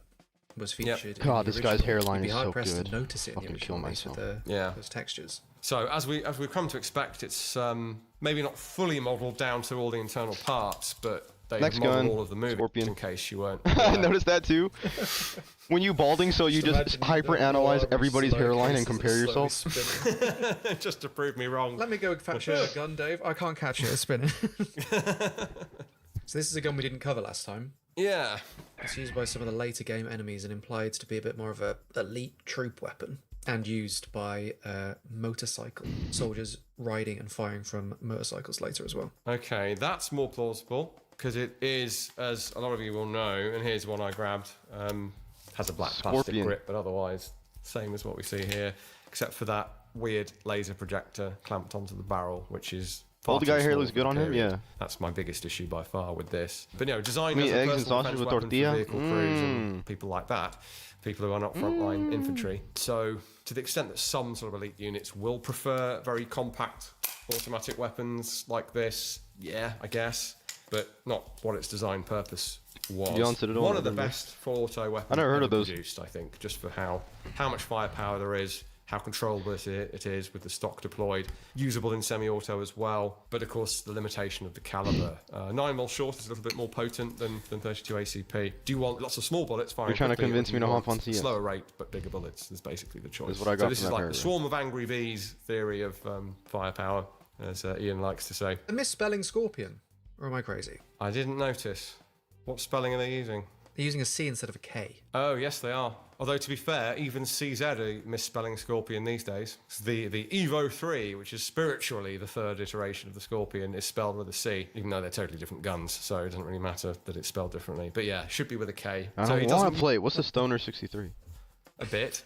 was featured. In God, the this guy's original. hairline You'd be is hard so pressed good. to notice it in the Fucking kill original release with myself. those textures. So as we've come to expect, it's maybe not fully modelled down to all the internal parts, but they Next modelled gun, all of the movements Scorpion. in case you weren't. I noticed that too. When you balding, so you just hyper analyze everybody's hairline and compare yourself. Just to prove me wrong. Let me go catch a gun, Dave. I can't catch it. It's spinning. So this is a gun we didn't cover last time. Yeah. It's used by some of the later game enemies and implied to be a bit more of a elite troop weapon, and used by motorcycle soldiers riding and firing from motorcycles later as well. Okay, that's more plausible because it is, as a lot of you will know, and here's one I grabbed. Has a black plastic Scorpion. grip, but otherwise same as what we see here, except for that weird laser projector clamped onto the barrel, which is. Oh, the far guy too hair small looks for the good on him, period. yeah. That's my biggest issue by far with this. But you know, designed Meat, as a eggs, and personal sausage defense with weapon tortilla? for vehicle crews and people like that, people who are not frontline infantry. So, to the extent that some sort of elite units will prefer very compact automatic weapons like this, yeah, I guess, but not what its design purpose was. You answered it all, One of the didn't you? best full auto weapons I never heard of ever those. produced, I think, just for how much firepower there is, how controllable it is with the stock deployed, usable in semi-auto as well, but of course the limitation of the caliber. 9mm short is a little bit more potent than 32 ACP. Do you want lots of small bullets firing You're trying to quickly, or convince do me you to want hop on CS? slower rate but bigger bullets is basically the choice. Is what I got so this from is that like paragraph. the swarm of angry bees theory of firepower, as Ian likes to say. They're misspelling Scorpion, or am I crazy? I didn't notice. What spelling are they using? They're using a C instead of a K. Oh, yes, they are. Although, to be fair, even CZ are misspelling Scorpion these days. The Evo 3, which is spiritually the third iteration of the Scorpion, is spelled with a C, even though they're totally different guns, so it doesn't really matter that it's spelled differently. But yeah, should be with a K. I So don't it want doesn't to play. What's the Stoner 63? a bit.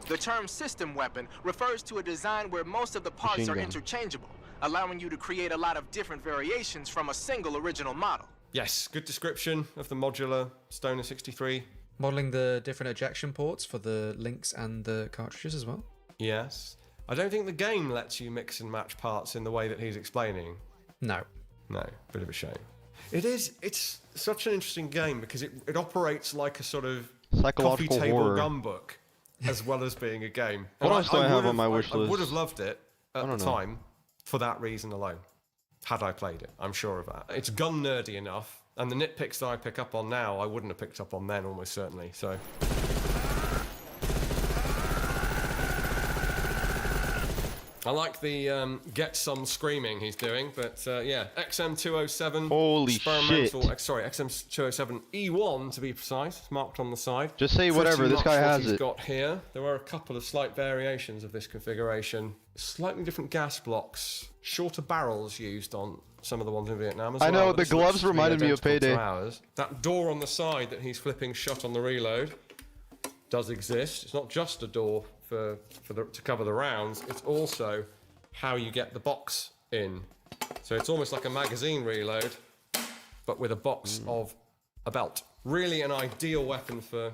The term system weapon refers to a design where most of the parts Machine are gun. interchangeable, allowing you to create a lot of different variations from a single original model. Yes, good description of the modular Stoner 63. Modelling the different ejection ports for the links and the cartridges as well. Yes. I don't think the game lets you mix and match parts in the way that he's explaining. No. No, bit of a shame. It's such an interesting game because it operates like a sort of Psychological coffee table horror. gun book as well as being a game. What And else do I have would've- on my wish I would list? have loved it I at the don't know. time for that reason alone. Had I played it, I'm sure of that. It's gun nerdy enough, and the nitpicks that I pick up on now, I wouldn't have picked up on then almost certainly. So. I like the get some screaming he's doing, but yeah, XM207. Holy experimental, shit. Sorry, XM207 E1 to be precise, marked on the side. Just say Pretty whatever, this much guy what has he's it. got here. There are a couple of slight variations of this configuration. Slightly different gas blocks, shorter barrels used on some of the ones in Vietnam as I well. know, but the this looks gloves to be reminded me of identical to Payday. ours. That door on the side that he's flipping shut on the reload does exist. It's not just a door to cover the rounds, it's also how you get the box in. So it's almost like a magazine reload, but with a box of a belt. Really an ideal weapon for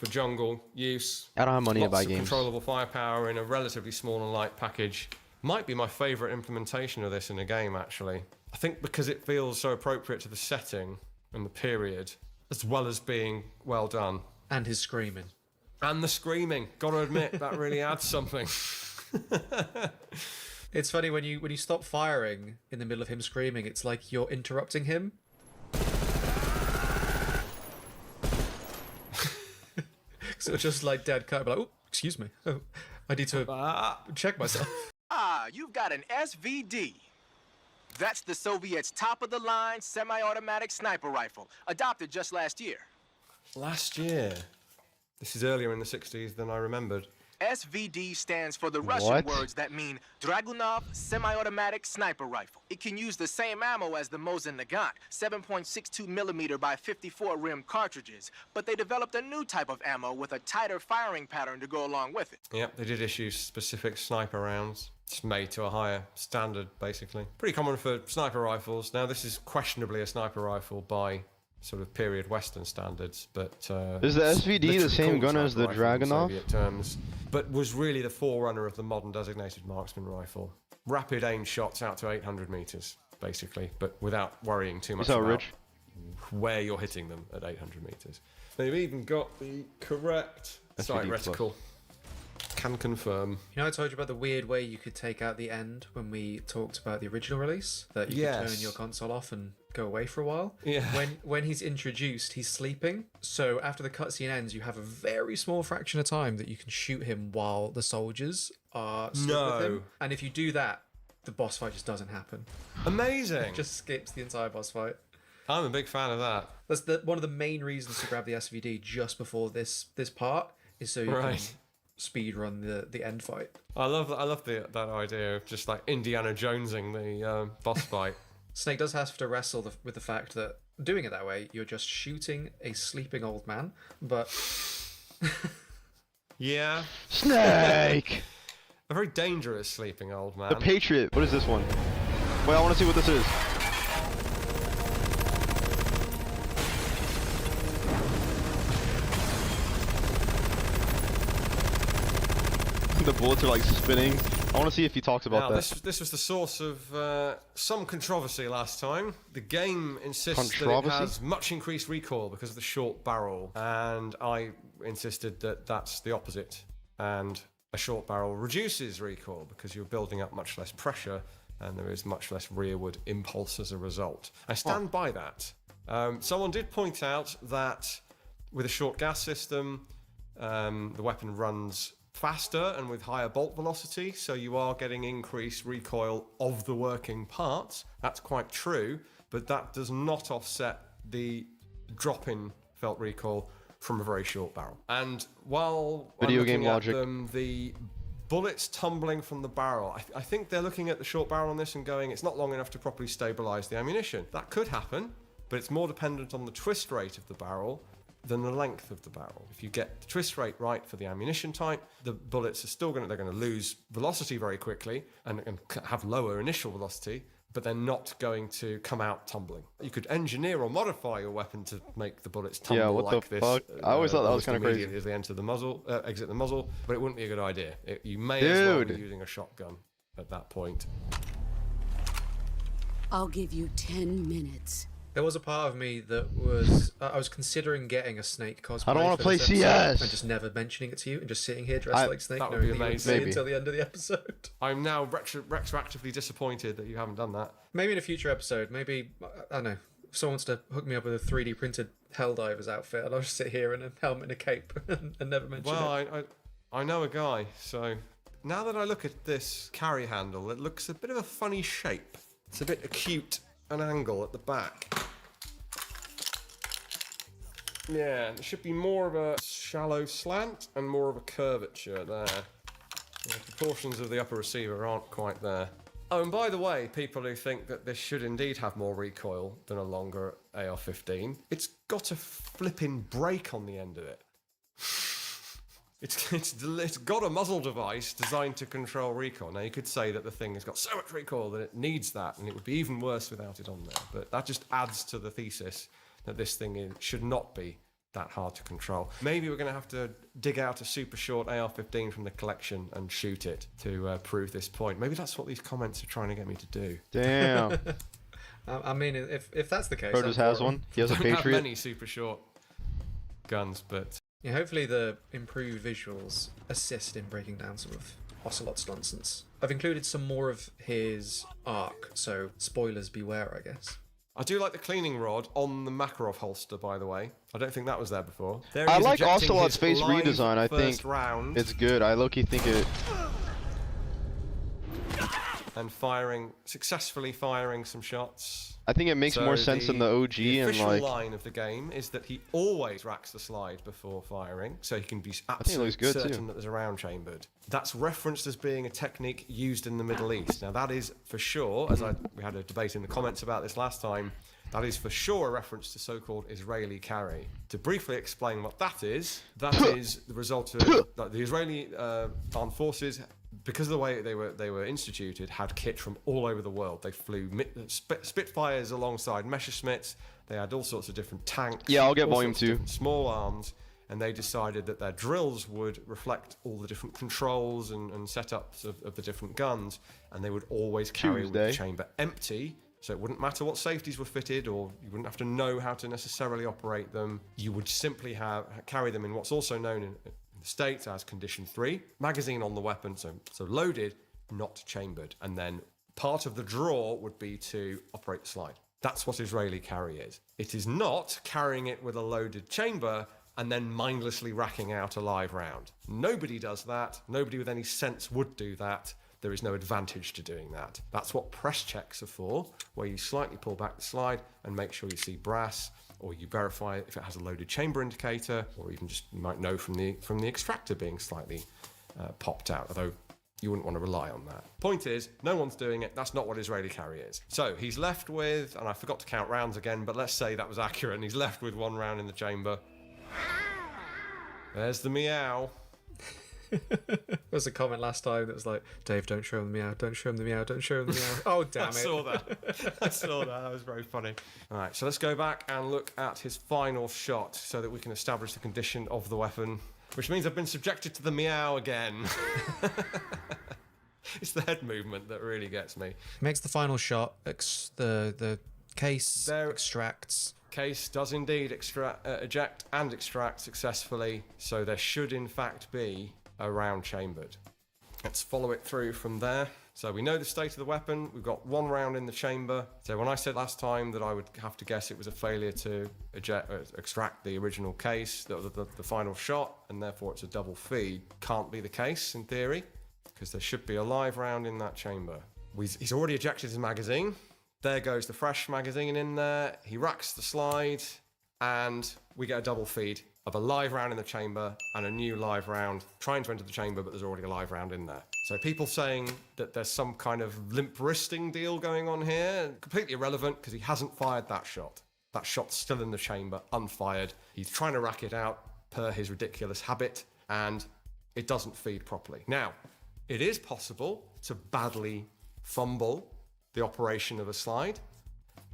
jungle use. I don't have money to Lots buy of games. controllable firepower in a relatively small and light package. Might be my favourite implementation of this in a game, actually. I think because it feels so appropriate to the setting and the period, as well as being well done. And his screaming. And the screaming. Gotta admit, that really adds something. It's funny when you stop firing in the middle of him screaming, it's like you're interrupting him. So it's just like dead cut, like, oh, excuse me. Oh, I need to check myself. You've got an SVD. That's the Soviets' top-of-the-line semi-automatic sniper rifle, adopted just last year. Last year? This is earlier in the 60s than I remembered. SVD stands for the Russian What? words that mean Dragunov semi-automatic sniper rifle. It can use the same ammo as the Mosin Nagant, 7.62 millimeter by 54 rim cartridges, but they developed a new type of ammo with a tighter firing pattern to go along with it. Yep, they did issue specific sniper rounds. It's made to a higher standard, basically. Pretty common for sniper rifles. Now, this is questionably a sniper rifle by sort of period Western standards, but is the SVD the same gun as the Dragunov? Soviet terms, but was really the forerunner of the modern designated marksman rifle. Rapid aim shots out to 800 meters, basically, but without worrying too much that about rich? where you're hitting them at 800 meters. They've even got the correct sight SVD plus. reticle. Can confirm. You know, I told you about the weird way you could take out the end when we talked about the original release, that you could turn your console off and go away for a while. Yeah. When he's introduced, he's sleeping. So after the cutscene ends, you have a very small fraction of time that you can shoot him while the soldiers are asleep with him. And if you do that, the boss fight just doesn't happen. Amazing. It just skips the entire boss fight. I'm a big fan of that. That's one of the main reasons to grab the SVD just before this part, is so you can speed run the end fight. I love that idea of just like Indiana Jonesing the boss fight. Snake does have to wrestle with the fact that doing it that way, you're just shooting a sleeping old man, but yeah, Snake. A very dangerous sleeping old man. The Patriot. What is this one? Wait, I want to see what this is. The bullets are like spinning. I want to see if he talks about that. This was the source of some controversy last time. The game insists that it Controversy? has much increased recoil because of the short barrel, and I insisted that that's the opposite. And a short barrel reduces recoil because you're building up much less pressure, and there is much less rearward impulse as a result. I stand by that. Someone did point out that with a short gas system, the weapon runs faster and with higher bolt velocity, so you are getting increased recoil of the working parts. That's quite true, but that does not offset the drop in felt recoil from a very short barrel. And while Video I'm game looking logic. at them, the bullets tumbling from the barrel, I think they're looking at the short barrel on this and going, it's not long enough to properly stabilize the ammunition. That could happen, but it's more dependent on the twist rate of the barrel than the length of the barrel. If you get the twist rate right for the ammunition type, the bullets are still they're going to lose velocity very quickly and have lower initial velocity, but they're not going to come out tumbling. You could engineer or modify your weapon to make the bullets tumble Yeah, what like the this. fuck? I always thought that was almost kind of crazy. immediately as they enter the muzzle, exit the muzzle, but it wouldn't be a good idea. You may as well be using a shotgun at that point. I'll give you 10 minutes. there was a part of me that was I was considering getting a Snake cosplay. I don't want to play this episode CS and just never mentioning it to you and just sitting here dressed like Snake, that would knowing be that you would amazing. see it until the end of the episode. I'm now retroactively disappointed that you haven't done that. Maybe in a future episode, maybe, I don't know, if someone wants to hook me up with a 3D printed Helldivers outfit, and I'll just sit here in a helmet and a cape and never mention it. Well, I know a guy, so now that I look at this carry handle, it looks a bit of a funny shape. It's a bit acute an angle at the back. Yeah, there should be more of a shallow slant and more of a curvature there. The proportions of the upper receiver aren't quite there. Oh, and by the way, people who think that this should indeed have more recoil than a longer AR-15, it's got a flipping brake on the end of it. It's got a muzzle device designed to control recoil. Now, you could say that the thing has got so much recoil that it needs that, and it would be even worse without it on there. But that just adds to the thesis that this thing should not be that hard to control. Maybe we're going to have to dig out a super short AR-15 from the collection and shoot it to prove this point. Maybe that's what these comments are trying to get me to do. Damn. I mean, if that's the case, Bro just has one. He has a Don't have Patriot. many super short guns, but yeah, hopefully the improved visuals assist in breaking down some of Ocelot's nonsense. I've included some more of his arc, so spoilers beware, I guess. I do like the cleaning rod on the Makarov holster, by the way. I don't think that was there before. There I he is like ejecting Ocelot's his face live redesign. I first think round it's good. I low-key think it. and successfully firing some shots. I think it makes more sense than the OG The and official like. line of the game is that he always racks the slide before firing, so he can be think it absolutely looks good, certain too. that there's a round chambered. That's referenced as being a technique used in the Middle East. Now that is for sure, as we had a debate in the comments about this last time, that is for sure a reference to so-called Israeli carry. To briefly explain what that is the result of the Israeli armed forces, because of the way they were instituted, had kit from all over the world. They flew Spitfires alongside Messerschmitts. They had all sorts of different tanks. Yeah, I'll get all volume sorts of 2. different small arms, and they decided that their drills would reflect all the different controls and setups of the different guns, and they would always carry with the chamber empty. So it wouldn't matter what safeties were fitted, or you wouldn't have to know how to necessarily operate them. You would simply carry them in what's also known in the States as Condition 3. Magazine on the weapon, so loaded, not chambered. And then part of the draw would be to operate the slide. That's what Israeli carry is. It is not carrying it with a loaded chamber and then mindlessly racking out a live round. Nobody does that. Nobody with any sense would do that. There is no advantage to doing that. That's what press checks are for, where you slightly pull back the slide and make sure you see brass, or you verify if it has a loaded chamber indicator, or even just you might know from the extractor being slightly popped out, although you wouldn't want to rely on that. Point is, no one's doing it. That's not what Israeli carry is. So he's left with, and I forgot to count rounds again, but let's say that was accurate, and he's left with 1 round in the chamber. There's the meow. There was a comment last time that was like, Dave, don't show him the meow, don't show him the meow, don't show him the meow. Oh, damn it. I saw that. That was very funny. All right, so let's go back and look at his final shot so that we can establish the condition of the weapon, which means I've been subjected to the meow again. It's the head movement that really gets me. Makes the final shot, the case extracts. Case does indeed eject and extract successfully, so there should in fact be a round chambered. Let's follow it through from there. So we know the state of the weapon. We've got 1 round in the chamber. So when I said last time that I would have to guess it was a failure to extract the original case, the final shot, and therefore it's a double feed, can't be the case in theory, because there should be a live round in that chamber. He's already ejected his magazine. There goes the fresh magazine in there. He racks the slide, and we get a double feed of a live round in the chamber and a new live round trying to enter the chamber, but there's already a live round in there. So people saying that there's some kind of limp wristing deal going on here, completely irrelevant, because he hasn't fired that shot. That shot's still in the chamber, unfired. He's trying to rack it out per his ridiculous habit, and it doesn't feed properly. Now, it is possible to badly fumble the operation of a slide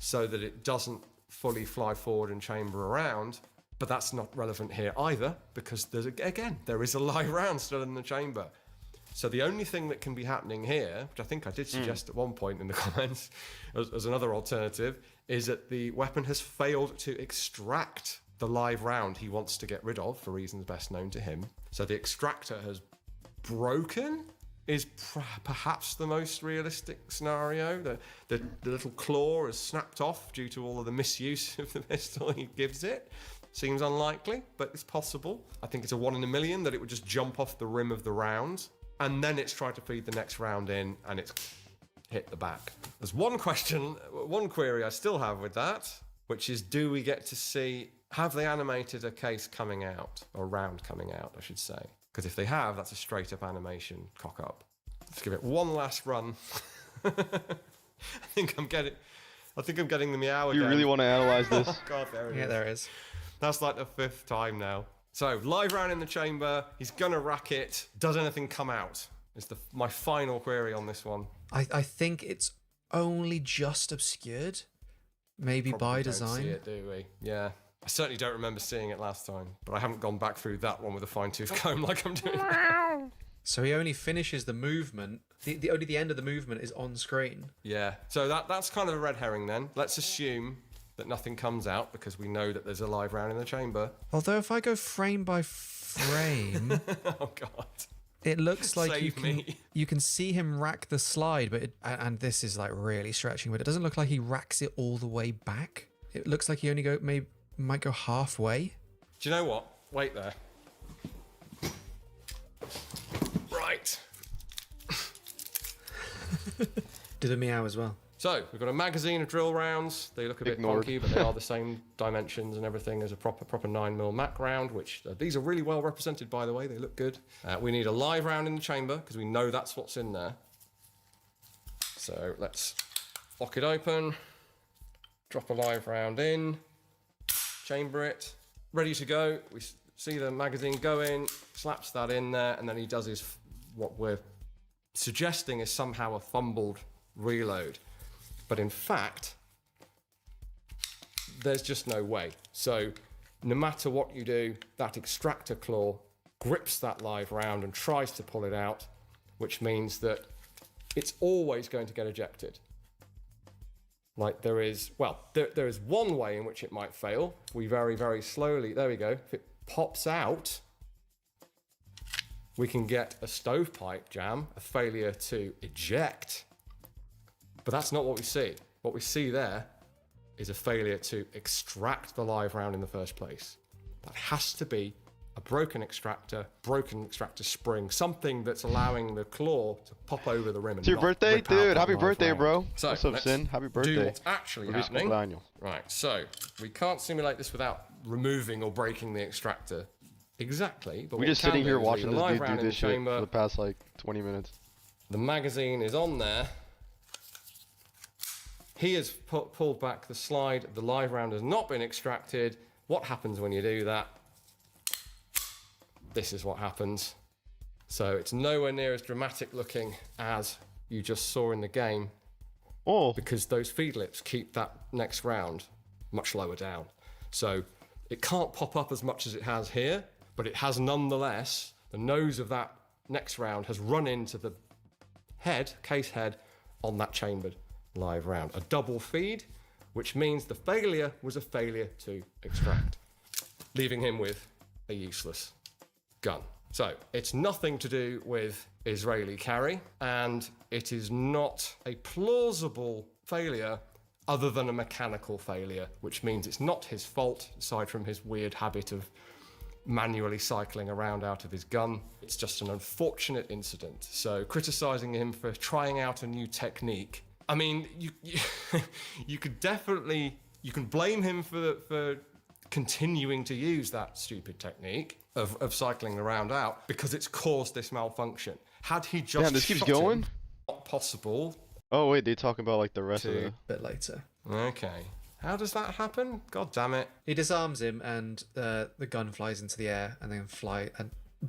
so that it doesn't fully fly forward and chamber around, but that's not relevant here either, because there is a live round still in the chamber. So the only thing that can be happening here, which I think I did suggest at one point in the comments as another alternative, is that the weapon has failed to extract the live round he wants to get rid of for reasons best known to him. So the extractor has broken is perhaps the most realistic scenario. The little claw has snapped off due to all of the misuse of the pistol he gives it. Seems unlikely, but it's possible. I think it's a 1 in a million that it would just jump off the rim of the round, and then it's tried to feed the next round in, and it's hit the back. There's one query I still have with that, which is, do we get to see, have they animated a case coming out, or round coming out, I should say? Because if they have, that's a straight up animation cock up. Let's give it one last run. I think I'm getting the meow again. You really want to analyze this? Oh God, there it is. Yeah, there it is. That's like the 5th time now. So, live round in the chamber. He's gonna rack it. Does anything come out? Is my final query on this one. I think it's only just obscured. Maybe Probably by don't design. see it, do we? Yeah. I certainly don't remember seeing it last time, but I haven't gone back through that one with a fine-tooth comb like I'm doing. So he only finishes the movement. Only the end of the movement is on screen. Yeah, so that's kind of a red herring then. Let's assume that nothing comes out because we know that there's a live round in the chamber. Although if I go frame by frame, oh god, it looks like Save you can see him rack the slide, but and this is like really stretching, but it doesn't look like he racks it all the way back. It looks like he only might go halfway. Do you know what? Wait there. Right. Do the meow as well. So, we've got a magazine of drill rounds. They look a bit funky, but they are the same dimensions and everything as a proper 9mm Mac round, which these are really well represented, by the way. They look good. We need a live round in the chamber, because we know that's what's in there. So, let's lock it open. Drop a live round in. Chamber it. Ready to go. We see the magazine go in, slaps that in there, and then he does his, what we're suggesting is somehow a fumbled reload. But in fact, there's just no way. So no matter what you do, that extractor claw grips that live round and tries to pull it out, which means that it's always going to get ejected. Like there is one way in which it might fail. We very, very slowly, there we go. If it pops out, we can get a stovepipe jam, a failure to eject. But that's not what we see. What we see there is a failure to extract the live round in the first place. That has to be a broken extractor spring, something that's allowing the claw to pop over the rim. It's your birthday, dude. Happy birthday, bro. So, what's up, Sin? Happy birthday. Do what's actually happening. Right, so we can't simulate this without removing or breaking the extractor. Exactly. But we're just sitting here watching this dude do this shit for the past like 20 minutes. The magazine is on there. He has pulled back the slide. The live round has not been extracted. What happens when you do that? This is what happens. So it's nowhere near as dramatic looking as you just saw in the game. Oh. Because those feed lips keep that next round much lower down. So it can't pop up as much as it has here, but it has nonetheless, the nose of that next round has run into the case head on that chambered live round. A double feed, which means the failure was a failure to extract, leaving him with a useless gun. So it's nothing to do with Israeli carry, and it is not a plausible failure other than a mechanical failure, which means it's not his fault, aside from his weird habit of manually cycling around out of his gun. It's just an unfortunate incident. So criticizing him for trying out a new technique, I mean, you could definitely, you can blame him for continuing to use that stupid technique of cycling around out because it's caused this malfunction. Had he just this keeps going? Him, not possible. Oh wait, they talking about like the rest of it. A bit later. Okay. How does that happen? God damn it. He disarms him and the gun flies into the air and then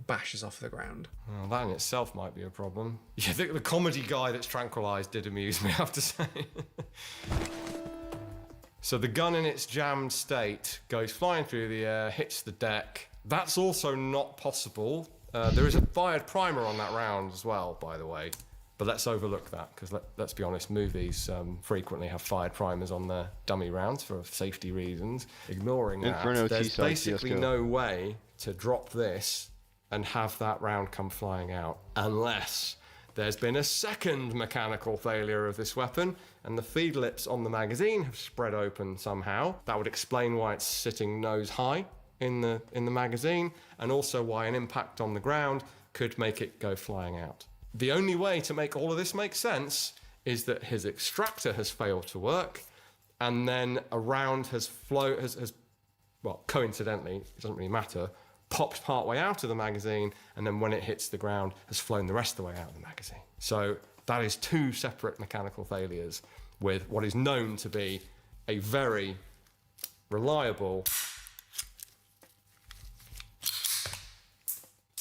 bashes off the ground. Well, that in itself might be a problem. Yeah, the comedy guy that's tranquilized did amuse me, I have to say. So the gun in its jammed state goes flying through the air, hits the deck. That's also not possible. There is a fired primer on that round as well, by the way. But let's overlook that, because let's be honest, movies frequently have fired primers on their dummy rounds for safety reasons. Ignoring that, there's basically no way to drop this and have that round come flying out unless there's been a second mechanical failure of this weapon and the feed lips on the magazine have spread open somehow. That would explain why it's sitting nose high in the magazine, and also why an impact on the ground could make it go flying out. The only way to make all of this make sense is that his extractor has failed to work, and then a round has well, coincidentally, it doesn't really matter, popped partway out of the magazine, and then when it hits the ground, has flown the rest of the way out of the magazine. So that is two separate mechanical failures with what is known to be a very reliable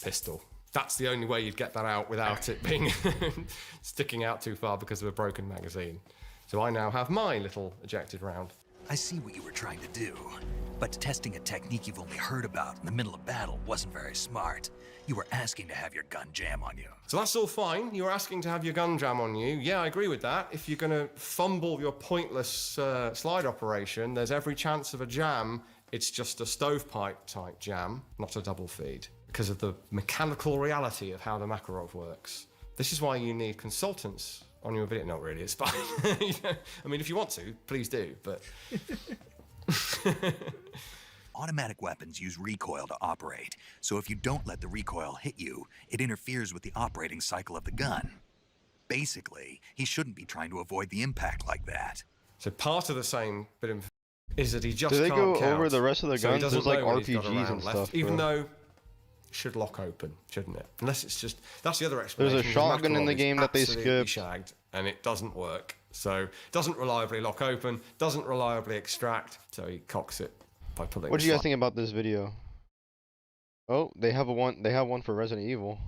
pistol. That's the only way you'd get that out without it being sticking out too far because of a broken magazine. So I now have my little ejected round. I see what you were trying to do. But testing a technique you've only heard about in the middle of battle wasn't very smart. You were asking to have your gun jam on you. So that's all fine. You're asking to have your gun jam on you. Yeah, I agree with that. If you're going to fumble your pointless slide operation, there's every chance of a jam. It's just a stovepipe type jam, not a double feed, because of the mechanical reality of how the Makarov works. This is why you need consultants on your video. Not really, it's fine. You know, I mean, if you want to, please do, but... Automatic weapons use recoil to operate, so if you don't let the recoil hit you, it interferes with the operating cycle of the gun. Basically, he shouldn't be trying to avoid the impact like that. So part of the same bit of is that he just Do they can't go count, over the rest of the so he guns? doesn't There's like know when he's got a RPGs round and left, stuff. even bro. though it should lock open, shouldn't it? Unless it's just that's the other explanation. There's a shotgun in the Makarov is game that they absolutely skipped. shagged, and it doesn't work. So it doesn't reliably lock open, doesn't reliably extract, so he cocks it by pulling. What do you guys think about this video? Oh, they have one. They have one for Resident Evil.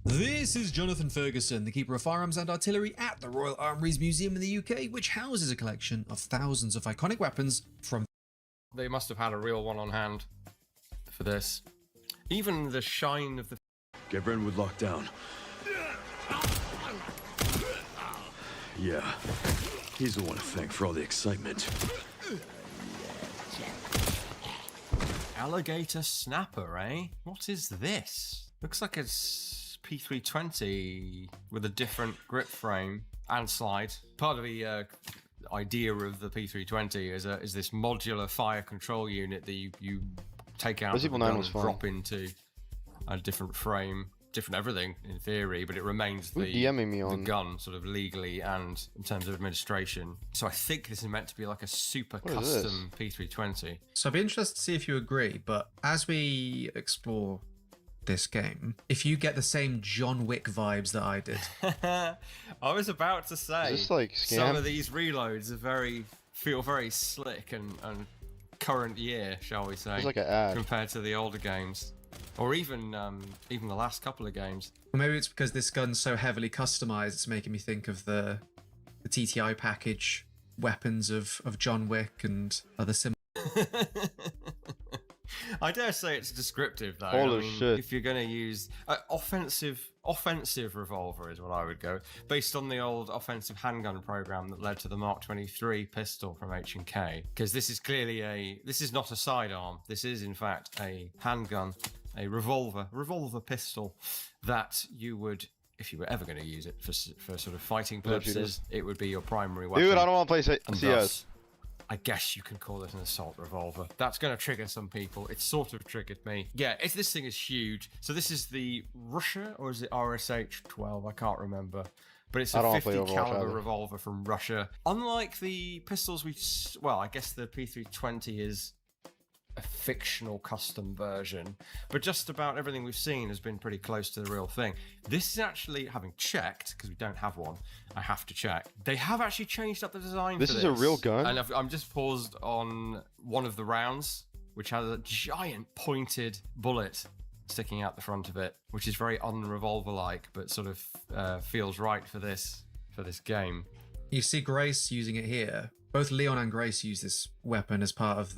This is Jonathan Ferguson, the Keeper of Firearms and Artillery at the Royal Armouries Museum in the UK, which houses a collection of thousands of iconic weapons from... They must have had a real one on hand for this. Even the shine of the... Get Brentwood locked down. Yeah, he's the one to thank for all the excitement. Alligator snapper, eh? What is this? Looks like it's P320 with a different grip frame and slide. Part of the idea of the P320 is this modular fire control unit that you take out of the Resident Evil 9 gun was and fun. drop into a different frame. Different everything in theory, but it remains Who's the DMing me on? gun sort of legally and in terms of administration. So I think this is meant to be like a super What is this? custom P320. So I'd be interested to see if you agree, but as we explore this game, if you get the same John Wick vibes that I did. I was about to say, Is this like some scam? of these reloads are feel very slick and current year, shall we say, It's like an ad. compared to the older games. Or even the last couple of games. Well, maybe it's because this gun's so heavily customized, it's making me think of the TTI package weapons of John Wick and other similar. I dare say it's descriptive though. Holy shit. If you're going to use offensive revolver is what I would go, based on the old offensive handgun program that led to the Mark 23 pistol from H&K. Because this is clearly this is not a sidearm. This is in fact a handgun, a revolver pistol that you would, if you were ever going to use it for sort of fighting purposes, it would be your primary weapon. Dude, I don't want to play And CS. thus, I guess you can call it an assault revolver. That's going to trigger some people. It sort of triggered me. Yeah, this thing is huge. So this is the Russia, or is it RSH-12? I can't remember. But it's I a don't wanna 50 play Overwatch caliber either. revolver from Russia. Unlike the pistols well, I guess the P320 is a fictional custom version, but just about everything we've seen has been pretty close to the real thing. This is actually, having checked, because we don't have one, I have to check. They have actually changed up the design This for is a real gun? And I'm just paused on one of the rounds, which has a giant pointed bullet sticking out the front of it, which is very un-revolver-like, but sort of feels right for this game. You see Grace using it here. Both Leon and Grace use this weapon as part of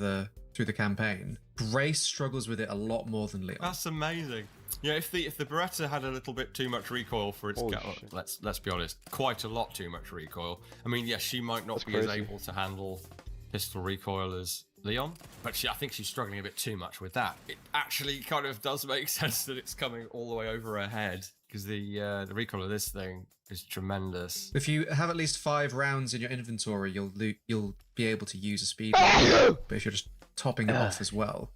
through the campaign. Grace struggles with it a lot more than Leon. That's amazing. Yeah, if the Beretta had a little bit too much recoil for its Holy gun, shit. let's be honest, quite a lot too much recoil. I mean, yes, she might not That's be as crazy. able to handle pistol recoil as Leon, but I think she's struggling a bit too much with that. It actually kind of does make sense that it's coming all the way over her head, because the recoil of this thing is tremendous. If you have at least 5 rounds in your inventory, you'll be able to use a speed weapon. But if you're just topping it off as well,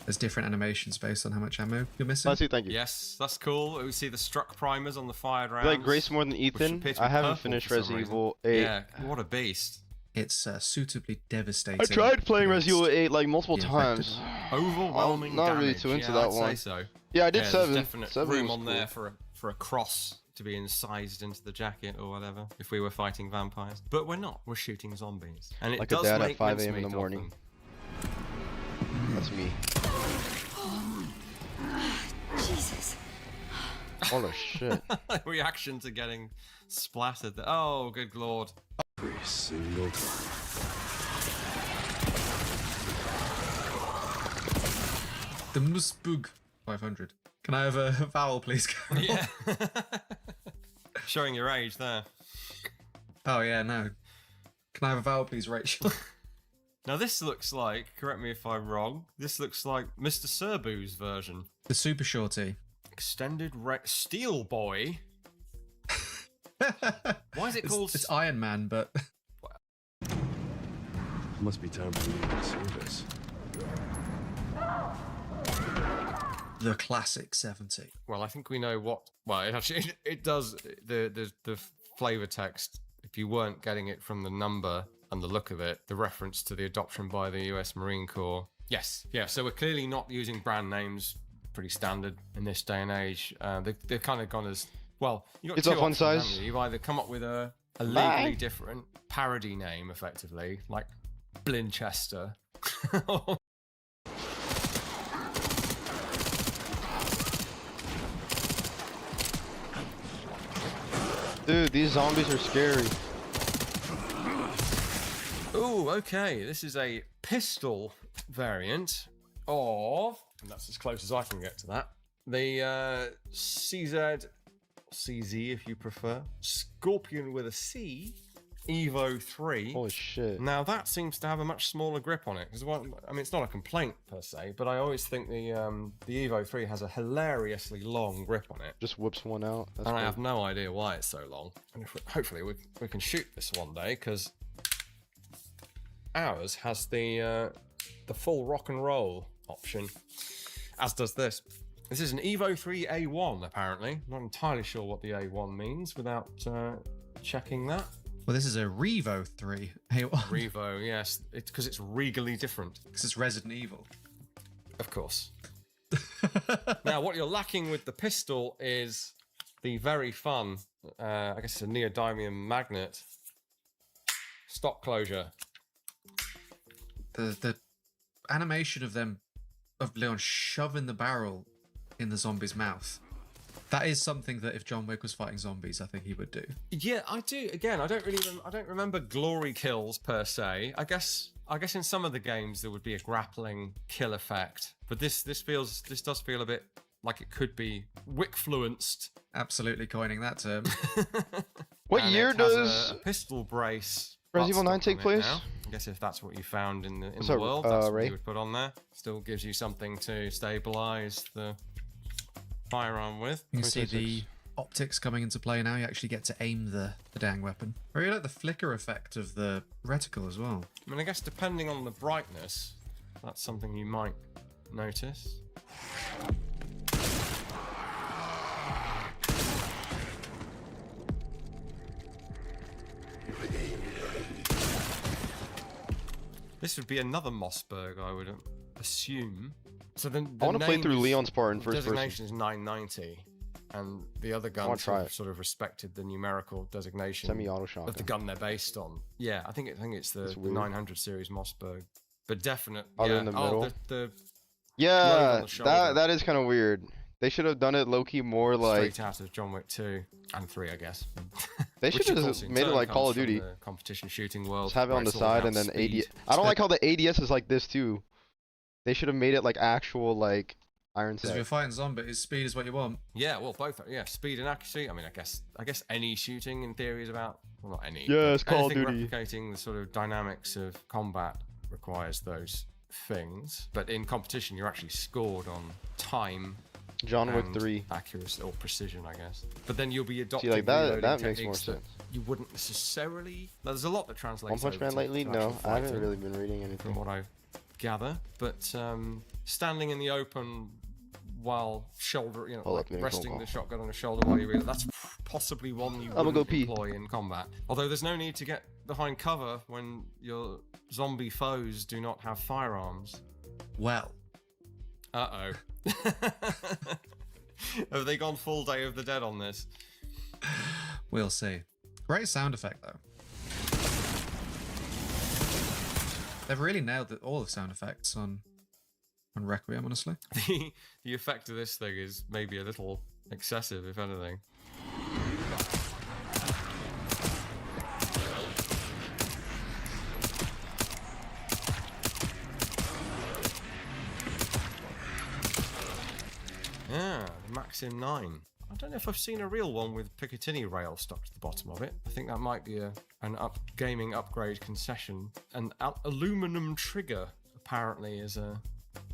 there's different animations based on how much ammo you're missing. Let's see, thank you. Yes, that's cool. We see the struck primers on the fired rounds. You like Grace more than which Ethan? appear to I be haven't purple finished for some Resident reason. Evil 8. Yeah, what a beast. It's suitably devastating. I tried playing Resident Evil 8 like multiple the times. Overwhelming I'm not really damage. too into Yeah, that I'd one. say so. Yeah, I did There's 7. definite 7 room was on cool. there for a cross to be incised into the jacket or whatever if we were fighting vampires. But we're not. We're shooting zombies. And it Like a does dad at make 5 a.m. in mincemeat the of morning. them. That's me. Jesus. Holy shit. Reaction to getting splattered. Oh, good lord. Every single time. The Musbug 500. Can I have a vowel, please? Yeah. Showing your age there. Oh, yeah, no. Can I have a vowel, please, Rachel? Now this looks like, correct me if I'm wrong, this looks like Mr. Serbu's version. The Super Shorty. Extended Steel Boy. Why is it called? It's Iron Man, but Must be time for me to service. the classic 70. Well, I think we know what. Well, it actually it does the flavor text. If you weren't getting it from the number and the look of it, the reference to the adoption by the U.S. Marine Corps. Yes, yeah. So we're clearly not using brand names. Pretty standard in this day and age. They've kind of gone as well. You got It's two a fun options, size. haven't you? You've either come up with a legally different parody name, effectively, like Blinchester. Dude, these zombies are scary. Ooh, okay. This is a pistol variant of, and that's as close as I can get to that, the CZ if you prefer, Scorpion with a C, Evo 3. Holy shit. Now that seems to have a much smaller grip on it. Because I mean, it's not a complaint per se, but I always think the Evo 3 has a hilariously long grip on it. Just whips one out. That's And I cool. have no idea why it's so long. And hopefully we can shoot this one day, because ours has the full rock and roll option, as does this. This is an Evo 3 A1, apparently. Not entirely sure what the A1 means without checking that. Well, this is a Revo 3 A1. Revo, yes, because it's regally different. Because it's Resident Evil. Of course. Now, what you're lacking with the pistol is the very fun, I guess it's a neodymium magnet, stock closure. The animation of Leon shoving the barrel in the zombie's mouth. That is something that if John Wick was fighting zombies, I think he would do. Yeah, I do. Again, I don't remember glory kills per se. I guess in some of the games there would be a grappling kill effect, but this does feel a bit like it could be Wick-fluenced. Absolutely coining that term. What And year it has does a pistol brace Resident Evil 9 buttstock take on it place? now. I guess if that's what you found in the What's up, world, that's what Ray? you would put on there. Still gives you something to stabilize the firearm with. You can see the optics coming into play now. You actually get to aim the dang weapon. I really like the flicker effect of the reticle as well. I mean, I guess depending on the brightness, that's something you might notice. This would be another Mossberg, I would assume. So then I want to play through Leon's part in first person. designation is 990, and the other guns try have it. sort of respected the numerical designation Semi-auto shotgun. of the gun they're based on. Yeah, I think it's the That's weird. 900 series Mossberg, but definite. Other yeah. in the Oh, middle? the glove Yeah, on the shoulder. that is kind of weird. They should have done it low-key more like... Straight out of John Wick 2 and 3, I guess. They Which, should of have course, in made it turn like Call comes of from Duty. the competition shooting world. Just have it where on the it's all side about and then speed. ADS. I don't like how the ADS is like this too. They should have made it like actual like iron Because if you're sight. fighting zombies, speed is what you want. Yeah, well, both. Yeah, speed and accuracy. I mean, I guess any shooting in theory is about. Well, not any. Yeah, but it's Call of anything Duty. replicating the sort of dynamics of combat requires those things. But in competition, you're actually scored on time. John Wick and 3. accuracy or precision, I guess. But then you'll be adopting like that reloading makes more techniques that sense. you wouldn't necessarily. There's a lot that translates. One Punch over Man to- lately? to No, actual I haven't fighting, really been reading anything. from what I gather. But standing in the open while shoulder, Hold up, getting a phone resting call. the shotgun on the shoulder while you reload, that's possibly one you I'ma go wouldn't pee. employ in combat. Although there's no need to get behind cover when your zombie foes do not have firearms. Well. Uh-oh. Have they gone full Day of the Dead on this? We'll see. Great sound effect though. They've really nailed all the sound effects on Requiem, honestly. The effect of this thing is maybe a little excessive, if anything. Yeah, the Maxim 9. I don't know if I've seen a real one with Picatinny rail stuck to the bottom of it. I think that might be an gaming upgrade concession. An aluminum trigger apparently is a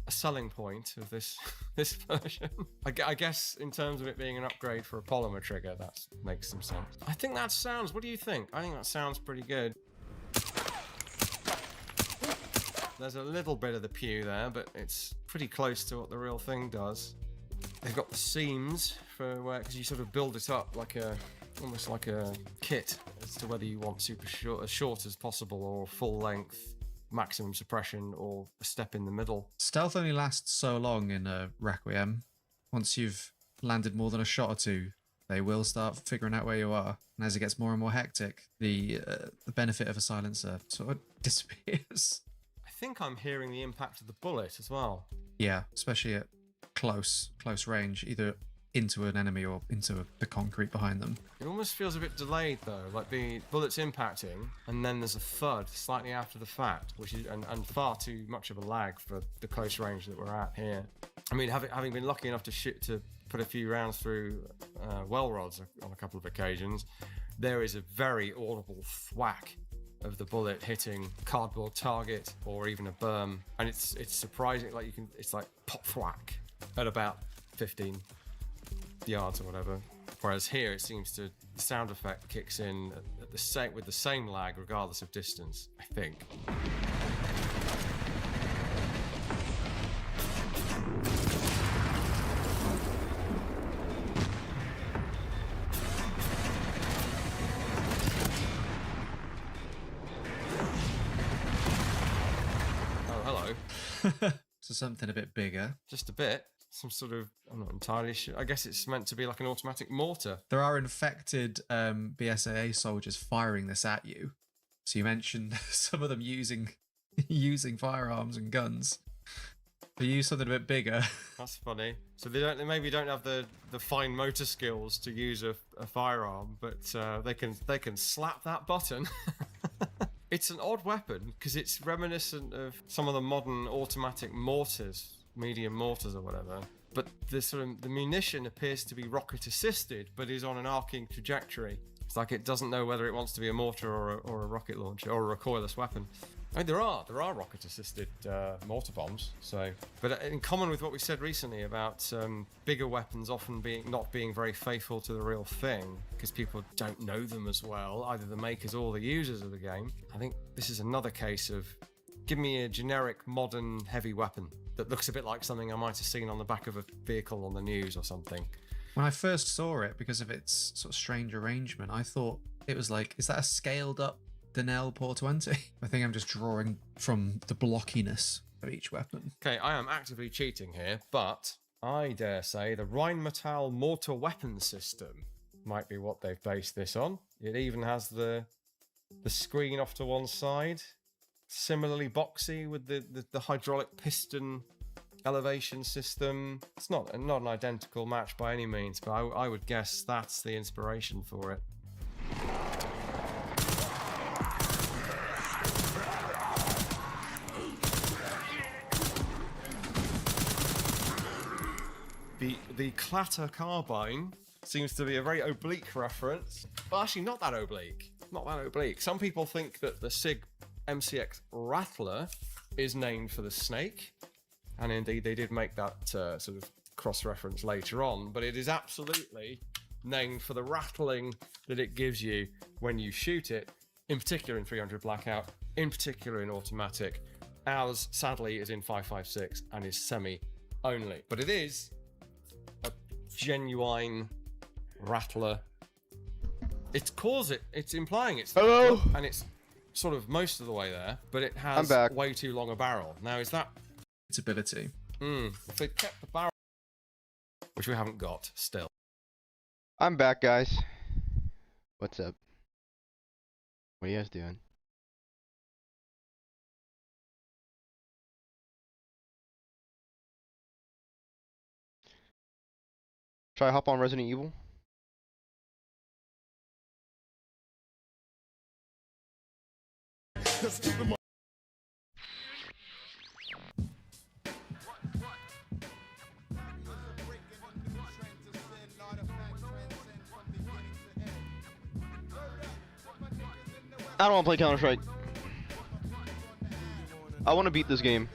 selling point of this this version. I guess in terms of it being an upgrade for a polymer trigger, that makes some sense. I think that sounds. What do you think? I think that sounds pretty good. There's a little bit of the pew there, but it's pretty close to what the real thing does. They've got the seams for where, because you sort of build it up like almost like a kit as to whether you want super short, as short as possible, or full length, maximum suppression, or a step in the middle. Stealth only lasts so long in Requiem. Once you've landed more than a shot or two, they will start figuring out where you are. And as it gets more and more hectic, the benefit of a silencer sort of disappears. I think I'm hearing the impact of the bullet as well. Yeah, especially at close range, either into an enemy or into the concrete behind them. It almost feels a bit delayed though, like the bullet's impacting and then there's a thud slightly after the fact, which is and far too much of a lag for the close range that we're at here. I mean, having been lucky enough to put a few rounds through well rods on a couple of occasions, there is a very audible thwack of the bullet hitting cardboard target or even a berm, and it's surprising. Like it's like pop thwack at about 15 yards or whatever. Whereas here, it seems the sound effect kicks in with the same lag, regardless of distance, I think. So something a bit bigger. Just a bit. Some sort of, I'm not entirely sure. I guess it's meant to be like an automatic mortar. There are infected BSAA soldiers firing this at you. So you mentioned some of them using firearms and guns. They use something a bit bigger. That's funny. So they maybe don't have the fine motor skills to use a firearm, but they can slap that button. It's an odd weapon because it's reminiscent of some of the modern automatic mortars, medium mortars or whatever. But the munition appears to be rocket assisted, but is on an arcing trajectory. It's like it doesn't know whether it wants to be a mortar or a rocket launcher or a recoilless weapon. I mean, there are rocket assisted mortar bombs. So, but in common with what we said recently about bigger weapons often not being very faithful to the real thing because people don't know them as well, either the makers or the users of the game. I think this is another case of give me a generic modern heavy weapon that looks a bit like something I might have seen on the back of a vehicle on the news or something. When I first saw it, because of its sort of strange arrangement, I thought it was like, is that a scaled up Denel Por 20? I think I'm just drawing from the blockiness of each weapon. Okay, I am actively cheating here, but I dare say the Rheinmetall mortar weapon system might be what they've based this on. It even has the screen off to one side, similarly boxy with the hydraulic piston elevation system. It's not an identical match by any means, but I would guess that's the inspiration for it. The Clatter carbine seems to be a very oblique reference. Well, actually, not that oblique. Not that oblique. Some people think that the SIG MCX Rattler is named for the snake. And indeed, they did make that sort of cross-reference later on. But it is absolutely named for the rattling that it gives you when you shoot it, in particular in 300 Blackout, in particular in automatic. Ours, sadly, is in 5.56 and is semi-only. But it is a genuine rattler. It's implying it's hello, and it's sort of most of the way there, but it has way too long a barrel. Now, is that ability? If they kept the barrel, which we haven't got still. I'm back, guys. What's up? What are you guys doing? Should I hop on Resident Evil? I don't want to play Counter-Strike. I want to beat this game.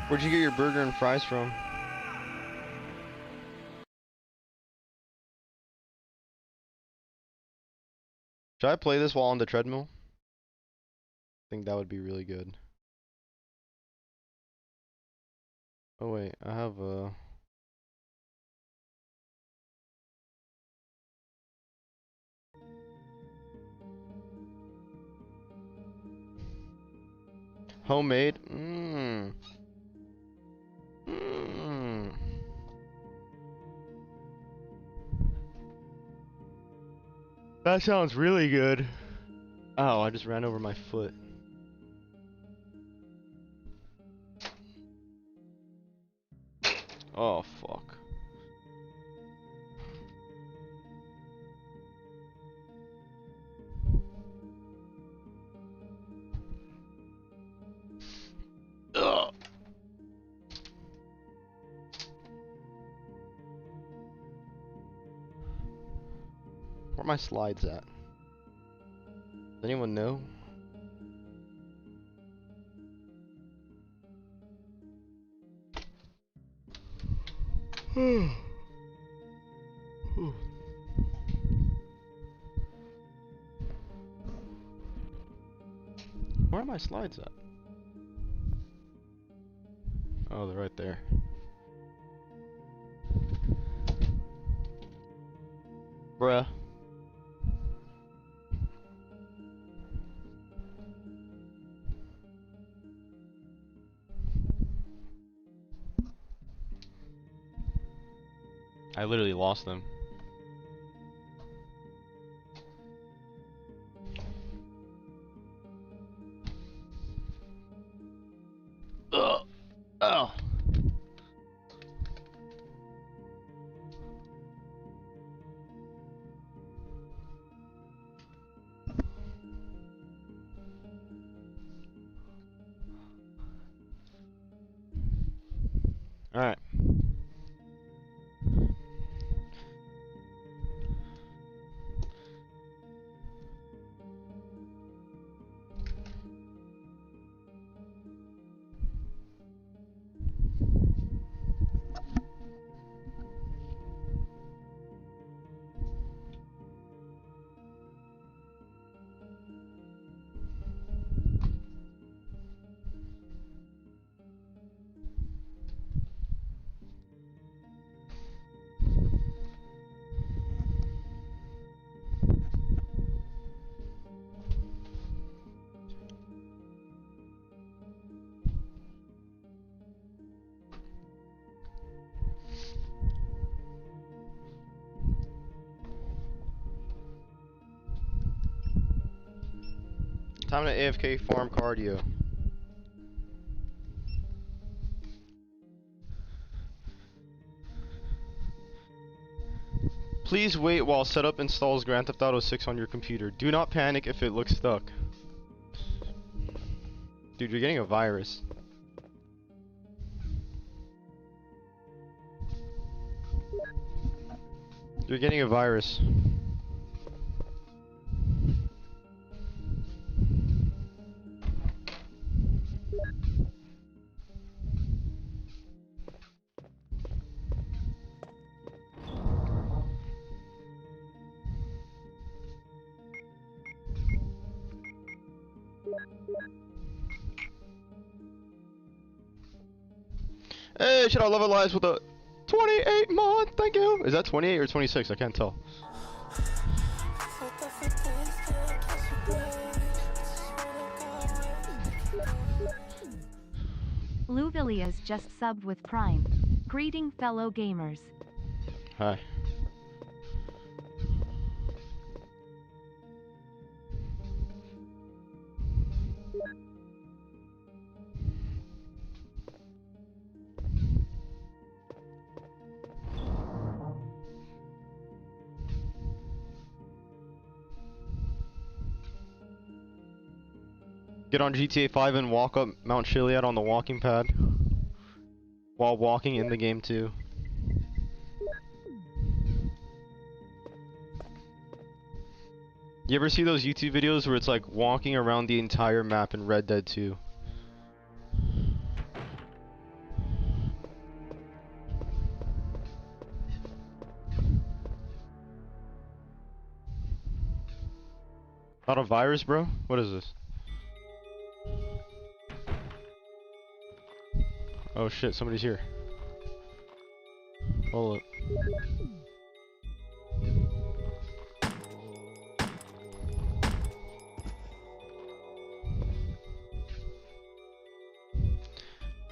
Where'd you get your burger and fries from? Should I play this while on the treadmill? I think that would be really good. Oh wait, I have a... Homemade? Mmm. Mmm. That sounds really good. Oh, I just ran over my foot. Oh, fuck. Ugh. Where are my slides at? Does anyone know? Where are my slides at? Oh, they're right there. Bruh. I literally lost them. Ugh. Oh. All right. Time to AFK farm cardio. Please wait while setup installs Grand Theft Auto 6 on your computer. Do not panic if it looks stuck. Dude, you're getting a virus. You're getting a virus. Congratulations, I love it lies with a 28 month. Thank you. Is that 28 or 26? I can't tell. Lou Villiers just subbed with Prime. Greeting fellow gamers. Hi. Get on GTA 5 and walk up Mount Chiliad on the walking pad while walking in the game too. You ever see those YouTube videos where it's like walking around the entire map in Red Dead 2? Not a virus, bro? What is this? Oh shit, somebody's here. Hold up.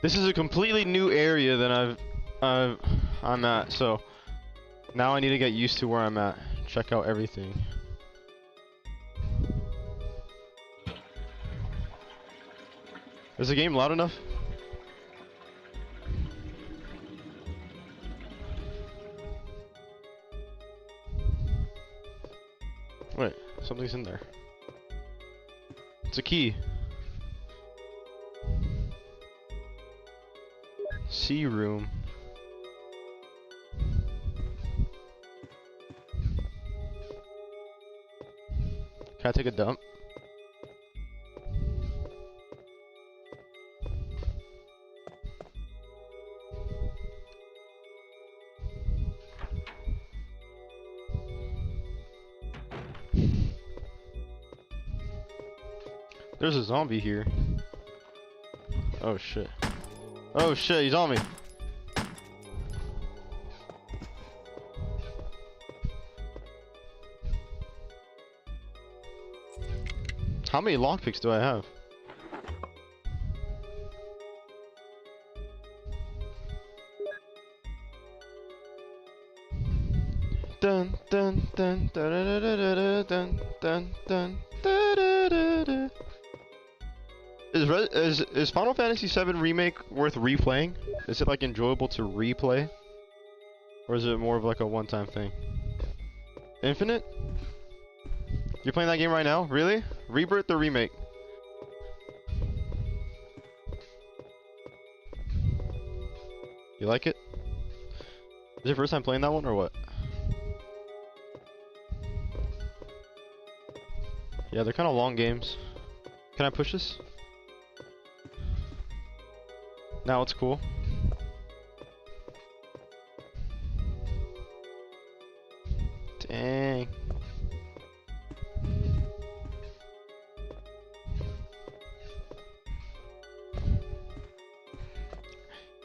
This is a completely new area that I'm at, so now I need to get used to where I'm at. Check out everything. Is the game loud enough? Wait, something's in there. It's a key. C room. Can I take a dump? There's a zombie here. Oh shit. Oh shit, he's on me. How many lockpicks do I have? Dun dun dun dun dun dun dun dun dun dun. Is Final Fantasy VII Remake worth replaying? Is it like enjoyable to replay? Or is it more of like a one-time thing? Infinite? You're playing that game right now? Really? Rebirth or Remake? You like it? Is it your first time playing that one or what? Yeah, they're kind of long games. Can I push this? Now it's cool. Dang.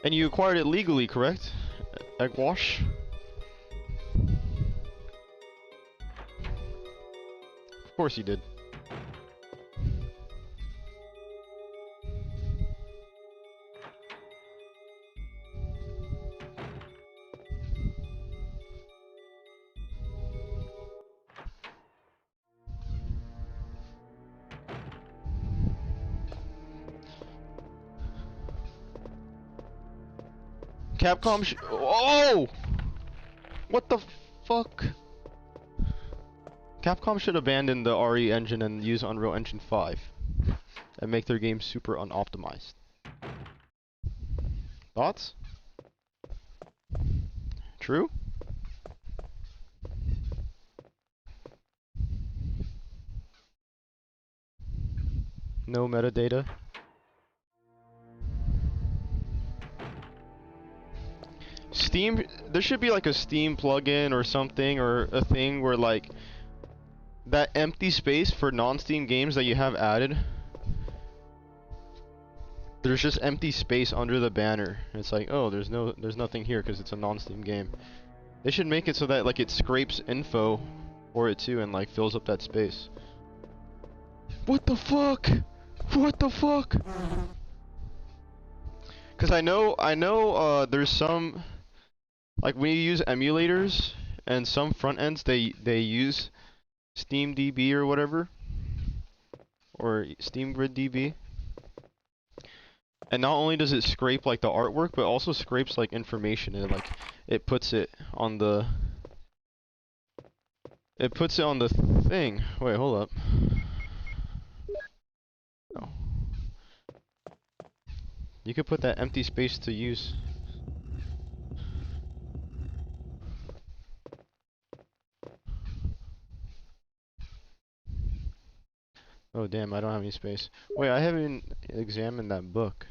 And you acquired it legally, correct? Egg wash? Of course you did. Capcom oh! What the fuck? Capcom should abandon the RE engine and use Unreal Engine 5 and make their games super unoptimized. Thoughts? True? No metadata? Steam, there should be like a Steam plugin or something, or a thing where like that empty space for non-Steam games that you have added, There's just empty space under the banner. It's like, oh, there's nothing here because it's a non-Steam game. They should make it so that like it scrapes info for it too and like fills up that space. What the fuck? What the fuck? Cause I know there's some like when you use emulators and some front ends they use SteamDB or whatever or SteamGridDB. And not only does it scrape like the artwork, but also scrapes like information and like it puts it on the thing. Wait, hold up. No. You could put that empty space to use. Oh damn, I don't have any space. Wait, I haven't examined that book.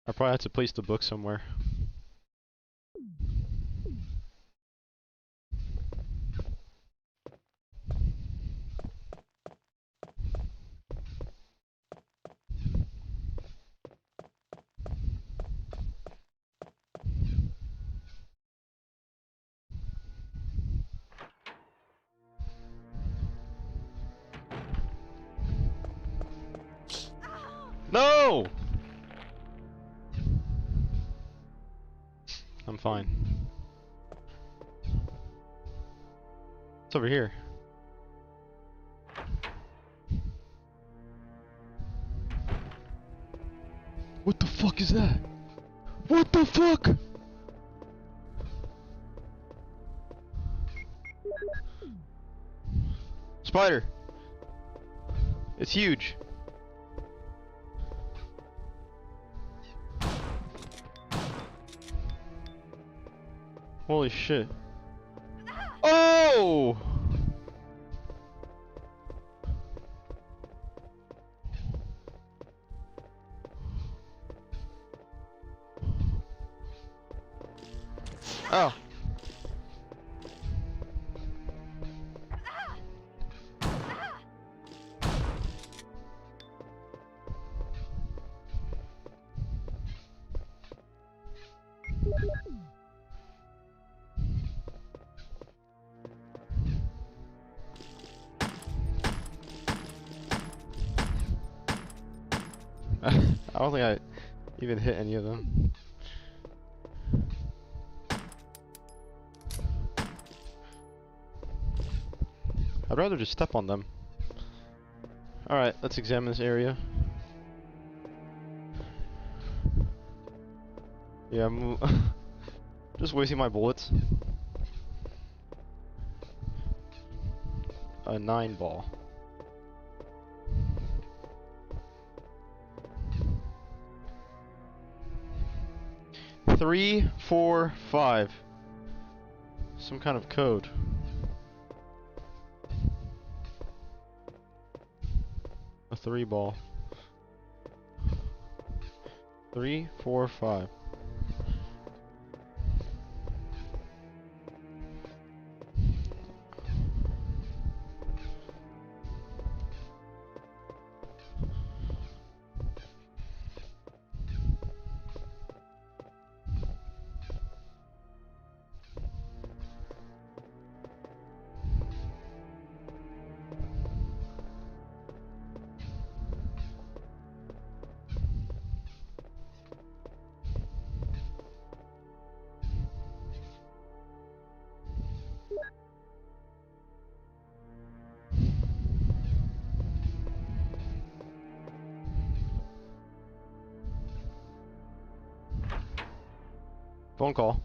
I probably have to place the book somewhere. No! I'm fine. It's over here. What the fuck is that? What the fuck? Spider. It's huge. Holy shit. Oh! Oh. I don't think I even hit any of them. I'd rather just step on them. Alright, let's examine this area. Yeah, just wasting my bullets. A 9 ball. Three, 4, 5. Some kind of code. A 3 ball. 3, 4, 5. Phone call.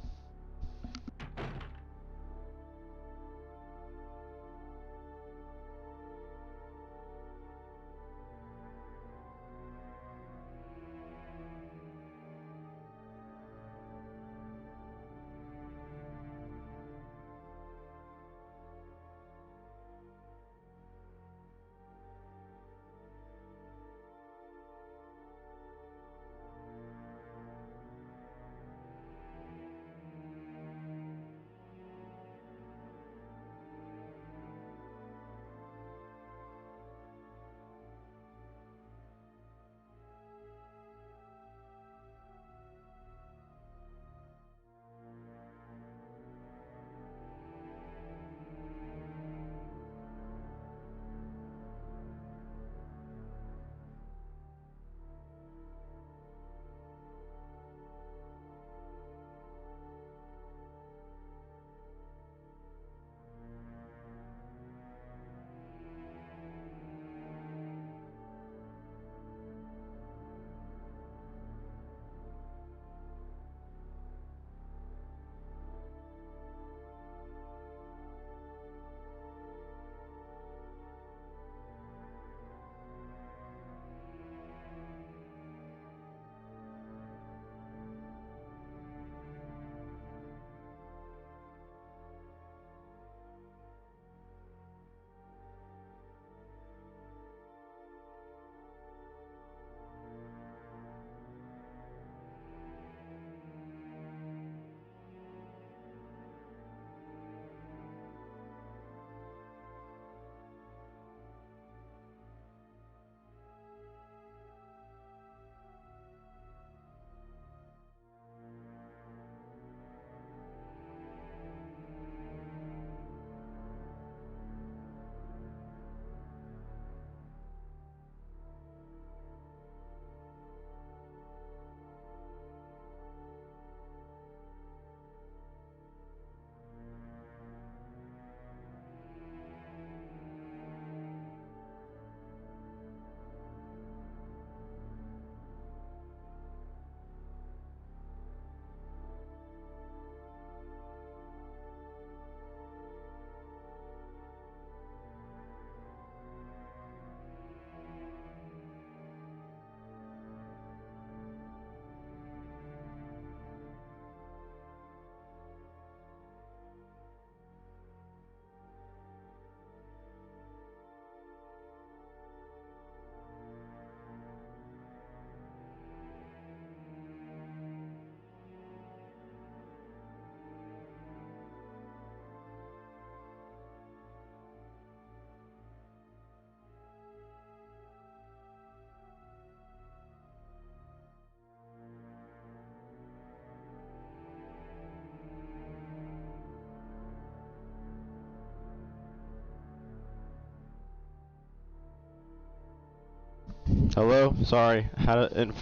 Hello? Sorry. Had an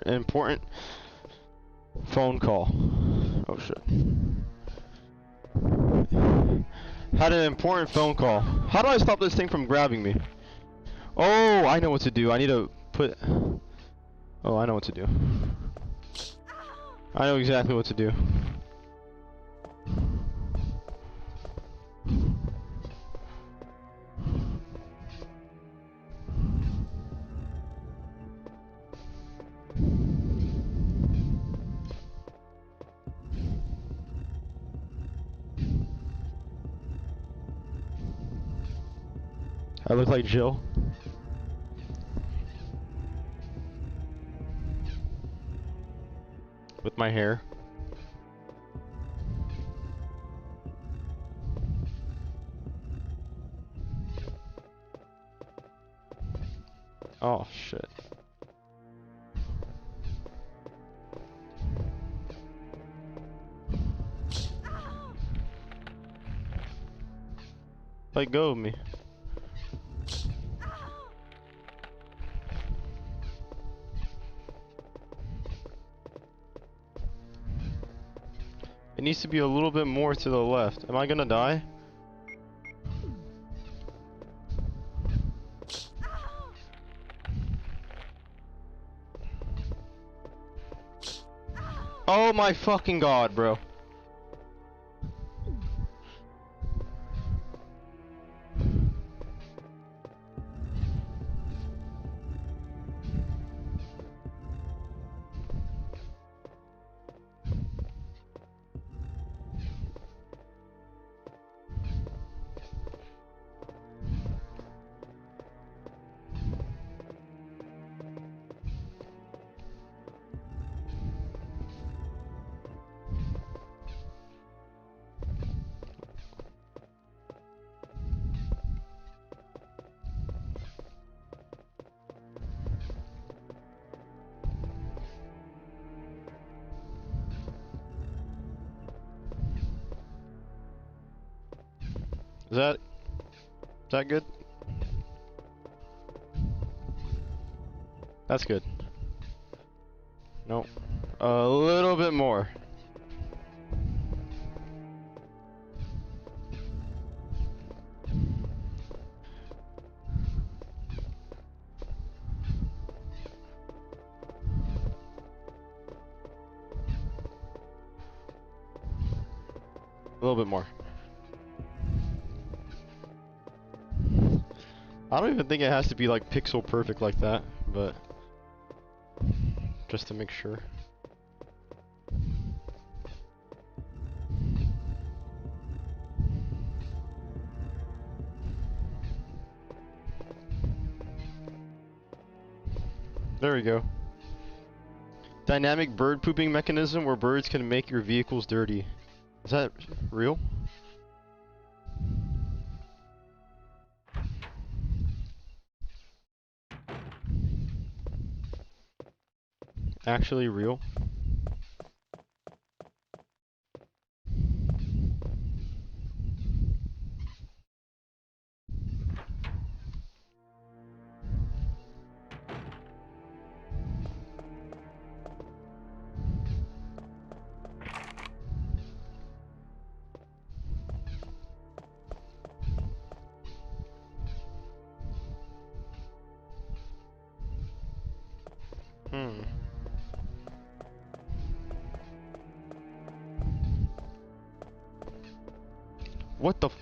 important phone call. Oh shit. Had an important phone call. How do I stop this thing from grabbing me? Oh, I know what to do. I need to put... Oh, I know what to do. I know exactly what to do. I look like Jill. With my hair. Oh shit. Let go of me. It needs to be a little bit more to the left. Am I gonna die? Oh my fucking god, bro. Is that good? That's good. Nope. A little bit more. A little bit more. I don't even think it has to be like pixel perfect like that, but just to make sure. There we go. Dynamic bird pooping mechanism where birds can make your vehicles dirty. Is that real? Actually real? What the f-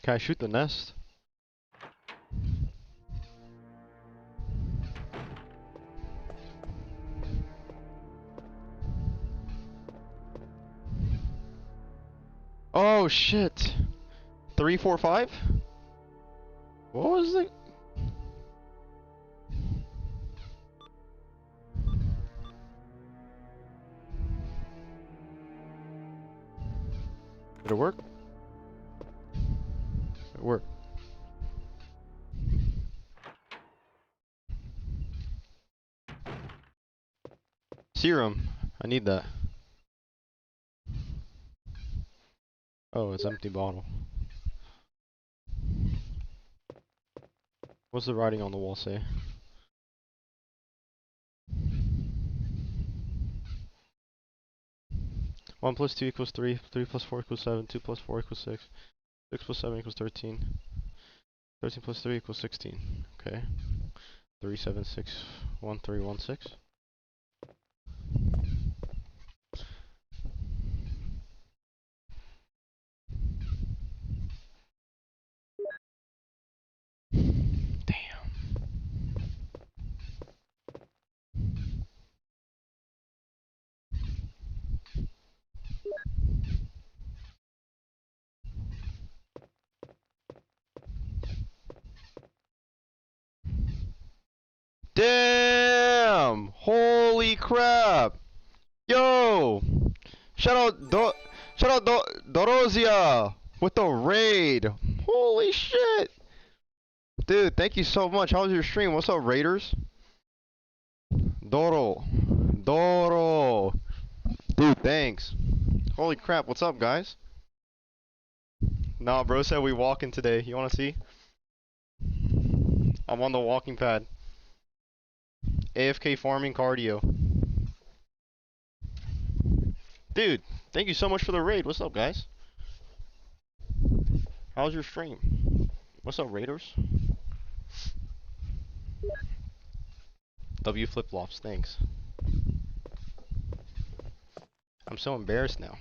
Can I shoot the nest? Oh shit. 3, 4, 5? What was it? Did it work? It worked. Serum. I need that. Oh, it's empty bottle. What's the writing on the wall say? One plus 2 equals 3. 3 plus 4 equals 7. 2 plus 4 equals 6. 6 plus 7 equals 13. 13 plus 3 equals 16. Okay. 3761 Damn! Holy crap! Yo! Shout out Dorozia with the raid. Holy shit! Dude, thank you so much. How was your stream? What's up, Raiders? Doro. Dude, thanks. Holy crap, what's up, guys? Nah, bro said we walking today. You wanna see? I'm on the walking pad. AFK farming cardio. Dude, thank you so much for the raid. What's up, guys? How's your stream? What's up, Raiders? W flip-flops, thanks. I'm so embarrassed now.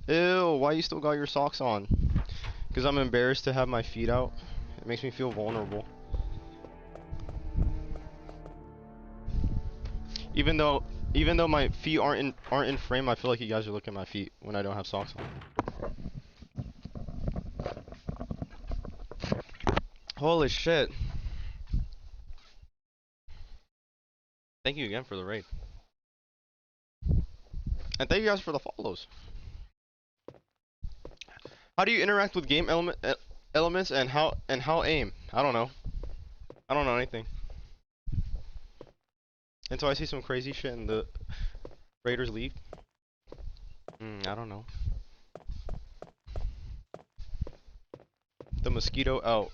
Ew, why you still got your socks on? Because I'm embarrassed to have my feet out. It makes me feel vulnerable. Even though my feet aren't in frame, I feel like you guys are looking at my feet when I don't have socks on. Holy shit. Thank you again for the raid. And thank you guys for the follows. How do you interact with game elements and how aim? I don't know. I don't know anything. Until I see some crazy shit in the Raiders league. I don't know. The mosquito out.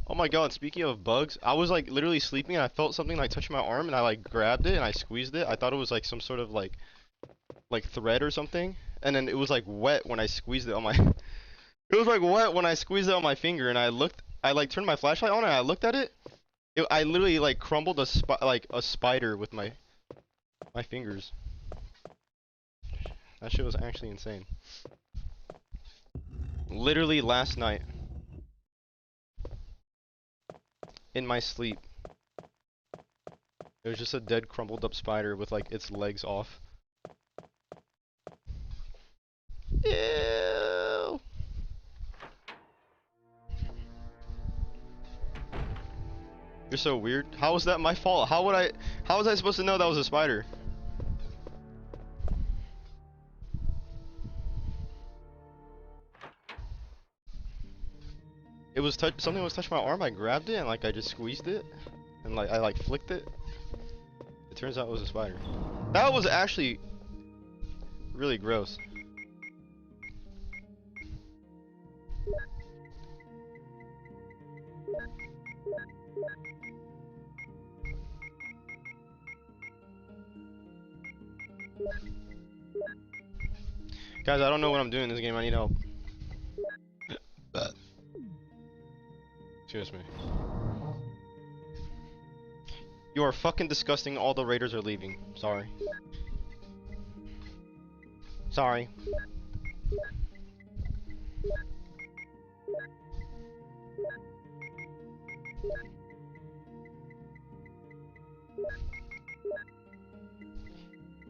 Oh my god, speaking of bugs, I was like literally sleeping and I felt something like touch my arm and I like grabbed it and I squeezed it. I thought it was like some sort of like thread or something. And then it was like wet when I squeezed it on my it was like wet when I squeezed it on my finger and I like turned my flashlight on and I looked at it. I literally like crumbled a spider with my fingers. That shit was actually insane. Literally last night. In my sleep. It was just a dead crumbled up spider with like its legs off. Ew. You're so weird. How was that my fault? How was I supposed to know that was a spider? It was something was touching my arm. I grabbed it and like I just squeezed it, and like I like flicked it. It turns out it was a spider. That was actually really gross. Guys, I don't know what I'm doing in this game. I need help. Excuse me. You are fucking disgusting. All the Raiders are leaving. Sorry. Sorry.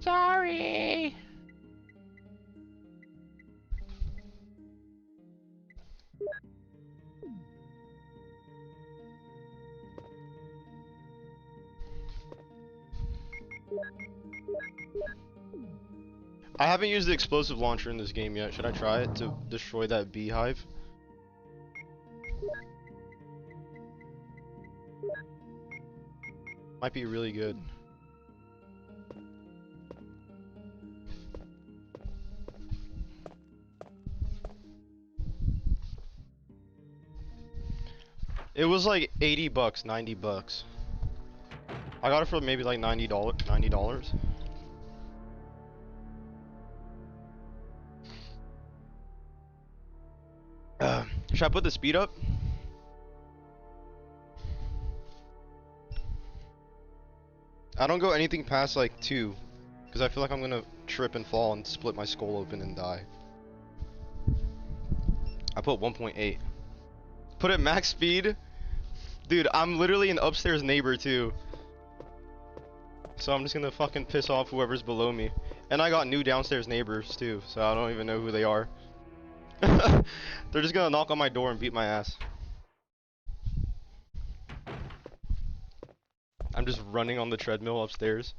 Sorry. I haven't used the explosive launcher in this game yet. Should I try it to destroy that beehive? Might be really good. It was like 80 bucks, 90 bucks. I got it for maybe like $90. Should I put the speed up? I don't go anything past like 2, because I feel like I'm gonna trip and fall and split my skull open and die. I put 1.8. Put it max speed? Dude, I'm literally an upstairs neighbor too. So I'm just gonna fucking piss off whoever's below me. And I got new downstairs neighbors too, so I don't even know who they are. They're just gonna knock on my door and beat my ass. I'm just running on the treadmill upstairs.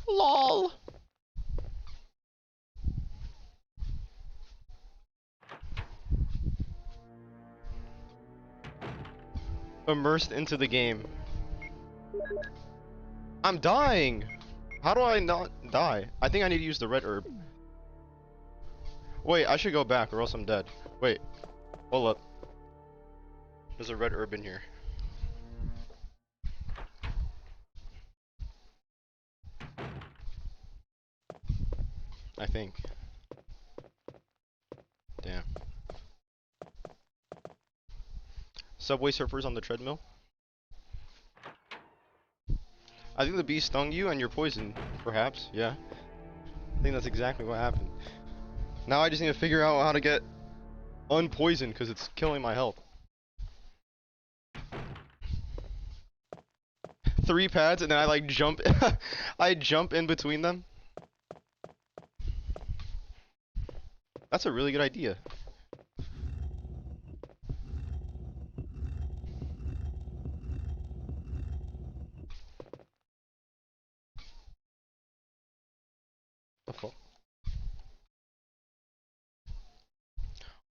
LOL. Immersed into the game. I'm dying. How do I not die? I think I need to use the red herb. Wait, I should go back or else I'm dead. Wait, hold up. There's a red herb in here. I think. Damn. Subway Surfers on the treadmill. I think the bee stung you and you're poisoned, perhaps. Yeah. I think that's exactly what happened. Now I just need to figure out how to get unpoisoned because it's killing my health. 3 pads and then I like jump I jump in between them. That's a really good idea. The fuck?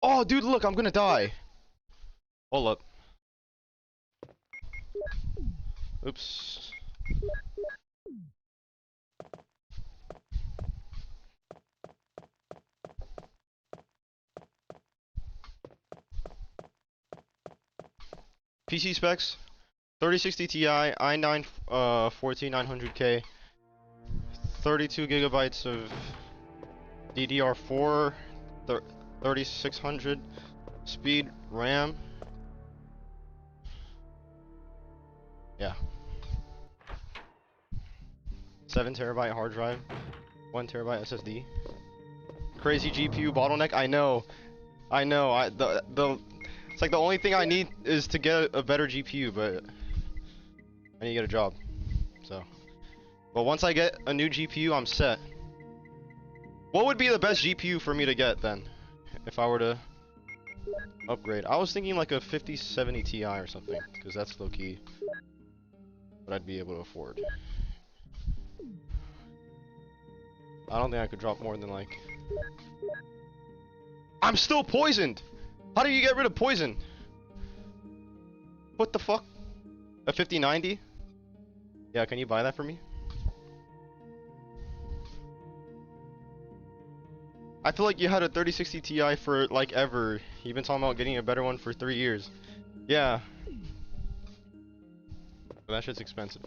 Oh, dude, look, I'm gonna die. Hold up. Oops. PC specs: 3060 Ti, i9 14900K, 32 gigabytes of DDR4, 3600 speed RAM. Yeah. 7 terabyte hard drive, 1 terabyte SSD. Crazy GPU bottleneck. I know. It's like the only thing I need is to get a better GPU, but I need to get a job. So, but once I get a new GPU, I'm set. What would be the best GPU for me to get then, if I were to upgrade? I was thinking like a 5070 Ti or something, because that's low key what I'd be able to afford. I don't think I could drop more than like... I'm still poisoned! How do you get rid of poison? What the fuck? A 5090? Yeah, can you buy that for me? I feel like you had a 3060 Ti for like ever. You've been talking about getting a better one for 3 years. Yeah. But that shit's expensive.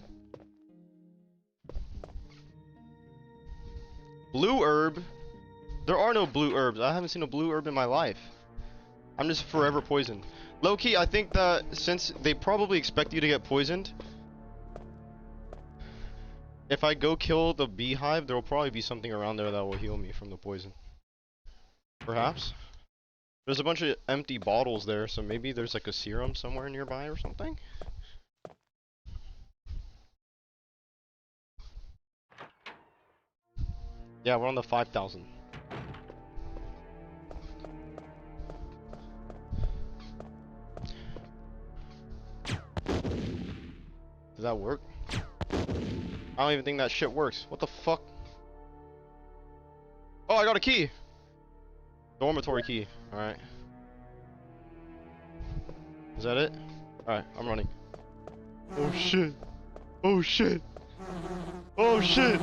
Blue herb? There are no blue herbs. I haven't seen a blue herb in my life. I'm just forever poisoned. Low-key, I think that since they probably expect you to get poisoned, if I go kill the beehive, there will probably be something around there that will heal me from the poison. Perhaps? There's a bunch of empty bottles there, so maybe there's like a serum somewhere nearby or something? Yeah, we're on the 5,000. Does that work? I don't even think that shit works. What the fuck? Oh, I got a key. Dormitory key. Alright. Is that it? Alright, I'm running. Oh shit. Oh shit. Oh shit.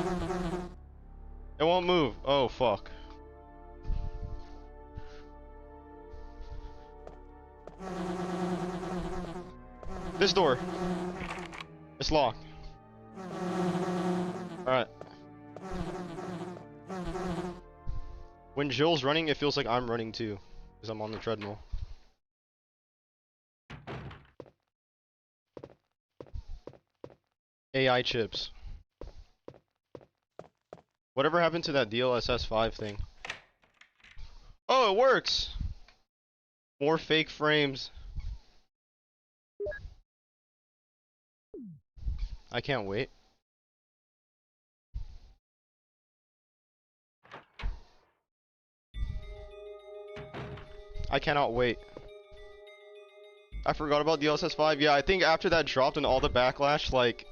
It won't move. Oh fuck. This door. It's locked. Alright. When Jill's running, it feels like I'm running too. Because I'm on the treadmill. AI chips. Whatever happened to that DLSS 5 thing? Oh, it works! More fake frames. I can't wait. I cannot wait. I forgot about DLSS 5. Yeah, I think after that dropped and all the backlash, like,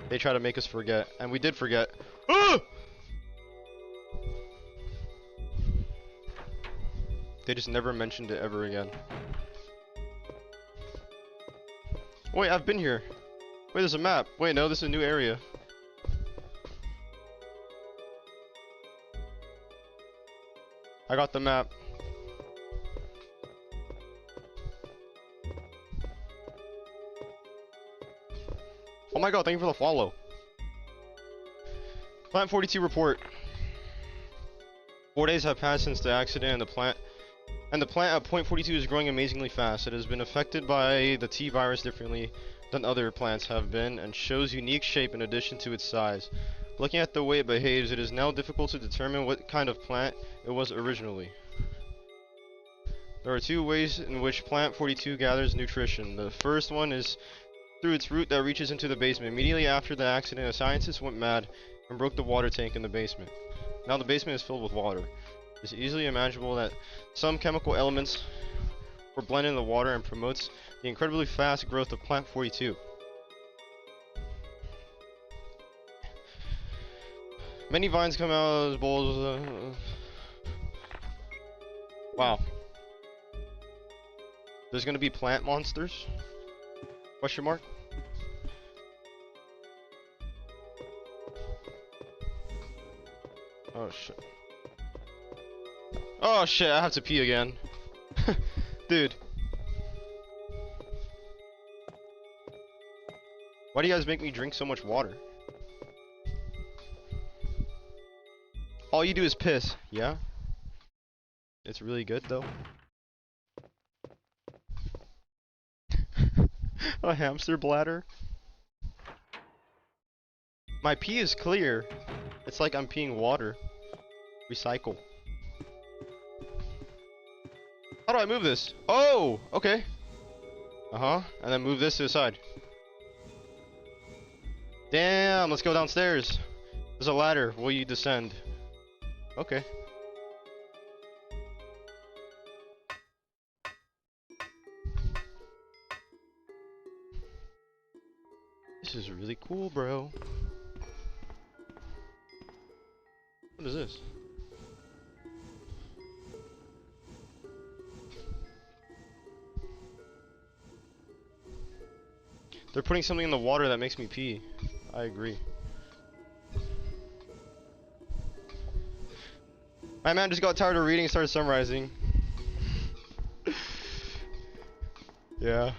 they try to make us forget, and we did forget. Ah! They just never mentioned it ever again. Wait, I've been here. Wait, there's a map. Wait, no, this is a new area. I got the map. Oh my god, thank you for the follow. Plant 42 report. 4 days have passed since the accident and the plant at point 42 is growing amazingly fast. It has been affected by the T virus differently than other plants have been and shows unique shape in addition to its size. Looking at the way it behaves, it is now difficult to determine what kind of plant it was originally. There are two ways in which plant 42 gathers nutrition. The first one is through its root that reaches into the basement. Immediately after the accident, a scientist went mad and broke the water tank in the basement. Now the basement is filled with water. It's easily imaginable that some chemical elements were blended in the water and promotes the incredibly fast growth of plant 42. Many vines come out as bowls. Wow. There's gonna be plant monsters? Question mark? Oh shit. Oh shit, I have to pee again. Dude. Why do you guys make me drink so much water? All you do is piss, yeah? It's really good though. A hamster bladder? My pee is clear. It's like I'm peeing water. Recycle. How do I move this? Oh, okay. Uh-huh. And then move this to the side. Damn, let's go downstairs. There's a ladder. Will you descend? Okay. This is really cool, bro. What is this? They're putting something in the water that makes me pee. I agree. My man just got tired of reading and started summarizing. Yeah.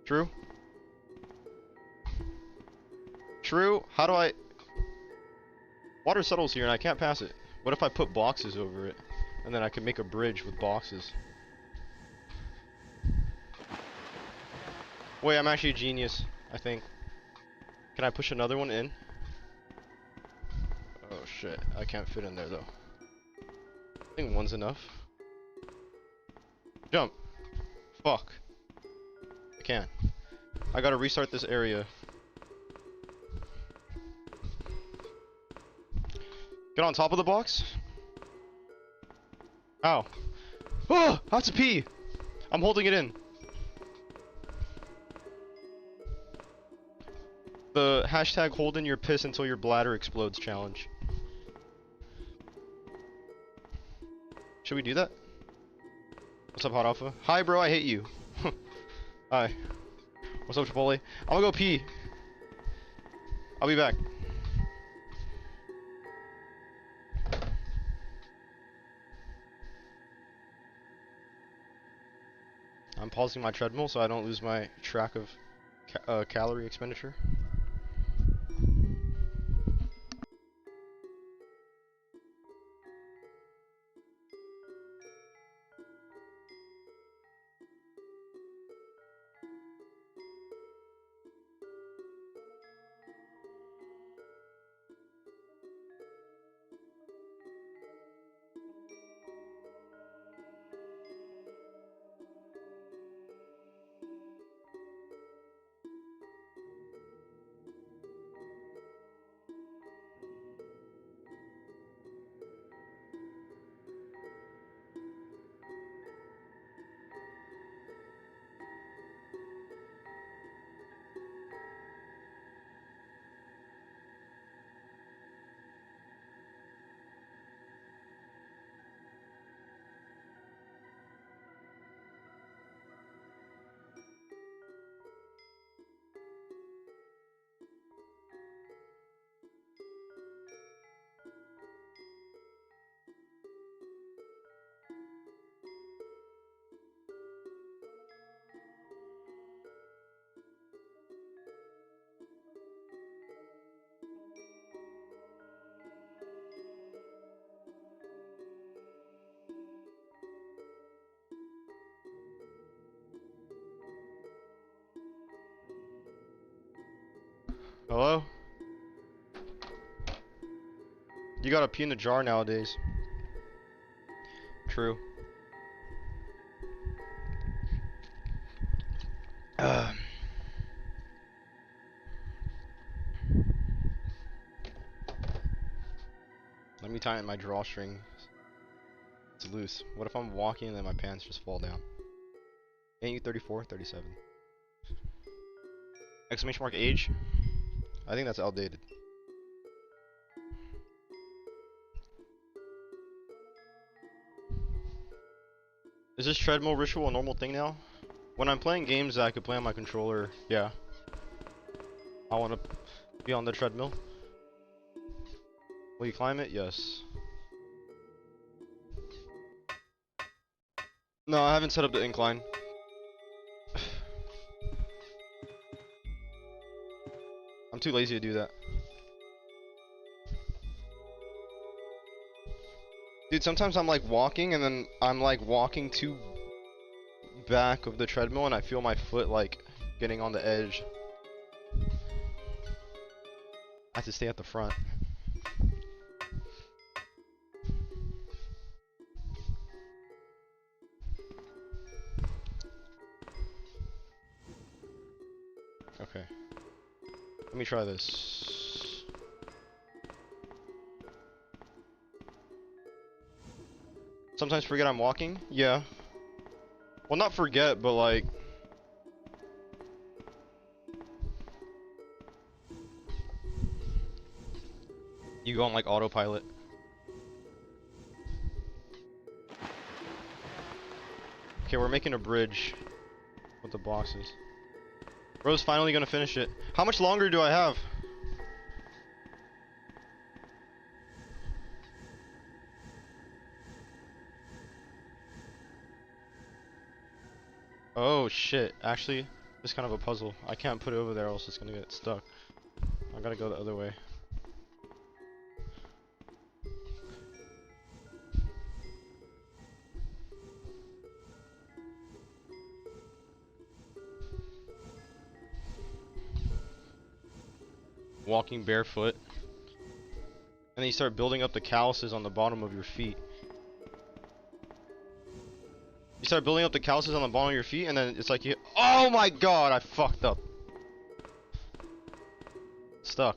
True? True? How do I... Water settles here and I can't pass it. What if I put boxes over it? And then I could make a bridge with boxes. Wait, I'm actually a genius, I think. Can I push another one in? Oh shit, I can't fit in there though. I think one's enough. Jump! Fuck. I can. I gotta restart this area. Get on top of the box? Ow. Oh! I have to pee! I'm holding it in. The hashtag hold in your piss until your bladder explodes challenge. Should we do that? What's up, Hot Alpha? Hi, bro, I hate you. Hi. What's up, Chipotle? I'm gonna go pee. I'll be back. I'm pausing my treadmill so I don't lose my track of calorie expenditure. Hello? You gotta pee in the jar nowadays. True. Let me tighten my drawstring. It's loose. What if I'm walking and then my pants just fall down? Ain't you 34? 37. Exclamation mark age? I think that's outdated. Is this treadmill ritual a normal thing now? When I'm playing games that I could play on my controller, yeah. I want to be on the treadmill. Will you climb it? Yes. No, I haven't set up the incline. I'm too lazy to do that. Dude, sometimes I'm like walking and then I'm like walking to back of the treadmill and I feel my foot like getting on the edge. I have to stay at the front. Okay. Let me try this. Sometimes forget I'm walking? Yeah. Well, not forget, but like... you go on like autopilot. Okay, we're making a bridge with the boxes. Bro's finally gonna finish it. How much longer do I have? Oh shit, actually, this is kind of a puzzle. I can't put it over there else it's gonna get stuck. I gotta go the other way. Walking barefoot. And then you start building up the calluses on the bottom of your feet. You start building up the calluses on the bottom of your feet and then it's like you... Oh my god, I fucked up. Stuck.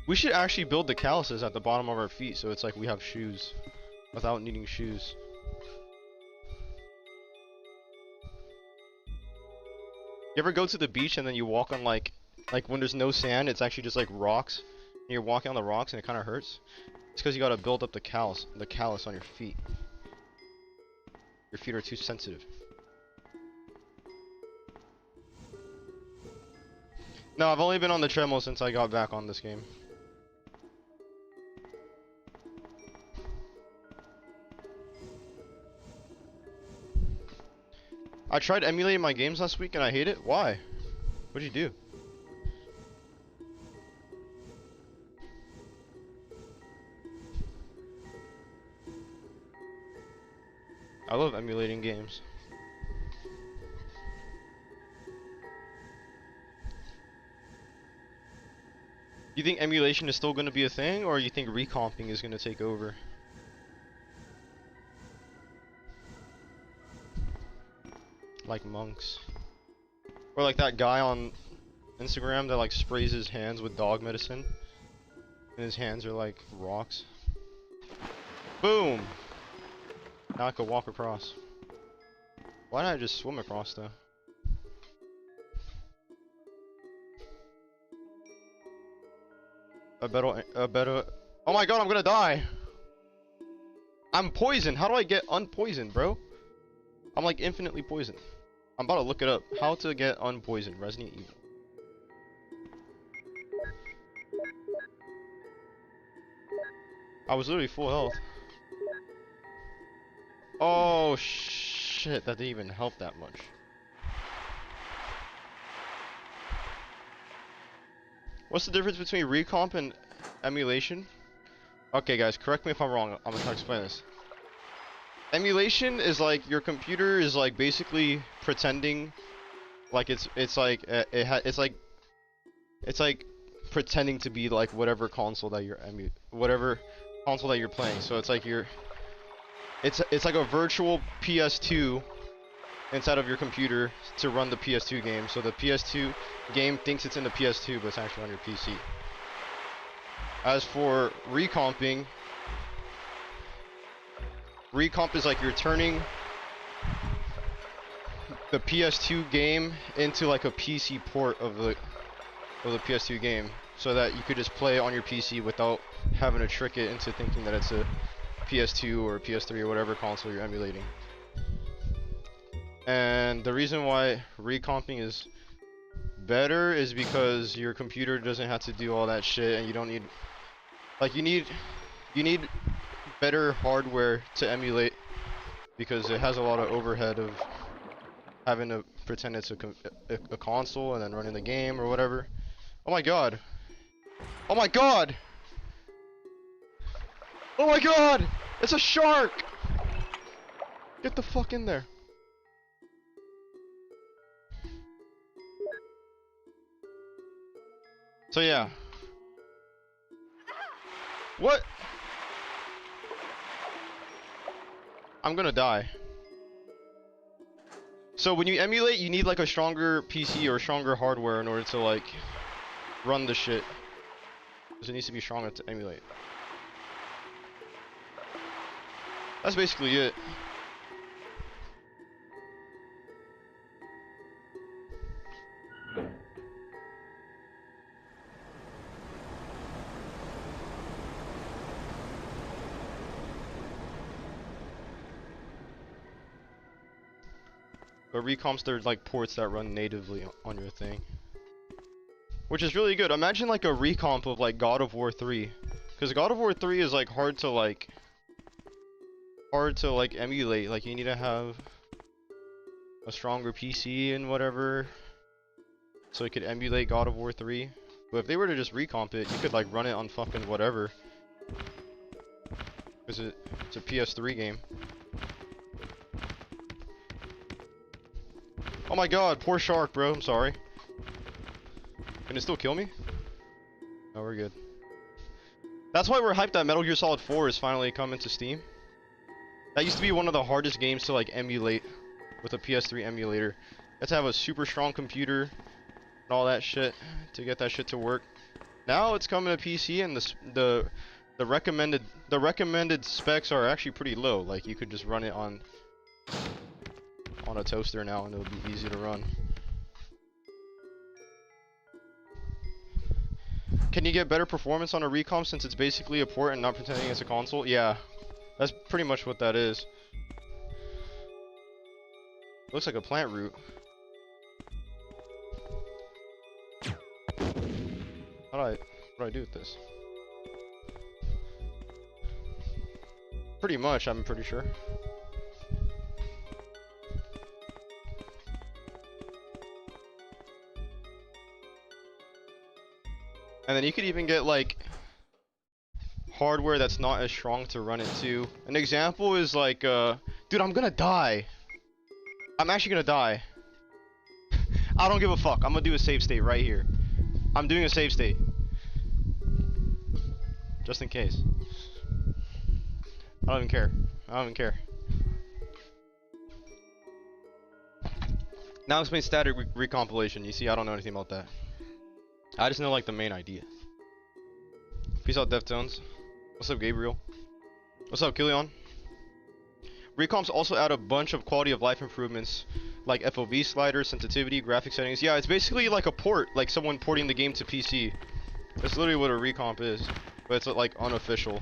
We should actually build the calluses at the bottom of our feet so it's like we have shoes without needing shoes. You ever go to the beach and then you walk on like when there's no sand, it's actually just like rocks. And you're walking on the rocks and it kind of hurts. It's because you gotta build up the callus on your feet. Your feet are too sensitive. No, I've only been on the treadmill since I got back on this game. I tried emulating my games last week and I hate it. Why? What'd you do? I love emulating games. You think emulation is still going to be a thing, or you think recomping is going to take over? Like monks. Or like that guy on Instagram that like sprays his hands with dog medicine. And his hands are like rocks. Boom! Now I could walk across. Why didn't I just swim across though? A better. Oh my god, I'm gonna die! I'm poisoned! How do I get unpoisoned, bro? I'm like infinitely poisoned. I'm about to look it up. How to get unpoisoned. Resident Evil. I was literally full health. Oh shit, that didn't even help that much. What's the difference between recomp and emulation? Okay guys, correct me if I'm wrong. I'm gonna try to explain this. Emulation is like your computer is like basically pretending like it's like pretending to be like whatever console that you're playing. So it's like it's like a virtual PS2 inside of your computer to run the PS2 game. So the PS2 game thinks it's in the PS2, but it's actually on your PC. As for recomping, recomp is like you're turning the PS2 game into like a PC port of the PS2 game, so that you could just play it on your PC without having to trick it into thinking that it's a PS2 or PS3 or whatever console you're emulating. And the reason why recomping is better is because your computer doesn't have to do all that shit, and you don't need, like, you need better hardware to emulate, because it has a lot of overhead of having to pretend it's a console and then running the game or whatever. Oh my god! Oh my god! Oh my god! It's a shark! Get the fuck in there. So yeah. What? I'm gonna die. So when you emulate, you need like a stronger PC or stronger hardware in order to like run the shit. Because it needs to be stronger to emulate. That's basically it. But recomps, they're like ports that run natively on your thing, which is really good. Imagine like a recomp of like God of War 3, because God of War 3 is like hard to emulate. Like you need to have a stronger PC and whatever, so it could emulate God of War 3. But if they were to just recomp it, you could like run it on fucking whatever, because it's a PS3 game. Oh my god, poor shark, bro. I'm sorry. Can it still kill me? No, we're good. That's why we're hyped that Metal Gear Solid 4 is finally coming to Steam. That used to be one of the hardest games to like emulate with a PS3 emulator. You have to have a super strong computer and all that shit to get that shit to work. Now it's coming to PC, and the recommended specs are actually pretty low. Like you could just run it on a toaster now and it'll be easy to run. Can you get better performance on a recomp since it's basically a port and not pretending it's a console? Yeah, that's pretty much what that is. Looks like a plant root. What do I do with this? Pretty much, I'm pretty sure. And then you could even get like hardware that's not as strong to run it too. An example is like, dude, I'm gonna die. I'm actually gonna die. I don't give a fuck. I'm gonna do a save state right here. I'm doing a save state. Just in case. I don't even care. I don't even care. Now explain static recompilation. You see, I don't know anything about that. I just know like the main idea. Peace out, Deftones. What's up, Gabriel? What's up, Killion? Recomps also add a bunch of quality of life improvements like FOV sliders, sensitivity, graphic settings. Yeah, it's basically like a port, like someone porting the game to PC. That's literally what a recomp is, but it's like unofficial.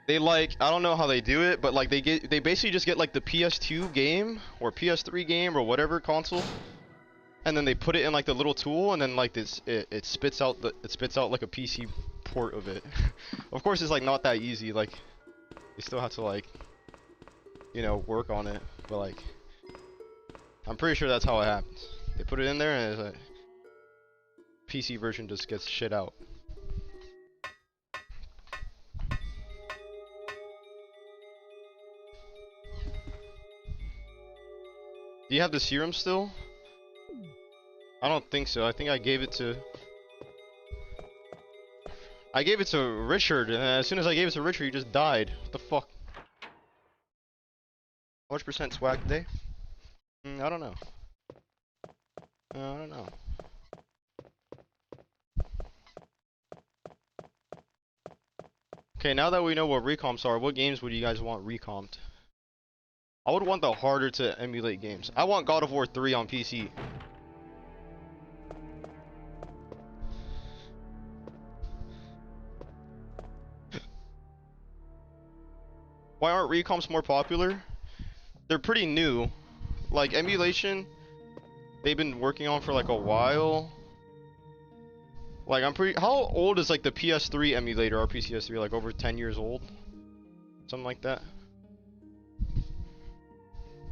They like, I don't know how they do it, but like they basically just get like the PS2 game or PS3 game or whatever console, and then they put it in like the little tool, and then like this it spits out like a PC port of it. Of course, it's like not that easy. Like you still have to like, you know, work on it, but like I'm pretty sure that's how it happens. They put it in there, and it's like PC version just gets shit out. Do you have the serum still? I don't think so. I think I gave it to Richard, and as soon as I gave it to Richard, he just died. What the fuck? How much percent swag today? I don't know. I don't know. Okay, now that we know what recomps are, what games would you guys want recomped? I would want the harder to emulate games. I want God of War 3 on PC. Why aren't recomps more popular? They're pretty new. Like emulation, they've been working on for like a while. Like how old is like the PS3 emulator, RPCS3? Like over 10 years old? Something like that.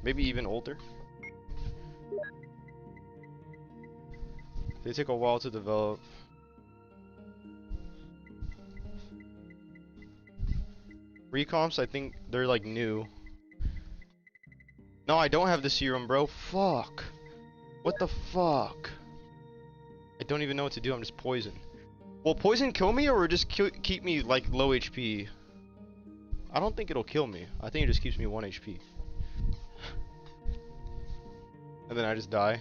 Maybe even older. They take a while to develop. Recomps, I think they're like new. No, I don't have the serum, bro. Fuck. What the fuck? I don't even know what to do. I'm just poisoned. Will poison kill me, or just keep me like low HP? I don't think it'll kill me. I think it just keeps me 1 HP. And then I just die.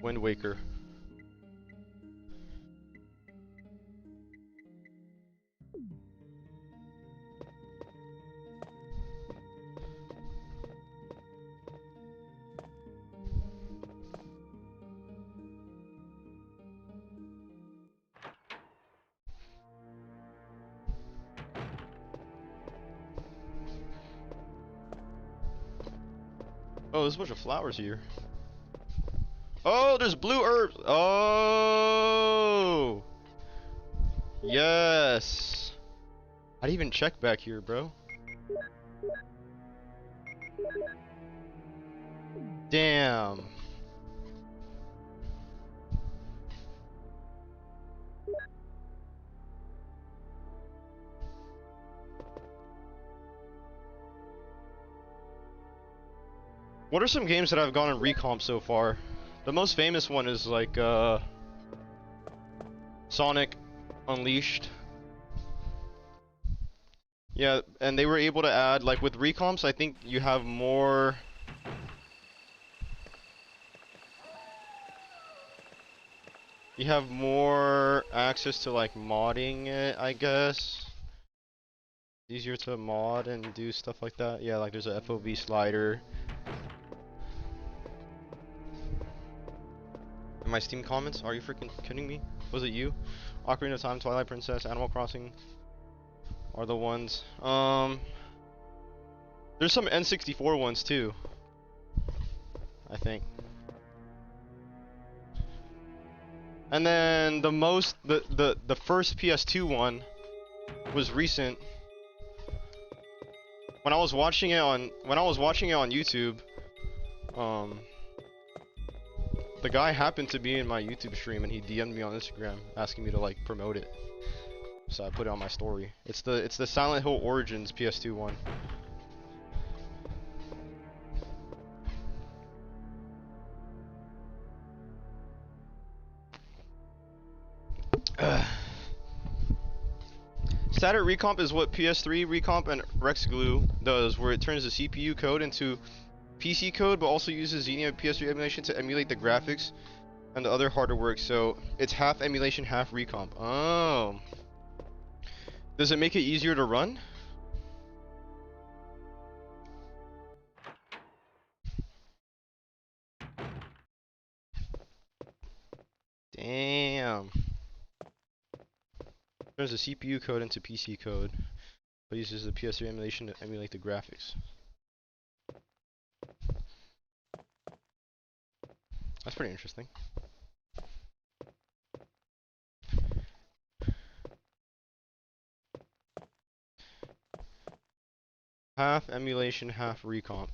Wind Waker. Oh, there's a bunch of flowers here. Oh, there's blue herbs. Oh, yes. I didn't even check back here, bro. Damn. What are some games that I've gone in recomp so far? The most famous one is like Sonic Unleashed. Yeah, and they were able to add, like with recomps, I think you have more access to like modding it, I guess. Easier to mod and do stuff like that. Yeah, like there's a FOV slider. In my Steam comments? Are you freaking kidding me? Was it you? Ocarina of Time, Twilight Princess, Animal Crossing are the ones. There's some N64 ones too, I think. And then the first PS2 one was recent. When I was watching it on YouTube, the guy happened to be in my YouTube stream and he DM'd me on Instagram asking me to like promote it. So I put it on my story. It's the Silent Hill Origins PS2 one. Static recomp is what PS3 recomp and RexGlue does, where it turns the CPU code into PC code, but also uses Xenia PS3 emulation to emulate the graphics and the other hardware work. So it's half emulation, half recomp. Oh, does it make it easier to run? Damn. Turns the CPU code into PC code, but uses the PS3 emulation to emulate the graphics. That's pretty interesting. Half emulation, half recomp.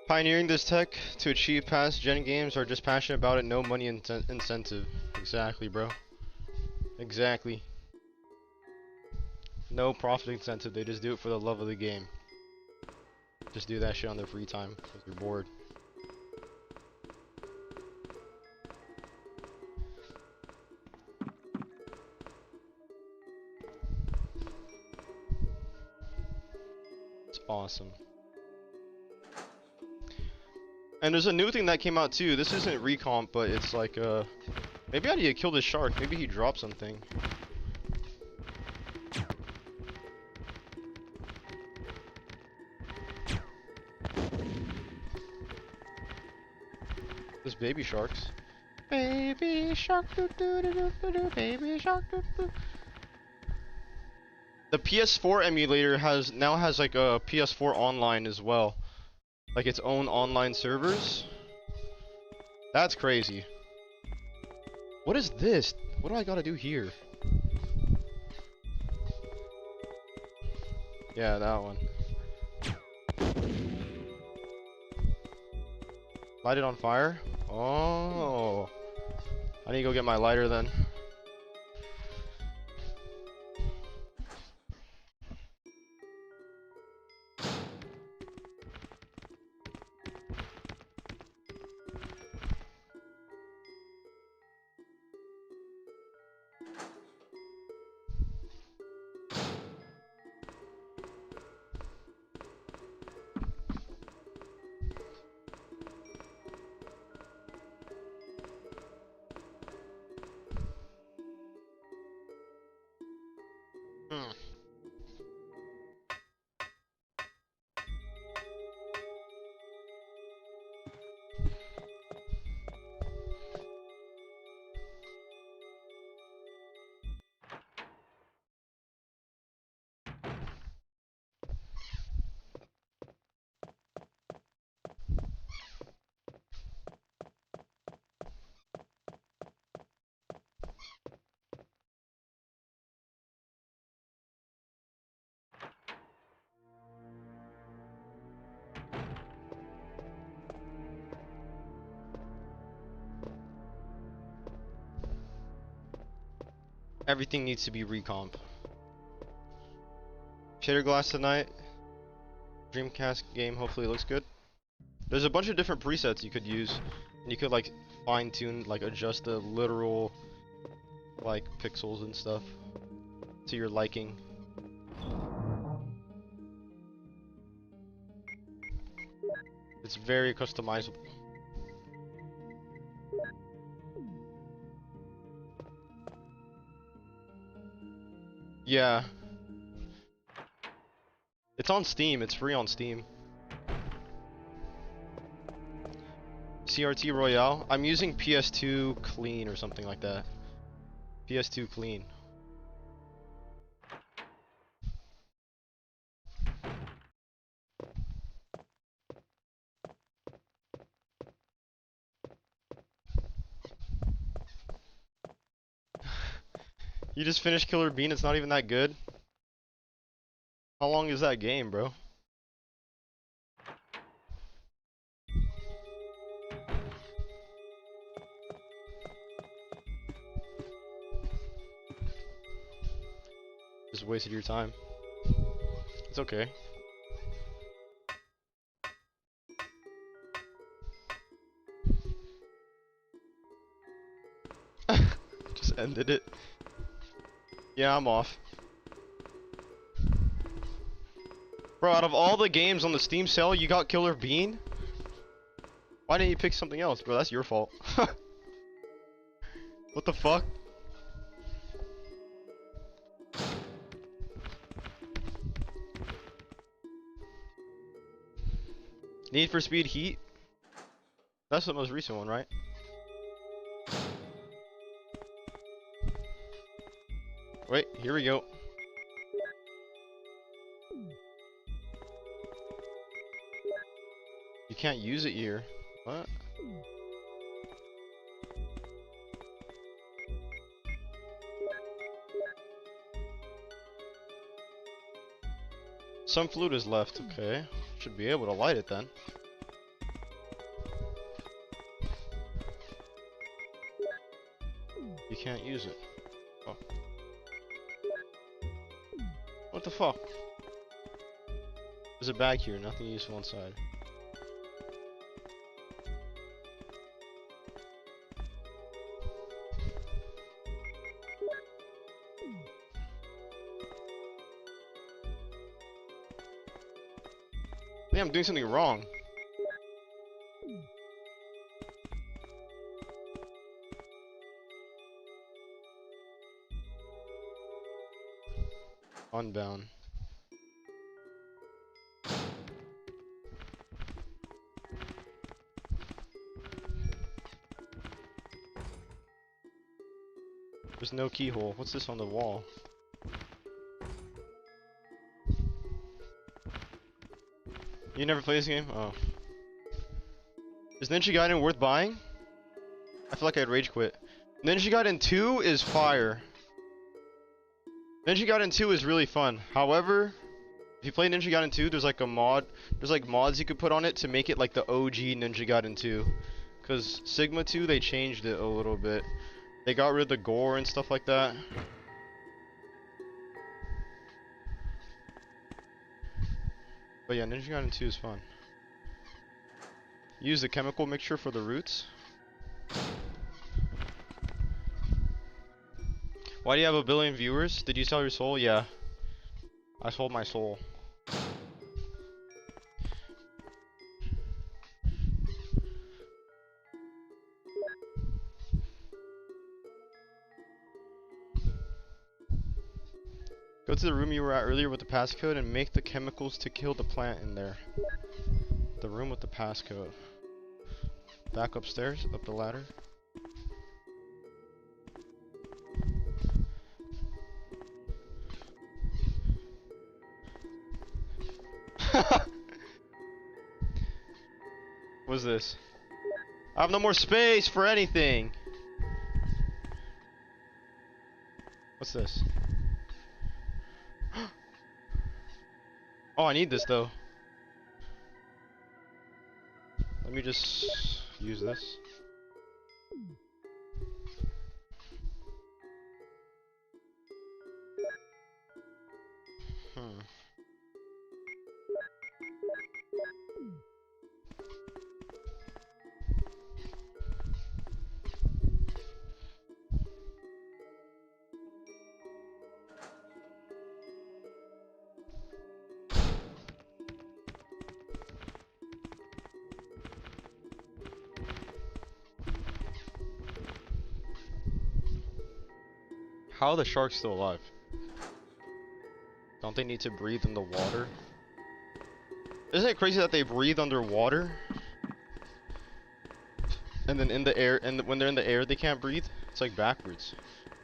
Pioneering this tech to achieve past gen games or just passionate about it, no money incentive. Exactly, bro. Exactly. No profit incentive, they just do it for the love of the game. Just do that shit on their free time if you're bored. It's awesome. And there's a new thing that came out too. This isn't recomp, but it's like maybe I need to kill this shark. Maybe he dropped something. There's baby sharks. Baby shark, doo doo doo doo doo doo, baby shark, doo doo. The PS4 emulator now has like a PS4 online as well. Like its own online servers. That's crazy. What is this? What do I gotta do here? Yeah, that one. Light it on fire? Oh. I need to go get my lighter then. Everything needs to be recomp. Shader glass tonight. Dreamcast game hopefully looks good. There's a bunch of different presets you could use. And you could like fine tune, like adjust the literal like pixels and stuff to your liking. It's very customizable. Yeah. It's on Steam, it's free on Steam. CRT Royale. I'm using PS2 Clean or something like that. PS2 Clean. You just finished Killer Bean, it's not even that good. How long is that game, bro? Just wasted your time. It's okay. Just ended it. Yeah, I'm off. Bro, out of all the games on the Steam sale, you got Killer Bean? Why didn't you pick something else, bro? That's your fault. What the fuck? Need for Speed Heat? That's the most recent one, right? Wait, here we go. You can't use it here. What? Some fluid is left, okay. Should be able to light it then. You can't use it. Oh. What the fuck? There's a bag here, nothing useful inside. Yeah, I'm doing something wrong. Unbound. There's no keyhole. What's this on the wall? You never play this game? Oh. Is Ninja Gaiden worth buying? I feel like I'd rage quit. Ninja Gaiden 2 is fire. Ninja Gaiden 2 is really fun. However, if you play Ninja Gaiden 2, there's like a mod. There's like mods you could put on it to make it like the OG Ninja Gaiden 2. Cause Sigma 2, they changed it a little bit. They got rid of the gore and stuff like that. But yeah, Ninja Gaiden 2 is fun. Use the chemical mixture for the roots. Why do you have a billion viewers? Did you sell your soul? Yeah. I sold my soul. Go to the room you were at earlier with the passcode and make the chemicals to kill the plant in there. The room with the passcode. Back upstairs, up the ladder. What's this? I have no more space for anything. What's this? Oh, I need this though. Let me just use this. How are the sharks still alive? Don't they need to breathe in the water? Isn't it crazy that they breathe underwater? And then in the air, and when they're in the air, they can't breathe? It's like backwards.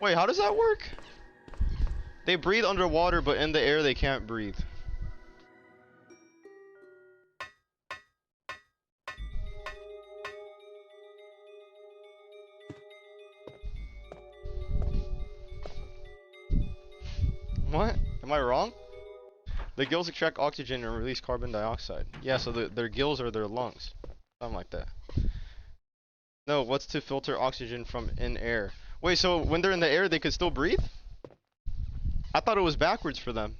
Wait, how does that work? They breathe underwater, but in the air, they can't breathe. What? Am I wrong? The gills extract oxygen and release carbon dioxide. Yeah, so their gills are their lungs. Something like that. No, what's to filter oxygen from in air? Wait, so when they're in the air, they could still breathe? I thought it was backwards for them.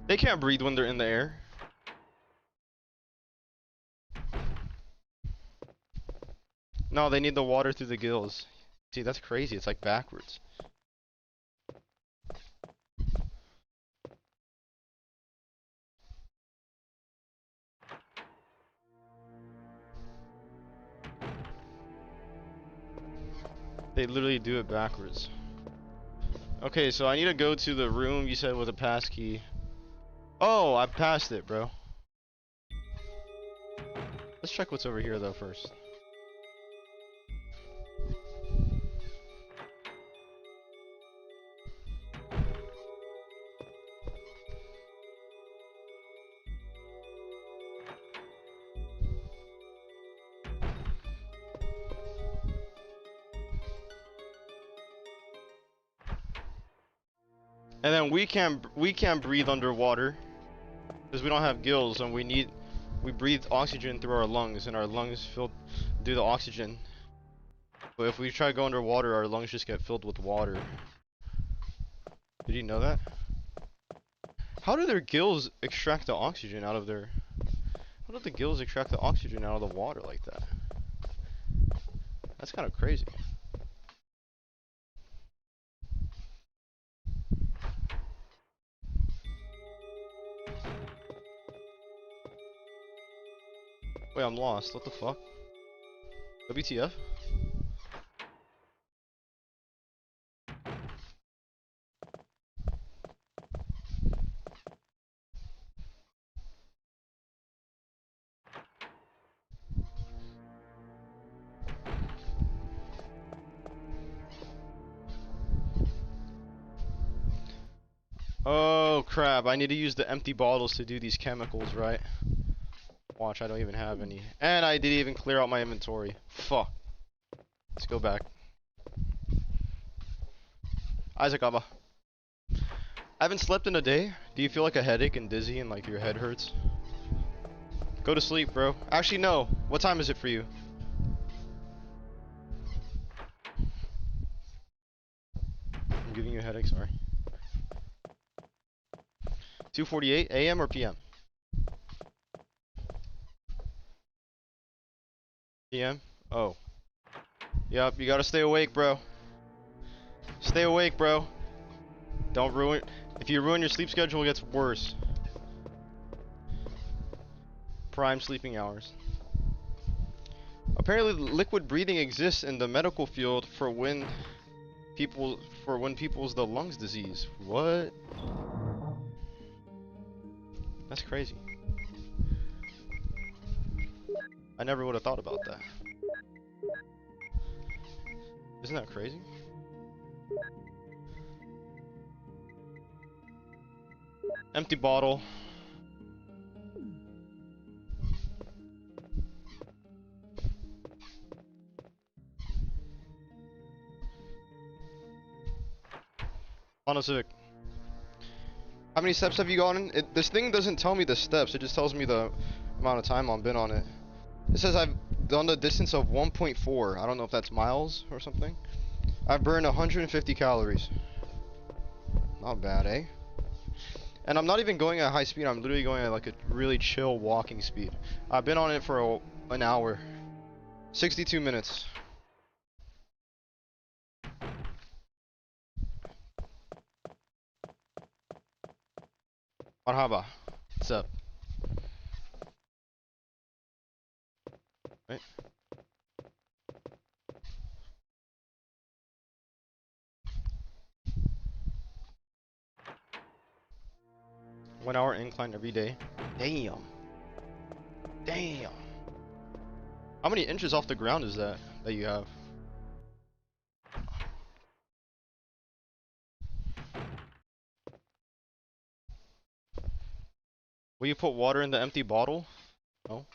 They can't breathe when they're in the air. No, they need the water through the gills. See, that's crazy. It's like backwards. They literally do it backwards. Okay, so I need to go to the room you said with a pass key. Oh, I passed it, bro. Let's check what's over here though first. And then we can't breathe underwater because we don't have gills, and we breathe oxygen through our lungs, and our lungs do the oxygen. But if we try to go underwater, our lungs just get filled with water. Did you know that? How do their gills extract the oxygen out of their? How do the gills extract the oxygen out of the water like that? That's kind of crazy. Wait, I'm lost. What the fuck? WTF? Oh crap, I need to use the empty bottles to do these chemicals, right? Watch, I don't even have any. And I didn't even clear out my inventory. Fuck. Let's go back. Isaac Abba. I haven't slept in a day. Do you feel like a headache and dizzy and like your head hurts? Go to sleep, bro. Actually, no. What time is it for you? I'm giving you a headache, sorry. 2:48 a.m. or p.m.? p.m. Oh. Yep, you gotta stay awake, bro. Stay awake, bro. Don't ruin. If you ruin your sleep schedule, it gets worse. Prime sleeping hours. Apparently, liquid breathing exists in the medical field for when people's the lungs disease. What? That's crazy. I never would have thought about that. Isn't that crazy? Empty bottle. Honda Civic. How many steps have you gone in? This thing doesn't tell me the steps, it just tells me the amount of time I've been on it. It says I've on the distance of 1.4. I don't know if that's miles or something. I've burned 150 calories. Not bad, eh? And I'm not even going at high speed. I'm literally going at like a really chill walking speed. I've been on it for an hour. 62 minutes. Marhaba. What's up? Right. One hour incline every day. Damn. Damn. How many inches off the ground is that you have? Will you put water in the empty bottle? No.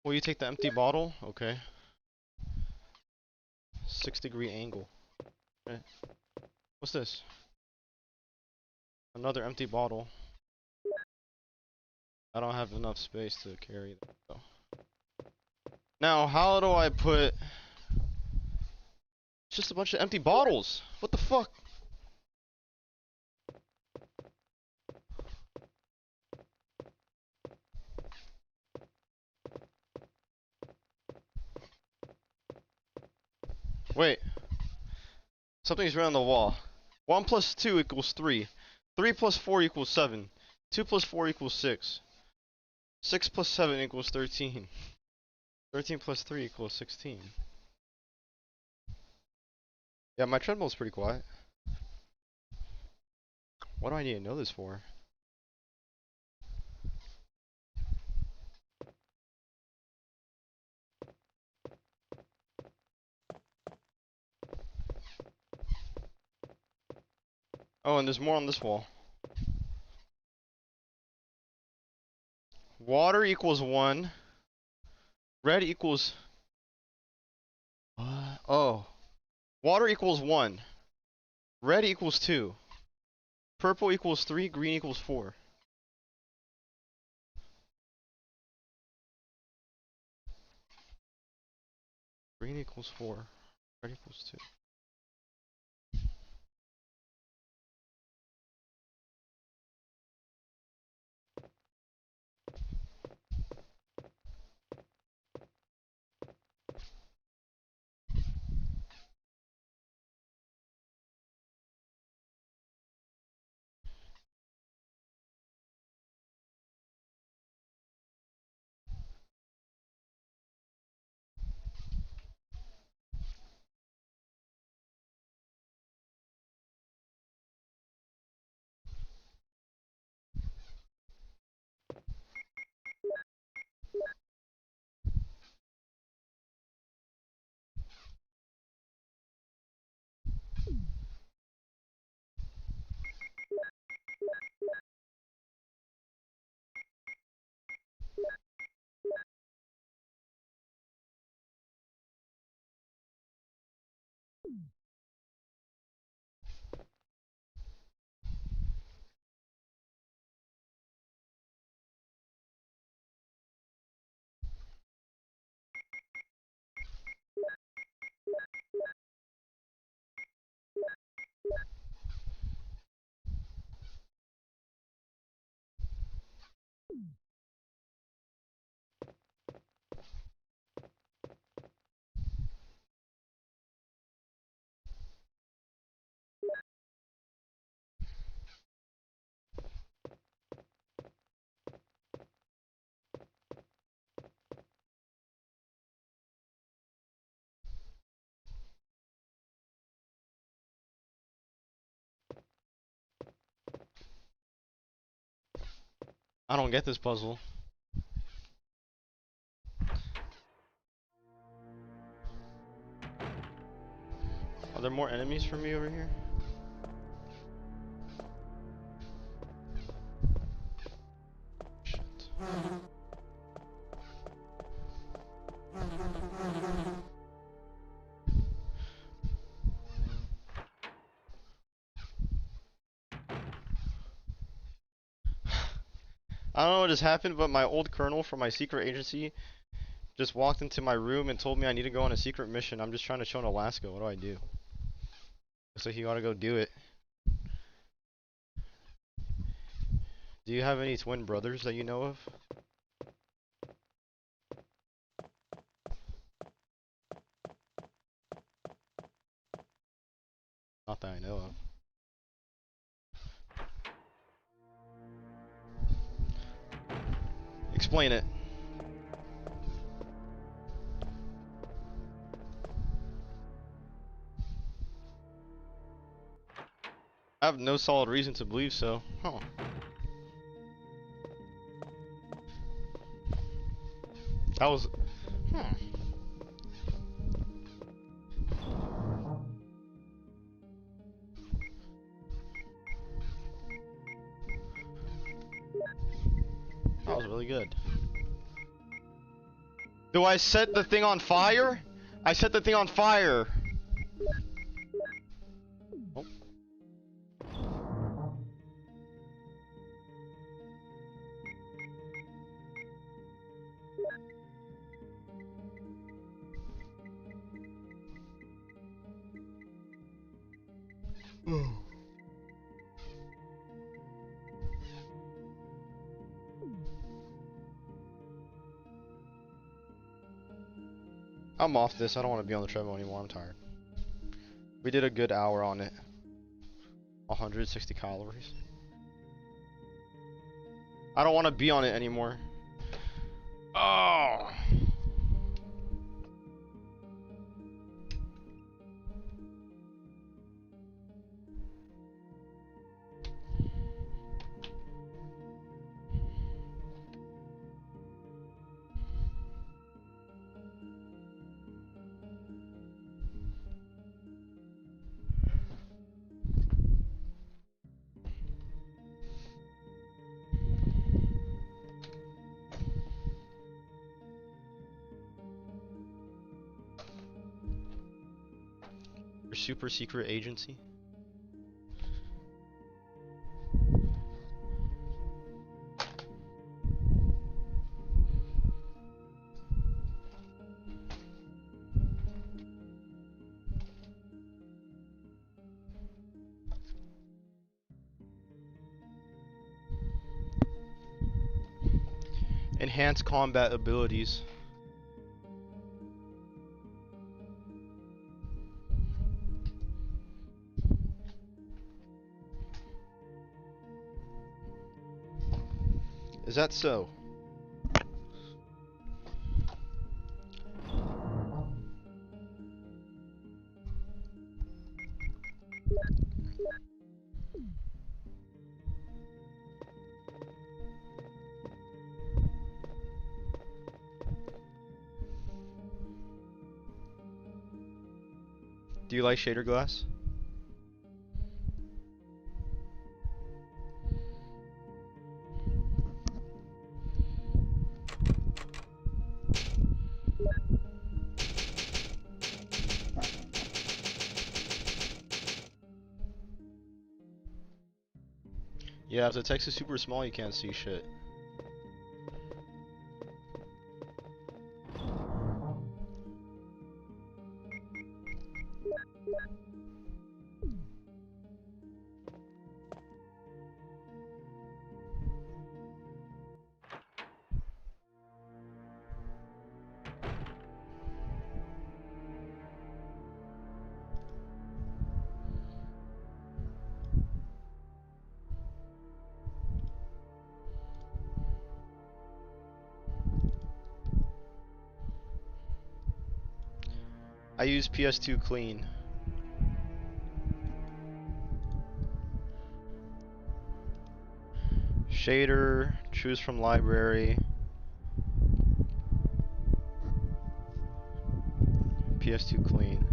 Will you take the empty bottle? Okay. 6-degree angle. Okay. What's this? Another empty bottle. I don't have enough space to carry that though. Now, how do I put... It's just a bunch of empty bottles. What the fuck? Wait. Something's written on the wall. 1 plus 2 equals 3. 3 plus 4 equals 7. 2 plus 4 equals 6. 6 plus 7 equals 13. 13 plus 3 equals 16. Yeah, my treadmill's pretty quiet. What do I need to know this for? Oh, and there's more on this wall. Water equals 1. Red equals... What? Oh. Water equals 1. Red equals 2. Purple equals 3. Green equals 4. Green equals 4. Red equals 2. I don't get this puzzle. Are there more enemies for me over here? Shit. I don't know what just happened, but my old colonel from my secret agency just walked into my room and told me I need to go on a secret mission. I'm just trying to chill in Alaska. What do I do? So he ought to go do it. Do you have any twin brothers that you know of? Not that I know of. Explain it. I have no solid reason to believe so. Huh. That was... That was really good. Do I set the thing on fire? I set the thing on fire. Oh. I'm off this. I don't want to be on the treadmill anymore. I'm tired. We did a good hour on it. 160 calories. I don't want to be on it anymore. Oh. Your super secret agency? Enhanced combat abilities. Is that so? Do you like shader glass? Yeah, if the text is super small, you can't see shit. I use PS2 clean. Shader, choose from library. PS2 clean.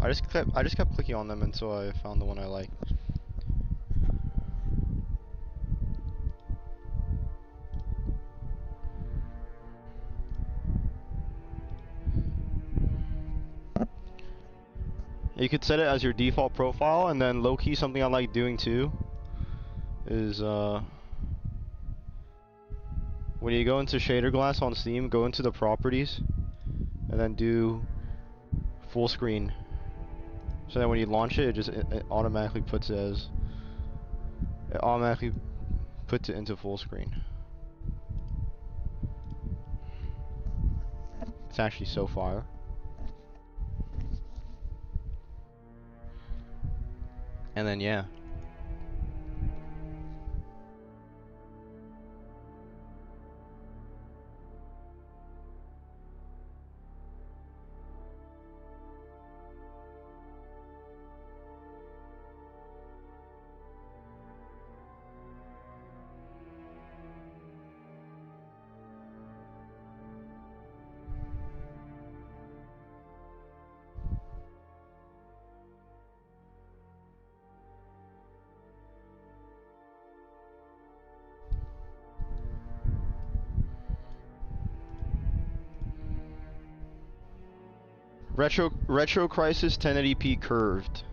I just kept clicking on them until I found the one I like. You could set it as your default profile, and then low-key something I like doing too is when you go into shader glass on Steam, go into the properties and then do full screen. So then when you launch it, it automatically puts it as into full screen. It's actually so fire. And then yeah. Retro Crisis 1080p curved.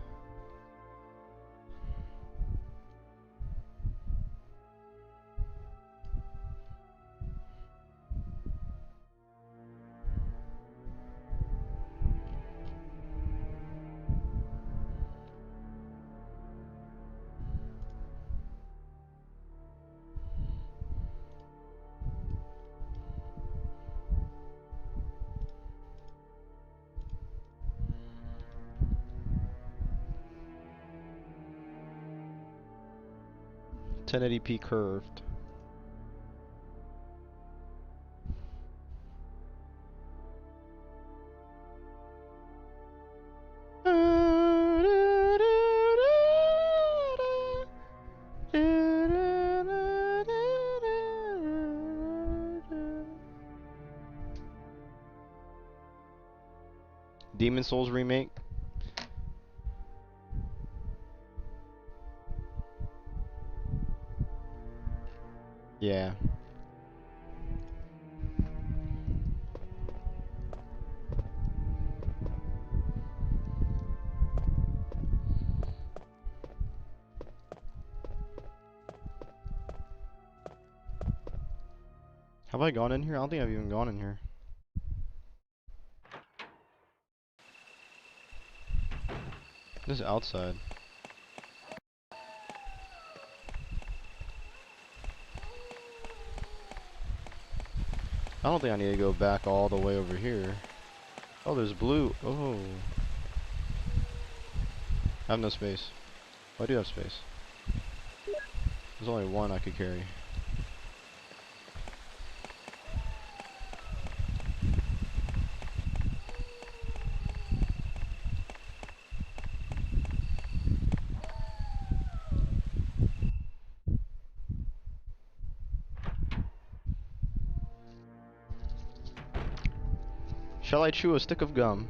.1080p curved. Demon Souls remake. Yeah. Have I gone in here? I don't think I've even gone in here. This is outside. I don't think I need to go back all the way over here. Oh, there's blue. Oh. I have no space. Oh, I do have space. There's only one I could carry. Shall I chew a stick of gum?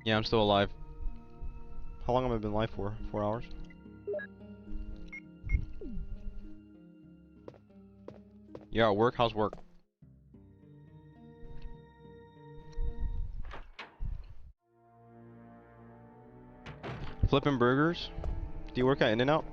Yeah, I'm still alive. How long have I been alive for? 4 hours? Yeah, work? How's work? Flipping burgers? Do you work at In-N-Out?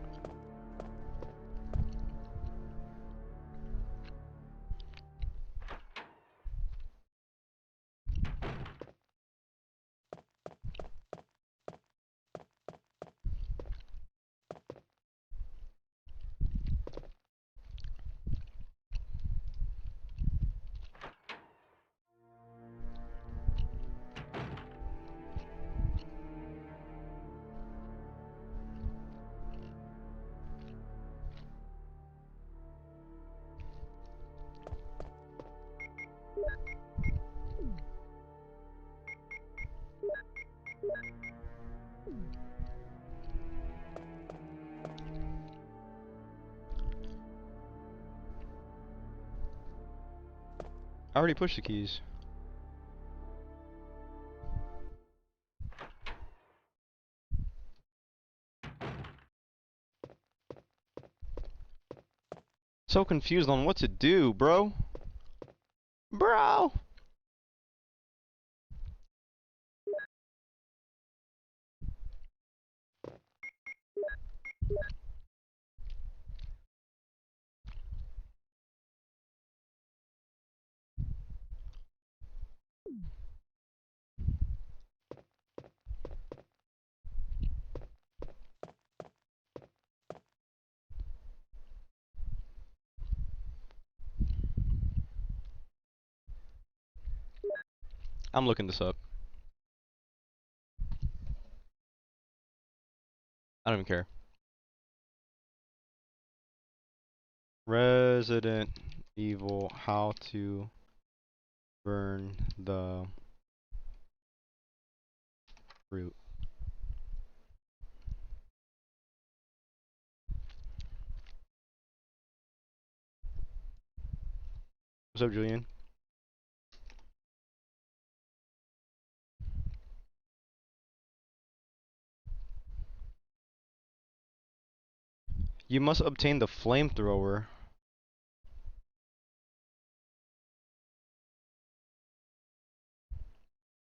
I already pushed the keys. So confused on what to do, bro. Bro. I'm looking this up. I don't even care. Resident Evil, how to burn the fruit. What's up, Julian? You must obtain the flamethrower.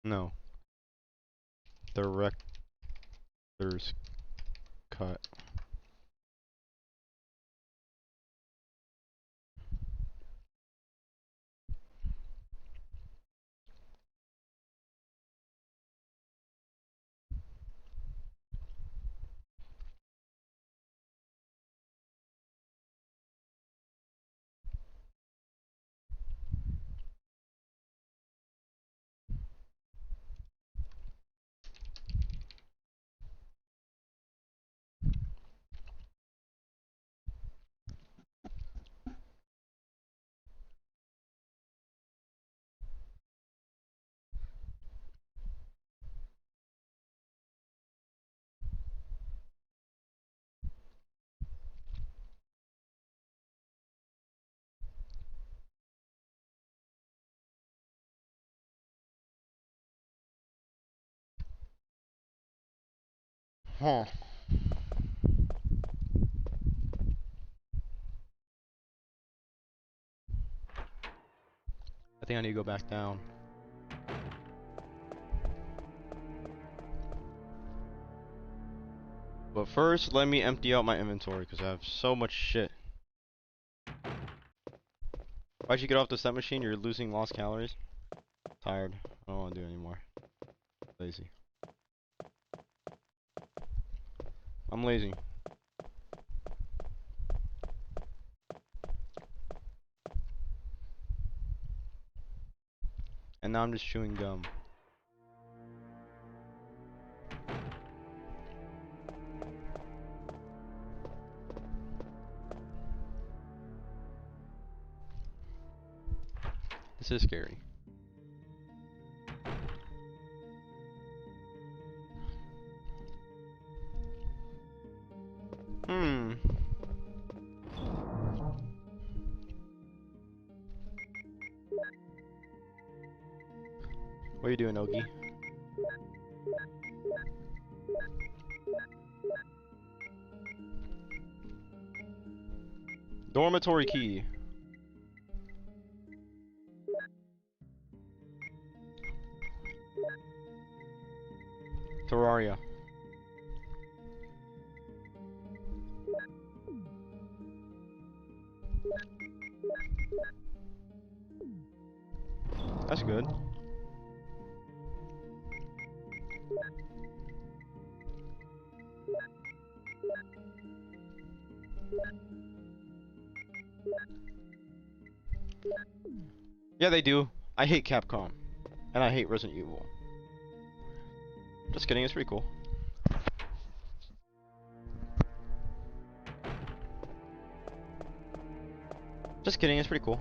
No. Director's cut. Huh. I think I need to go back down. But first, let me empty out my inventory because I have so much shit. Why'd you get off the set machine? You're losing lost calories? Tired. I don't want to do it anymore. Lazy. I'm lazy. And now I'm just chewing gum. This is scary. What are you doing, Ogie? Dormitory key. Terraria. That's good. Yeah, they do. I hate Capcom. And I hate Resident Evil. Just kidding, it's pretty cool. Just kidding, it's pretty cool.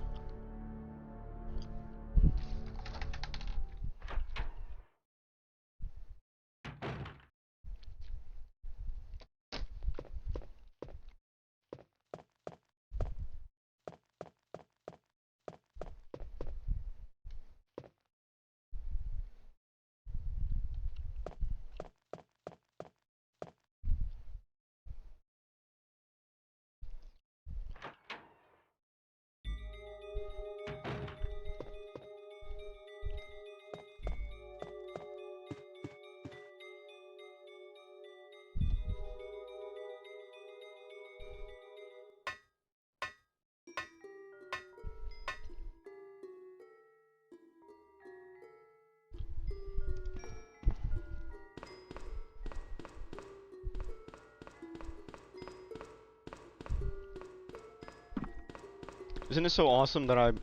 Isn't it so awesome that I'm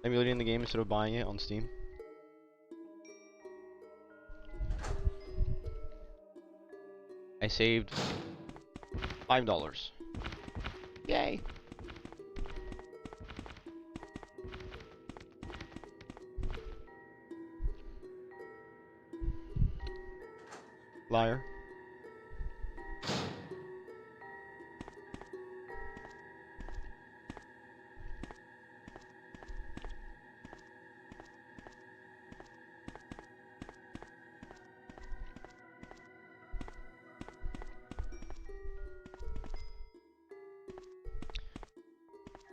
emulating the game instead of buying it on Steam? I saved $5. Yay! Liar.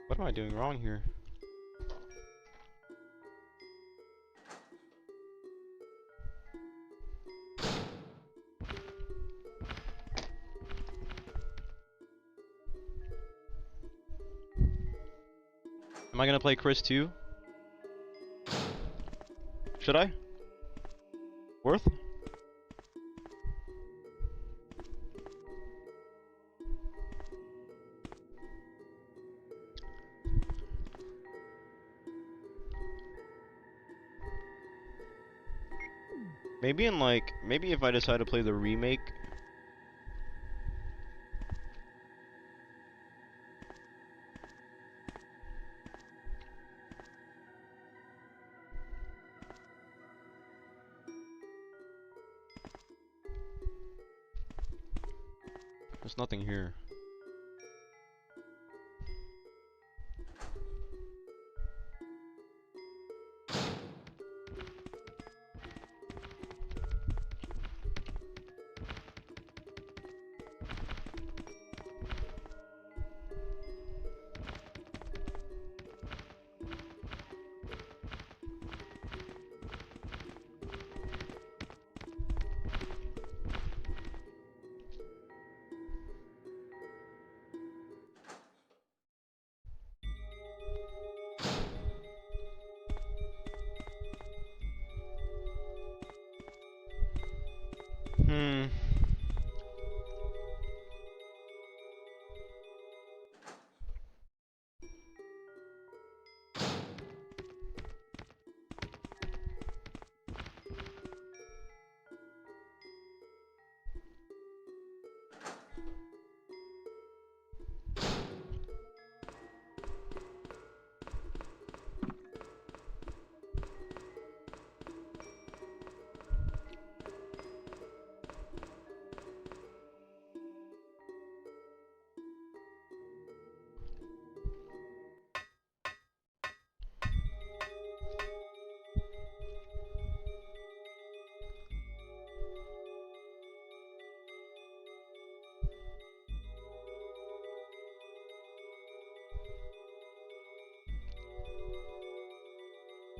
What am I doing wrong here? Am I gonna play Chris 2? Should I? Worth? Maybe in like, maybe if I decide to play the remake. There's nothing here.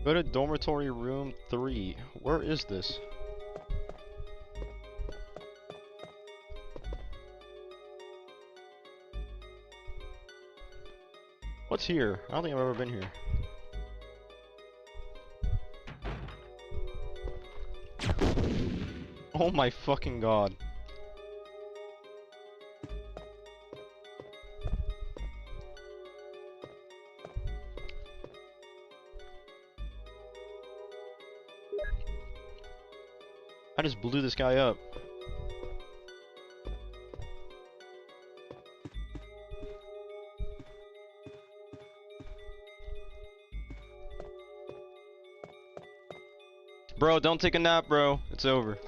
Go to dormitory room 3. Where is this? What's here? I don't think I've ever been here. Oh my fucking god. I just blew this guy up. Bro, don't take a nap, bro. It's over.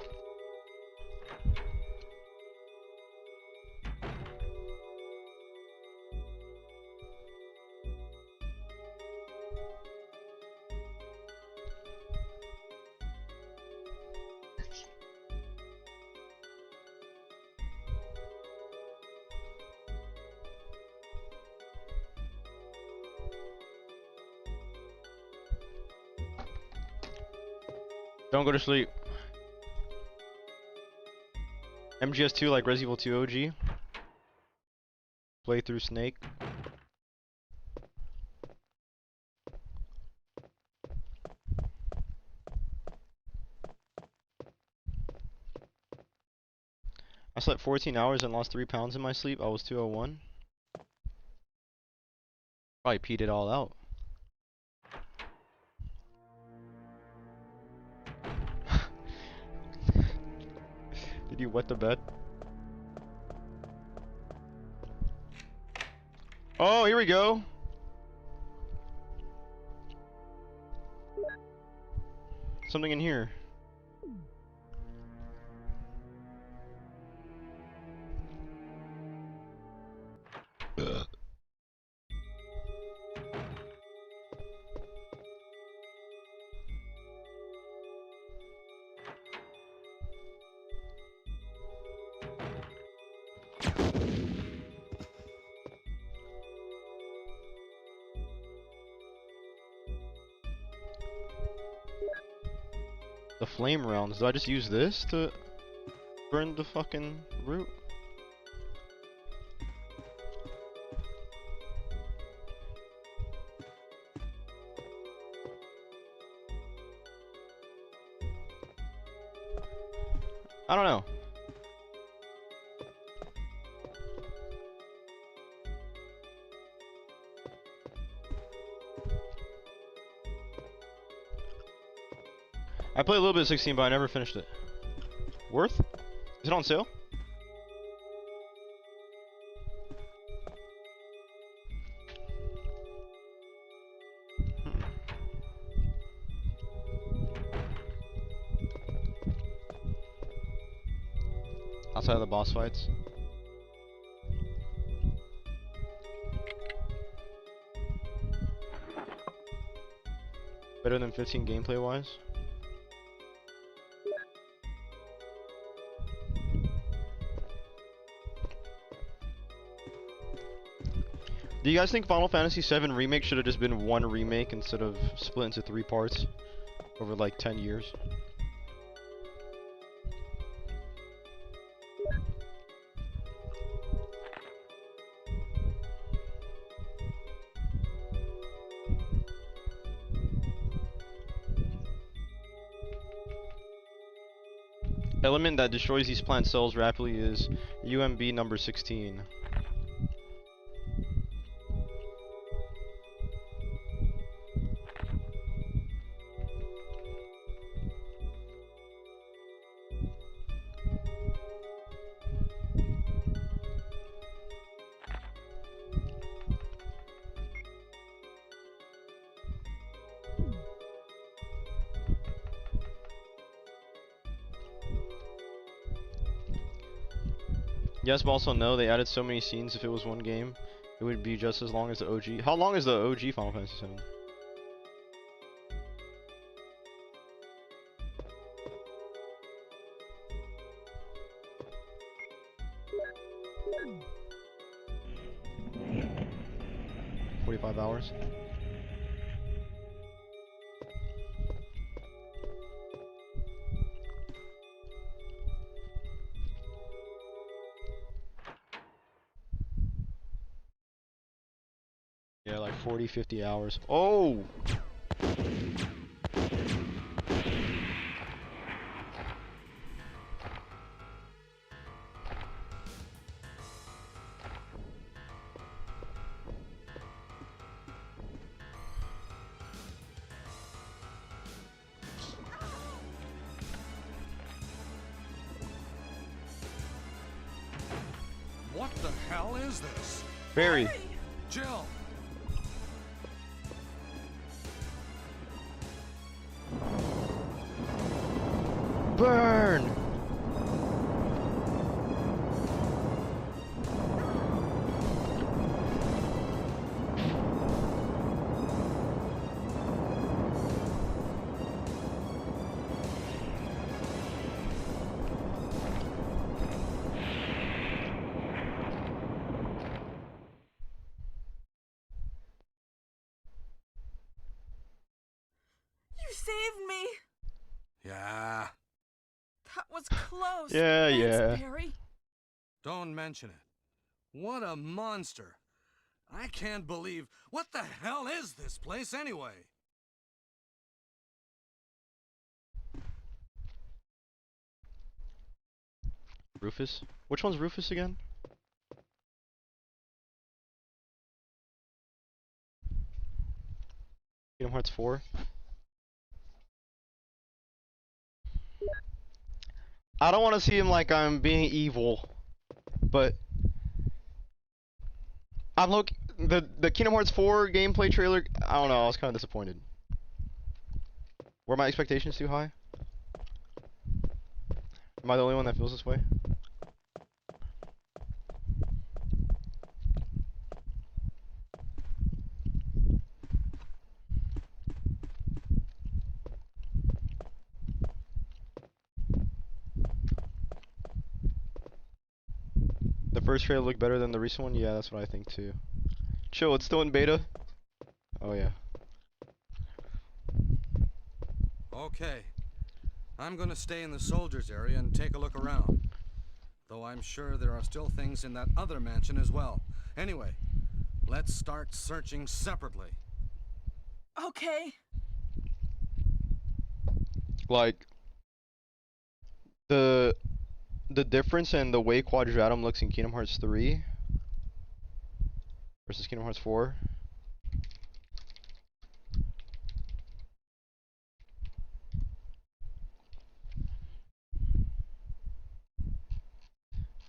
Don't go to sleep. MGS2 like Resident Evil 2 OG. Play through Snake. I slept 14 hours and lost 3 pounds in my sleep. I was 201. Probably peed it all out. Did you wet the bed? Oh, here we go. Something in here. The flame rounds. Do I just use this to burn the fucking root? I don't know. I played a little bit of 16, but I never finished it. Worth? Is it on sale? Outside of the boss fights. Better than 15 gameplay wise. Do you guys think Final Fantasy VII Remake should have just been one remake instead of split into 3 parts over like 10 years? Element that destroys these plant cells rapidly is UMB number 16. Yes, but also no, they added so many scenes. If it was one game, it would be just as long as the OG. How long is the OG Final Fantasy VII? $45 hours. Yeah, like 40, 50 hours. Oh! What the hell is this? Barry. Jill. Burn! You saved me! Yeah. That was close. Yeah, Thanks, yeah. Barry. Don't mention it. What a monster. I can't believe... What the hell is this place anyway? Rufus? Which one's Rufus again? Kingdom Hearts 4. I don't want to see him like I'm being evil, but I'm the Kingdom Hearts 4 gameplay trailer. I don't know. I was kind of disappointed. Were my expectations too high? Am I the only one that feels this way? The first trailer looked better than the recent one? Yeah, that's what I think too. Chill, it's still in beta? Oh yeah. Okay. I'm gonna stay in the soldiers area and take a look around. Though I'm sure there are still things in that other mansion as well. Anyway, let's start searching separately. Okay. Like the difference in the way Quadratum looks in Kingdom Hearts 3 versus Kingdom Hearts 4.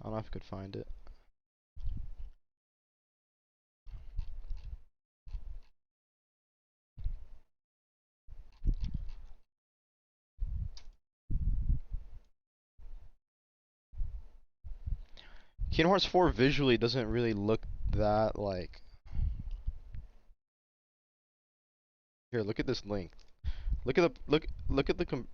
I don't know if I could find it. Kingdom Hearts 4 visually doesn't really look that like. Here, look at this link. Look at the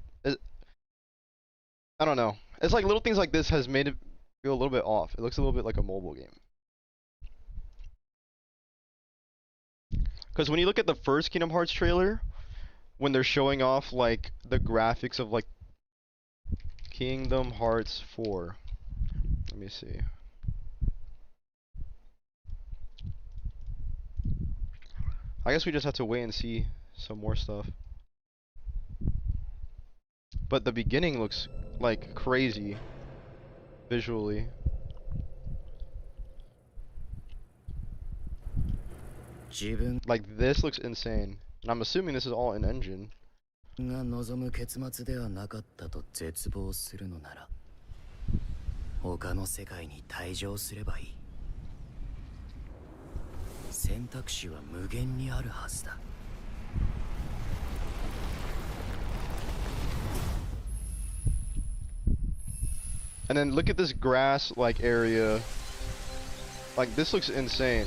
I don't know. It's like little things like this has made it feel a little bit off. It looks a little bit like a mobile game. Because when you look at the first Kingdom Hearts trailer, when they're showing off like the graphics of like Kingdom Hearts 4. Let me see. I guess we just have to wait and see some more stuff. But the beginning looks like crazy visually. Like this looks insane. And I'm assuming this is all in engine. が望む結末ではなかったと絶望するのなら他の世界に退場すればいい。選択肢は無限にあるはずだ。And then look at this grass like area. Like this looks insane.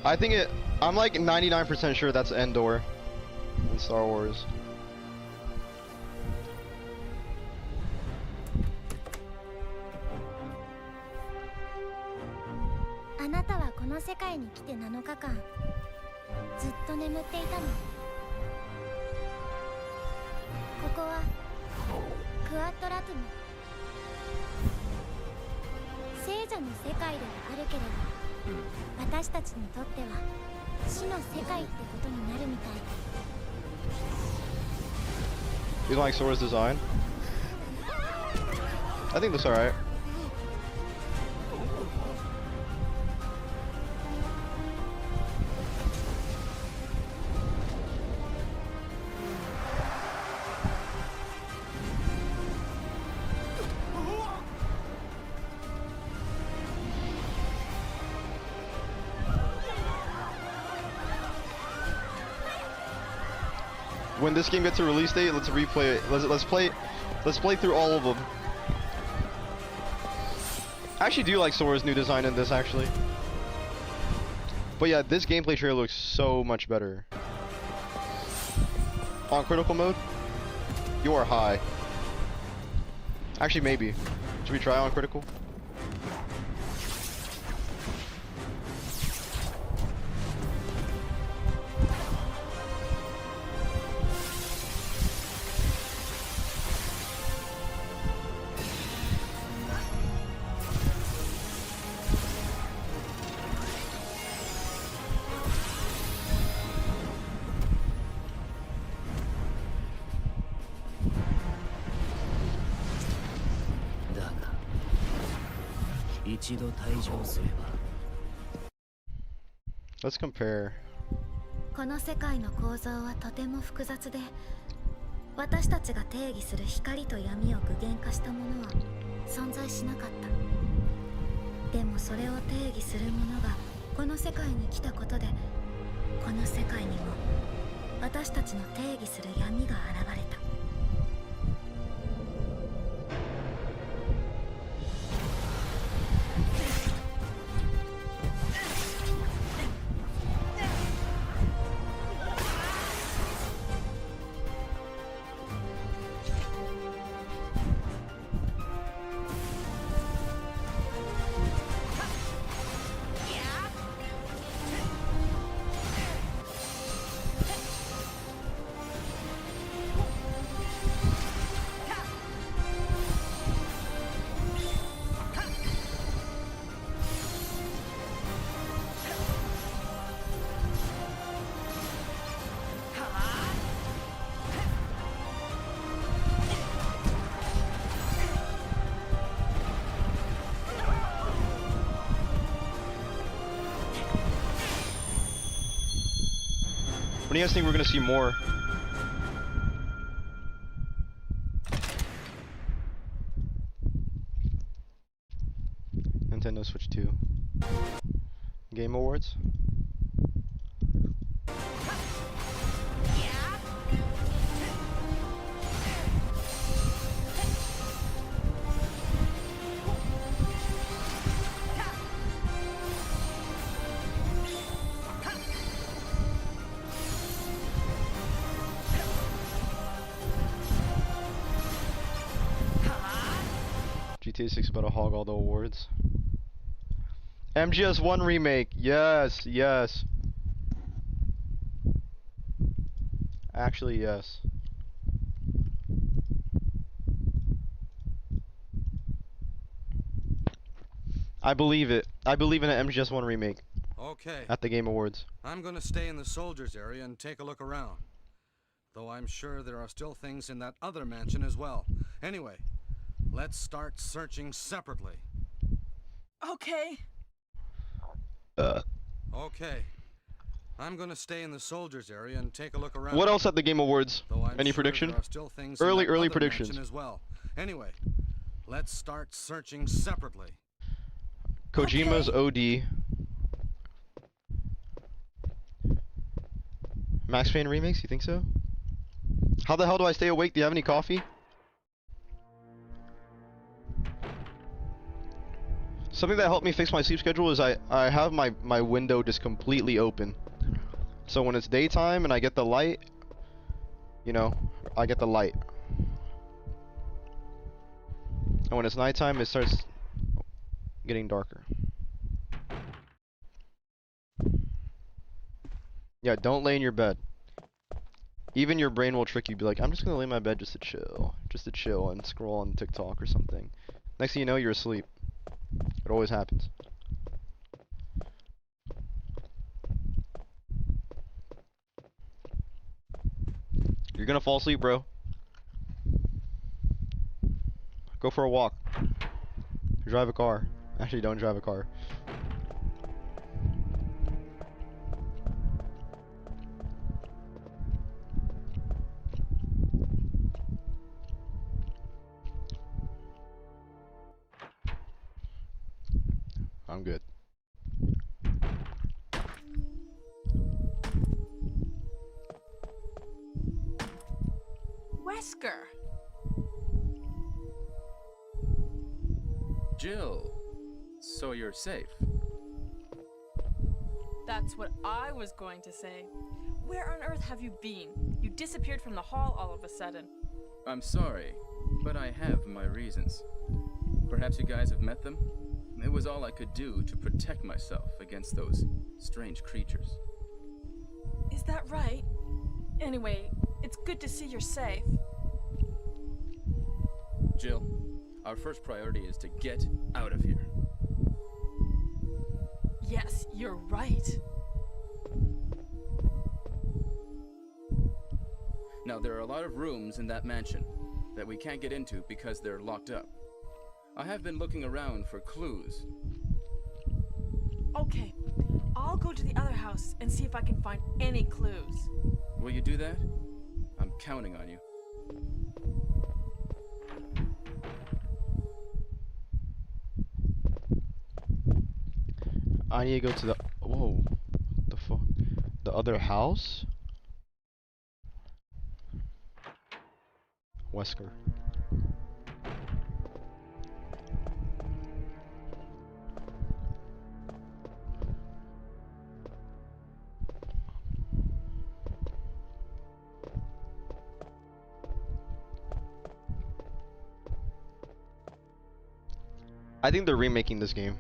I think I'm like 99% sure that's Endor in Star Wars. You don't like Sora's design? I think that's alright. When this game gets a release date, let's replay it. Let's play through all of them. I actually do like Sora's new design in this actually. But yeah, this gameplay trailer looks so much better. On critical mode, you are high. Actually, maybe. Should we try on critical? 一度退場すれば Let's compare. この世界の構造はとても複雑で、私たちが定義する光と闇を具現化したものは存在しなかった。でもそれを定義するものがこの世界に来たことで、この世界にも私たちの定義する闇が現れた。When do you guys think we're gonna see more? Nintendo Switch 2 Game Awards. GTA 6 about to hog all the awards. MGS1 remake, yes, yes. Actually, yes. I believe it. I believe in an MGS1 remake. Okay. At the Game Awards. I'm gonna stay in the soldiers area and take a look around. Though I'm sure there are still things in that other mansion as well. Anyway, let's start searching separately. Okay. Okay. I'm gonna stay in the soldiers area and take a look around. What else at the Game Awards? Any Sure prediction? there are still things in Early that other predictions. mansion as well. Anyway, let's start searching separately. Kojima's OD. Max Payne remakes? You think so? How the hell do I stay awake? Do you have any coffee? Something that helped me fix my sleep schedule is I have my window just completely open. So when it's daytime and I get the light, you know, I get the light. And when it's nighttime, it starts getting darker. Yeah, don't lay in your bed. Even your brain will trick you, be like, I'm just gonna lay in my bed just to chill and scroll on TikTok or something. Next thing you know, you're asleep. It always happens. You're gonna fall asleep, bro. Go for a walk. Drive a car. Actually, don't drive a car. I'm good. Wesker. Jill, so you're safe. That's what I was going to say. Where on earth have you been? You disappeared from the hall all of a sudden. I'm sorry, but I have my reasons. Perhaps you guys have met them? It was all I could do to protect myself against those strange creatures. Is that right? Anyway, it's good to see you're safe. Jill, our first priority is to get out of here. Yes, you're right. Now, there are a lot of rooms in that mansion that we can't get into because they're locked up. I have been looking around for clues. Okay, I'll go to the other house and see if I can find any clues. Will you do that? I'm counting on you. I need to go to the... Whoa. The fuck? The other house? Wesker. I think they're remaking this game.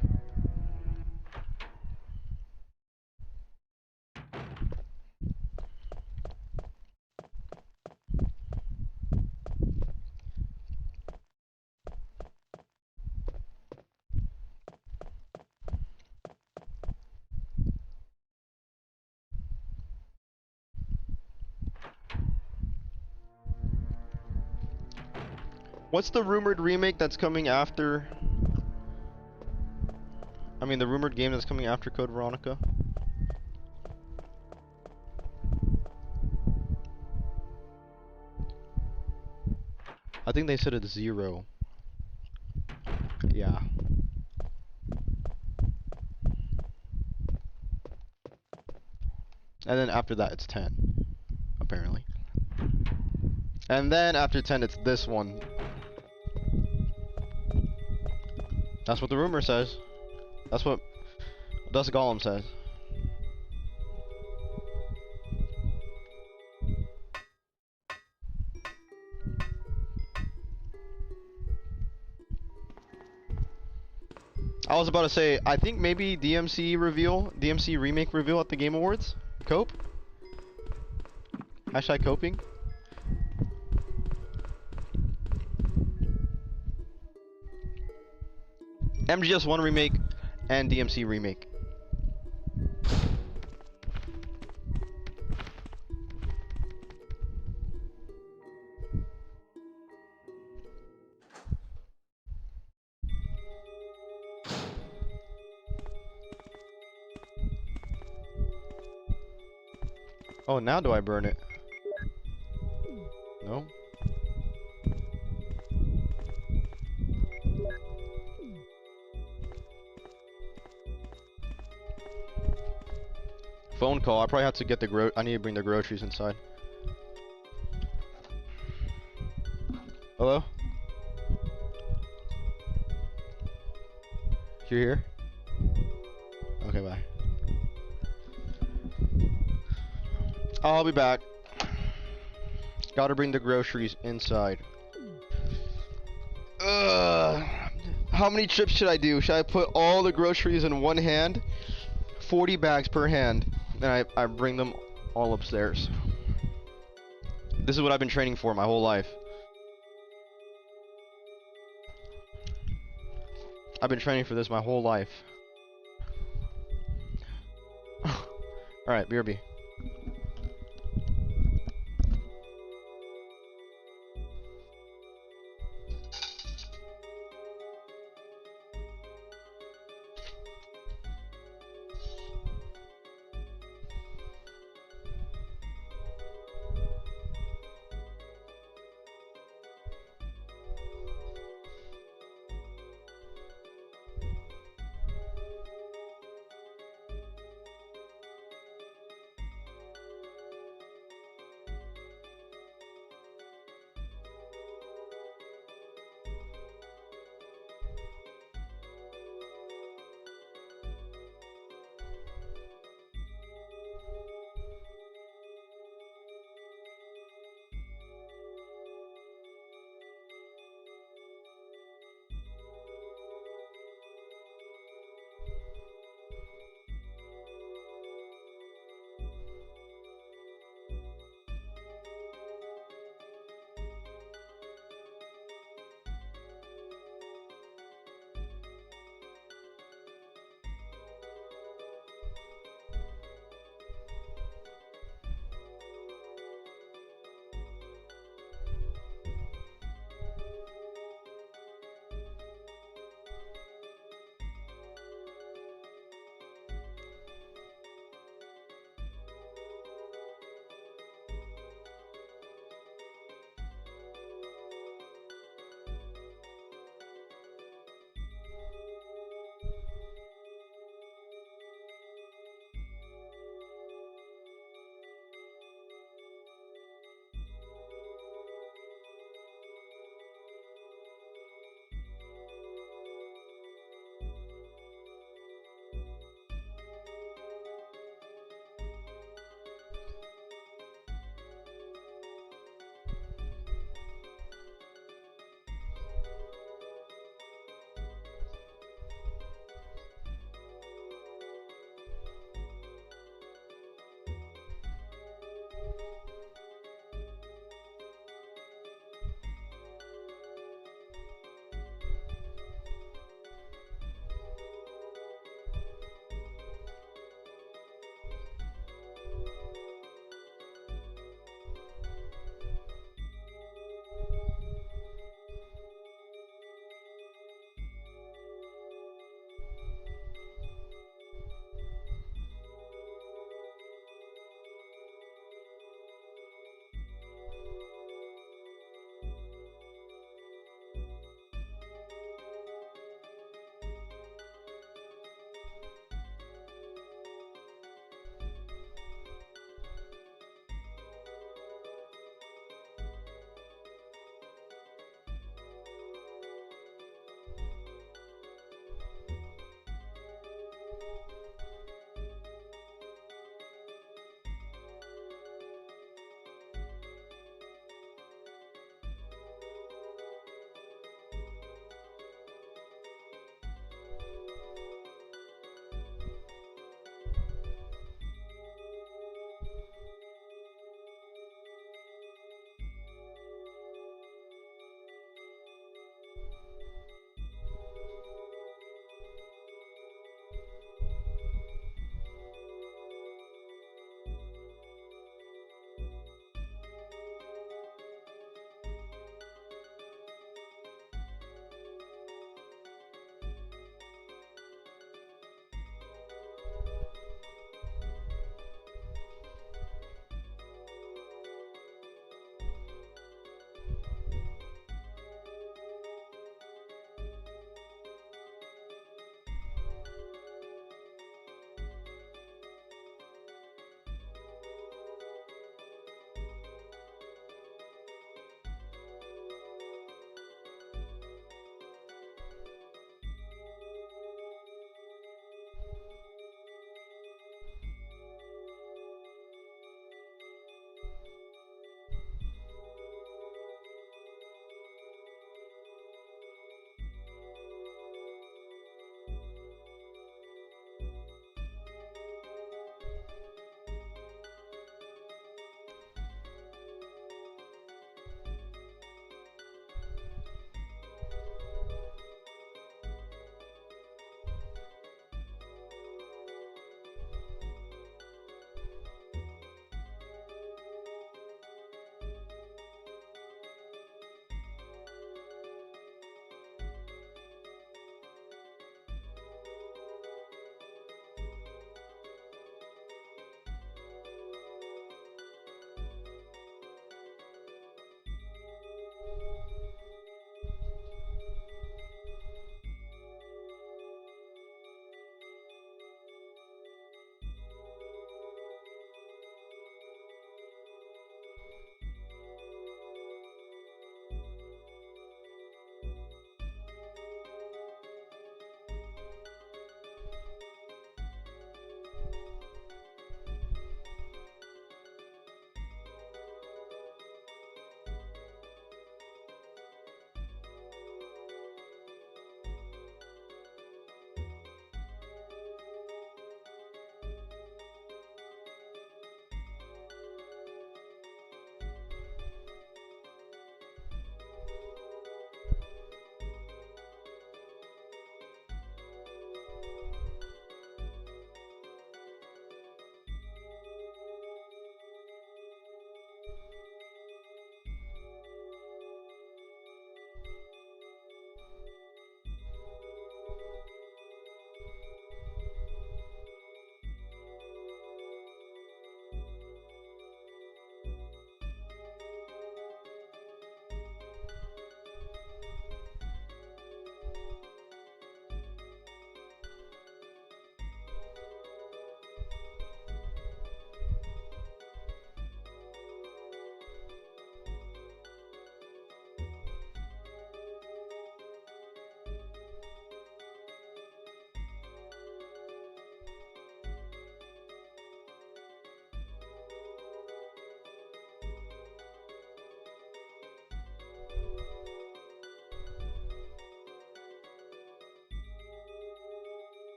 What's the rumored remake that's coming after? I mean, the rumored game that's coming after Code Veronica? I think they said it's 0. Yeah. And then after that, it's 10. Apparently. And then after 10, it's this one. That's what the rumor says. That's what Dust Golem says. I was about to say, I think maybe DMC remake reveal at the Game Awards? Cope? Hashtag coping? MGS1 remake and DMC remake. Oh, now do I burn it? No? Phone call. I probably have to get the I need to bring the groceries inside. Hello? You're here? Okay, bye. I'll be back. Gotta bring the groceries inside. How many trips should I do? Should I put all the groceries in one hand? 40 bags per hand. And I bring them all upstairs. This is what I've been training for my whole life. I've been training for this my whole life. Alright, BRB.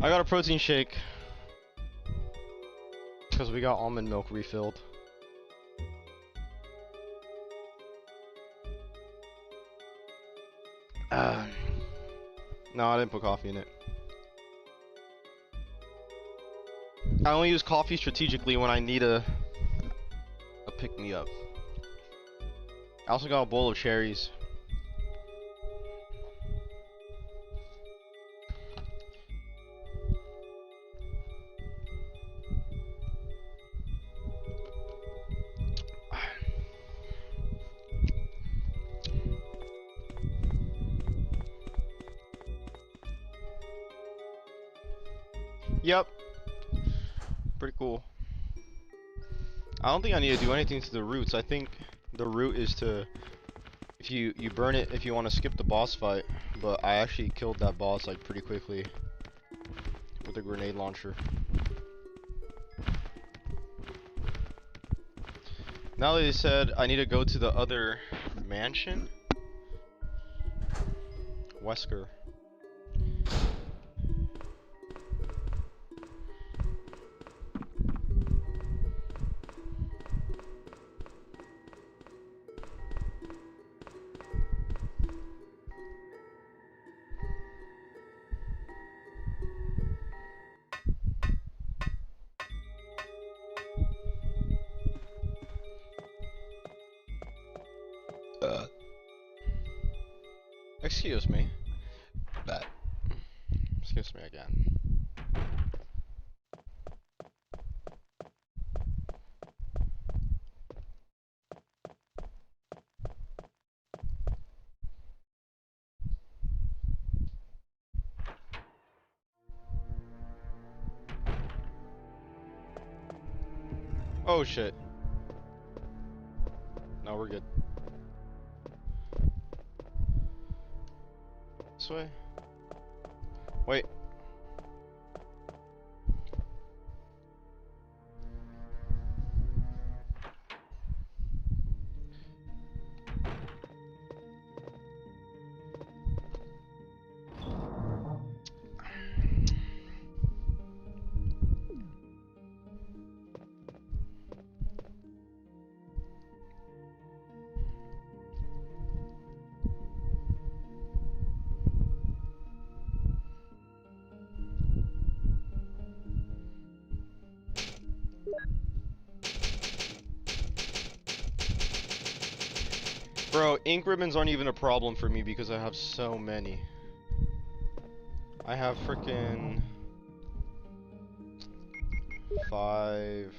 I got a protein shake because we got almond milk refilled. No, I didn't put coffee in it. I only use coffee strategically when I need a pick-me-up. I also got a bowl of cherries. Yep. Pretty cool. I don't think I need to do anything to the roots. I think the root is to, if you burn it if you want to skip the boss fight, but I actually killed that boss like pretty quickly with a grenade launcher. Now that they said I need to go to the other mansion, Wesker. Excuse me. Excuse me again. Oh shit. No, we're good. This way? Wait. Bro, ink ribbons aren't even a problem for me because I have so many. I have frickin' 5.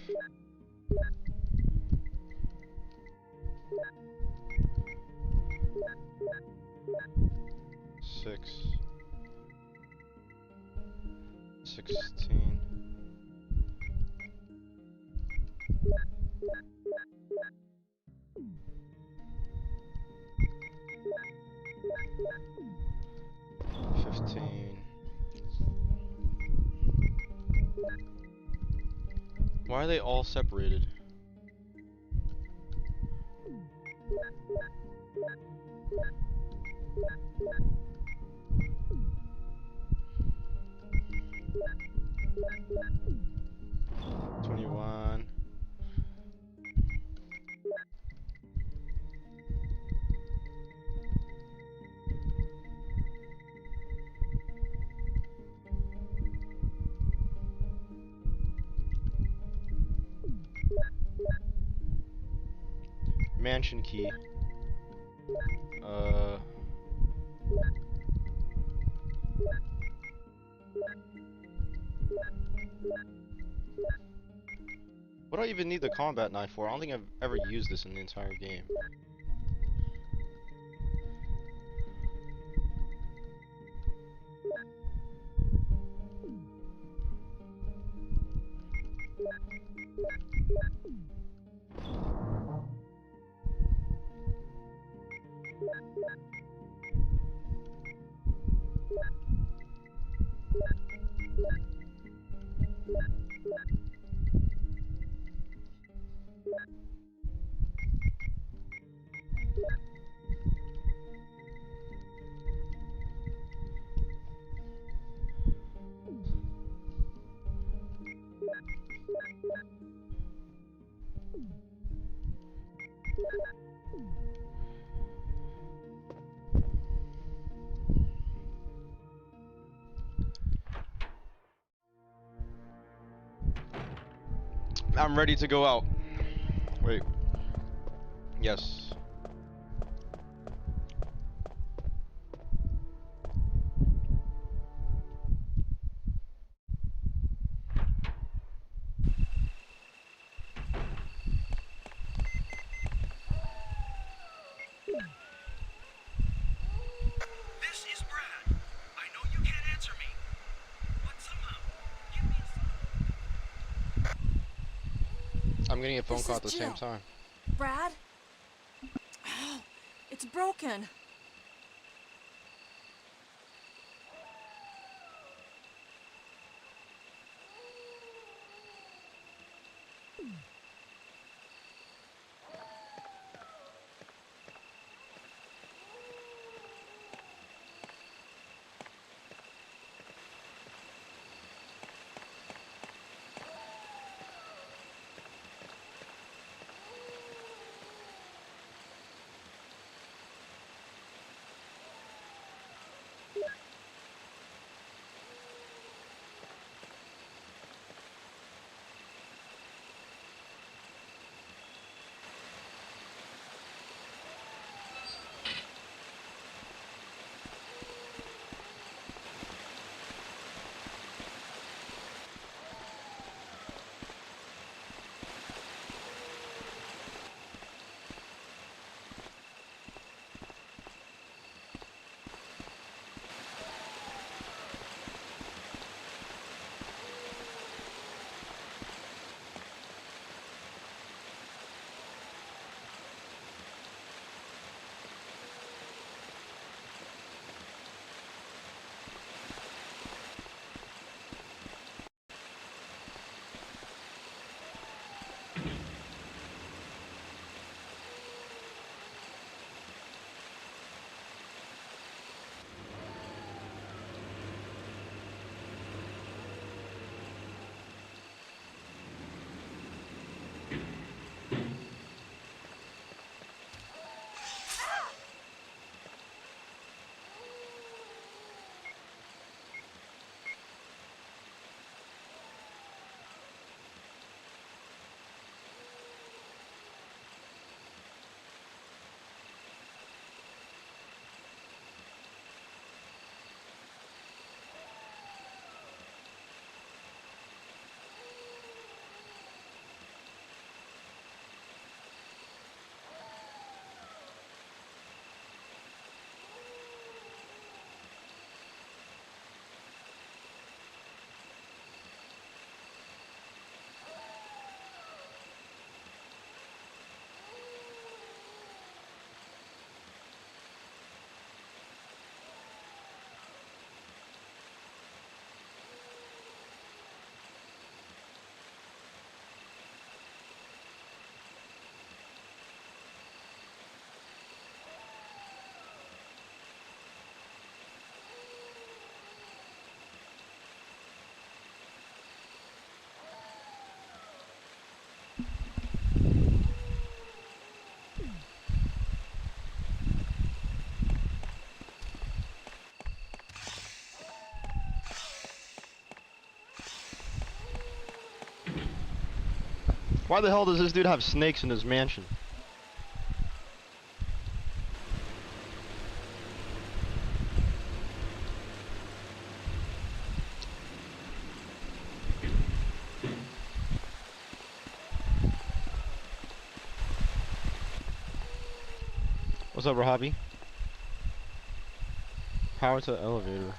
Six. 16. Why are they all separated? $21. Mansion key. What do I even need the combat knife for? I don't think I've ever used this in the entire game. I'm ready to go out. Wait. Yes. This is Brad. I know you can't answer me, but somehow give me I'm getting a phone This call is at the same Jill. time. Brad? It's broken. Why the hell does this dude have snakes in his mansion? What's up, Rahabi? Power to the elevator.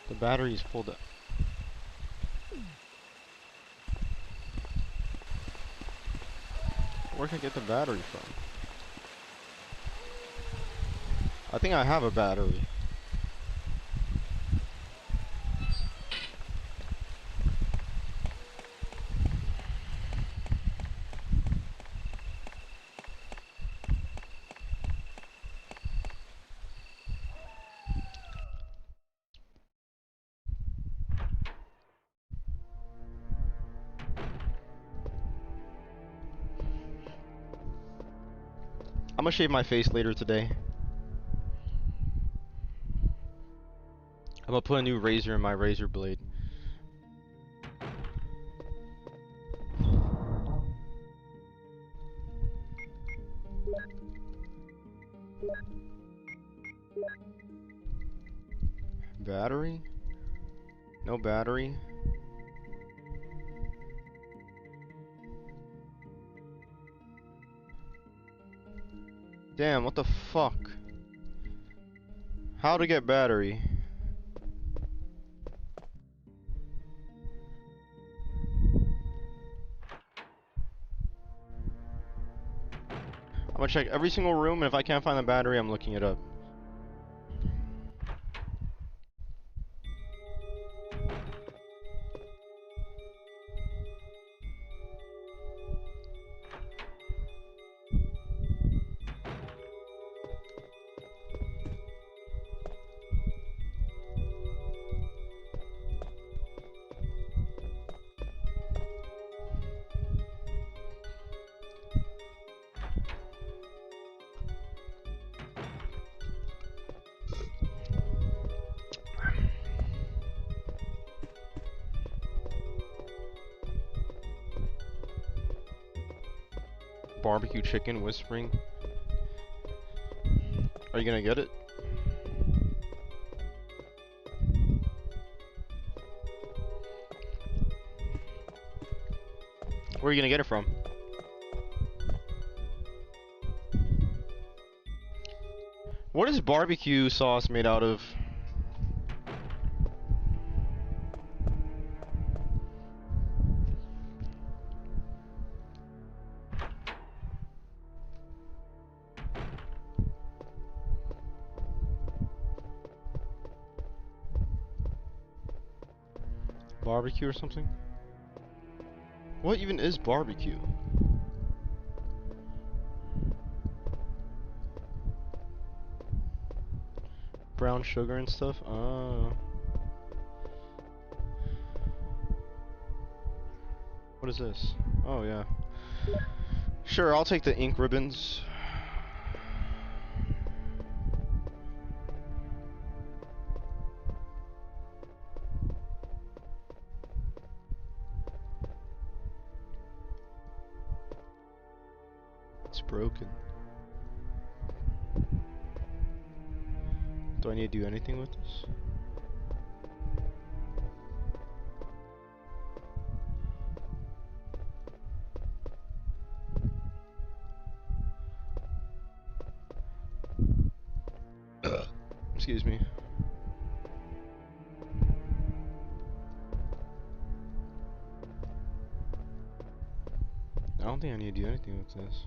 The battery's pulled up. Where can I get the battery from? I think I have a battery. I'm gonna shave my face later today. I'm gonna put a new razor in my razor blade. Battery? No battery. Damn, what the fuck? How to get battery? I'm gonna check every single room, and if I can't find the battery, I'm looking it up. Barbecue chicken whispering. Are you gonna get it? Where are you gonna get it from? What is barbecue sauce made out of? Barbecue or something? What even is barbecue? Brown sugar and stuff? Oh. What is this? Oh yeah. Sure, I'll take the ink ribbons. It's broken. Do I need to do anything with this? Excuse me. I don't think I need to do anything with this.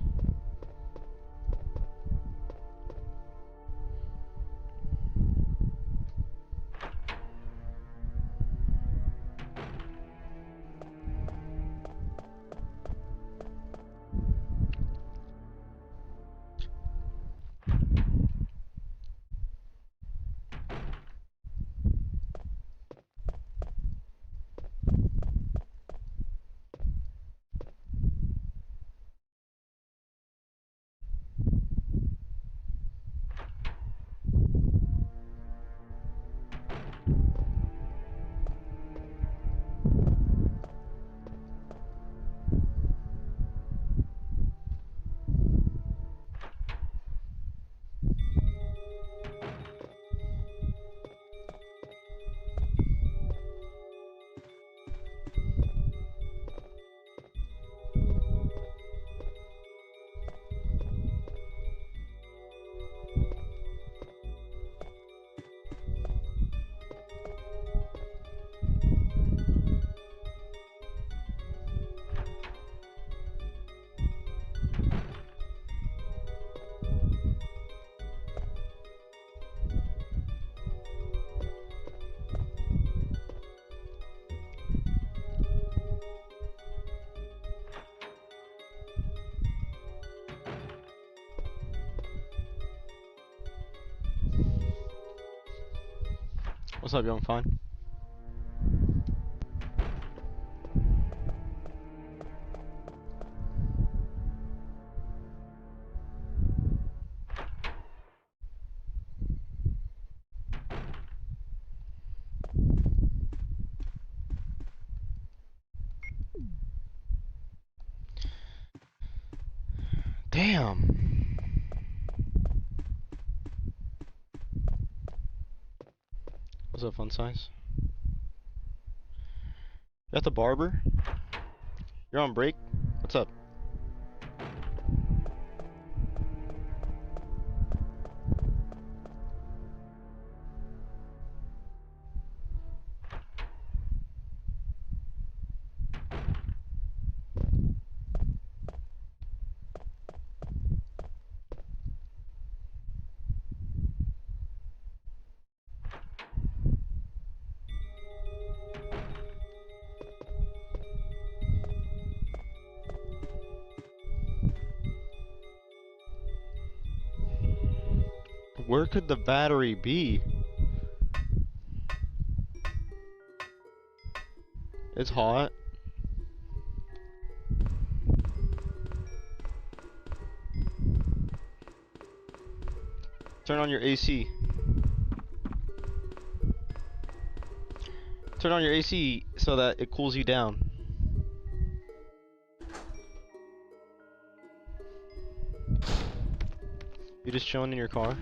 What's up, young? Fine? Damn. What's up, fun size? You at the barber? You're on break? What's up? Where could the battery be? It's hot. Turn on your AC. Turn on your AC so that it cools you down. You just chilling in your car?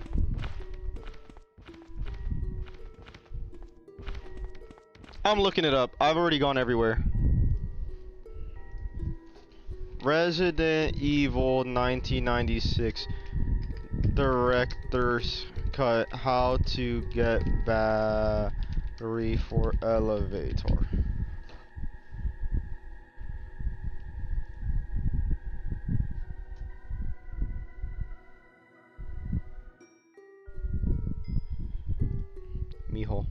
I'm looking it up. I've already gone everywhere. Resident Evil 1996 Director's Cut. How to get battery for elevator. Mijo.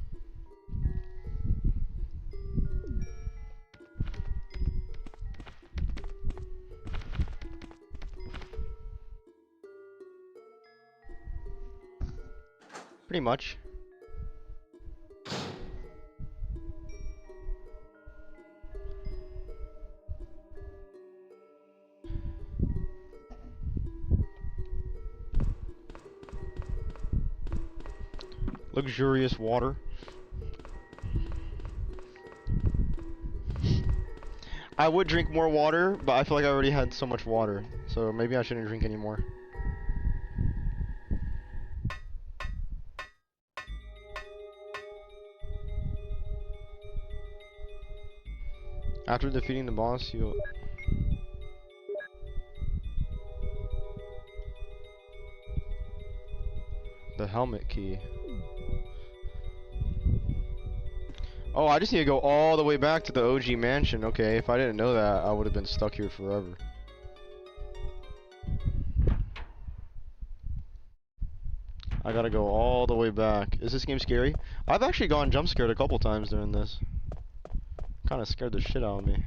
Pretty much. Luxurious water. I would drink more water, but I feel like I already had so much water, so maybe I shouldn't drink anymore. After defeating the boss, you'll... The helmet key. Oh, I just need to go all the way back to the OG mansion. Okay, if I didn't know that, I would have been stuck here forever. I gotta go all the way back. Is this game scary? I've actually gone jump scared a couple times during this. Kind of scared the shit out of me.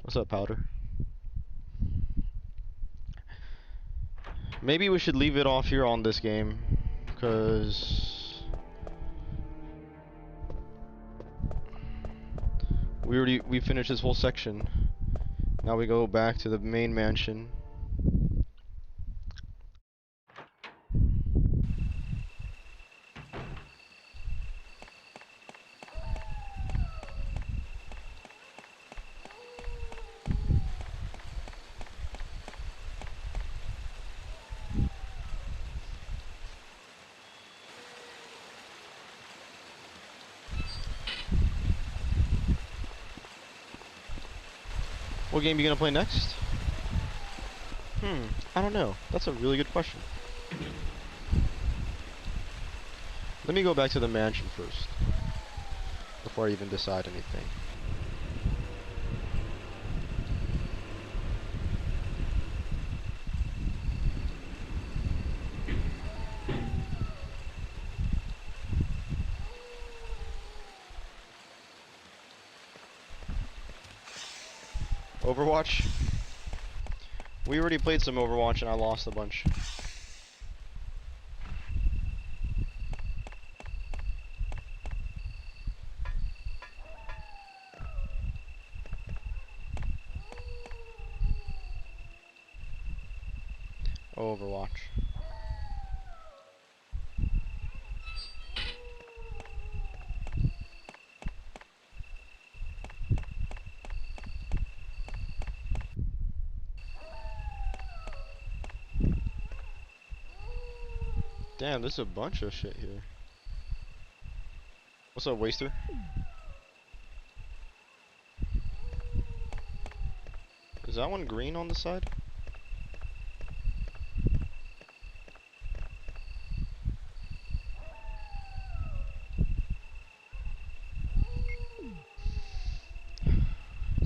What's up, Powder? Maybe we should leave it off here on this game, because we finished this whole section. Now we go back to the main mansion. What game are you gonna play next? I don't know. That's a really good question. Let me go back to the mansion first, before I even decide anything. Overwatch? We already played some Overwatch and I lost a bunch. Overwatch. Damn, there's a bunch of shit here. What's up, Waster? Is that one green on the side?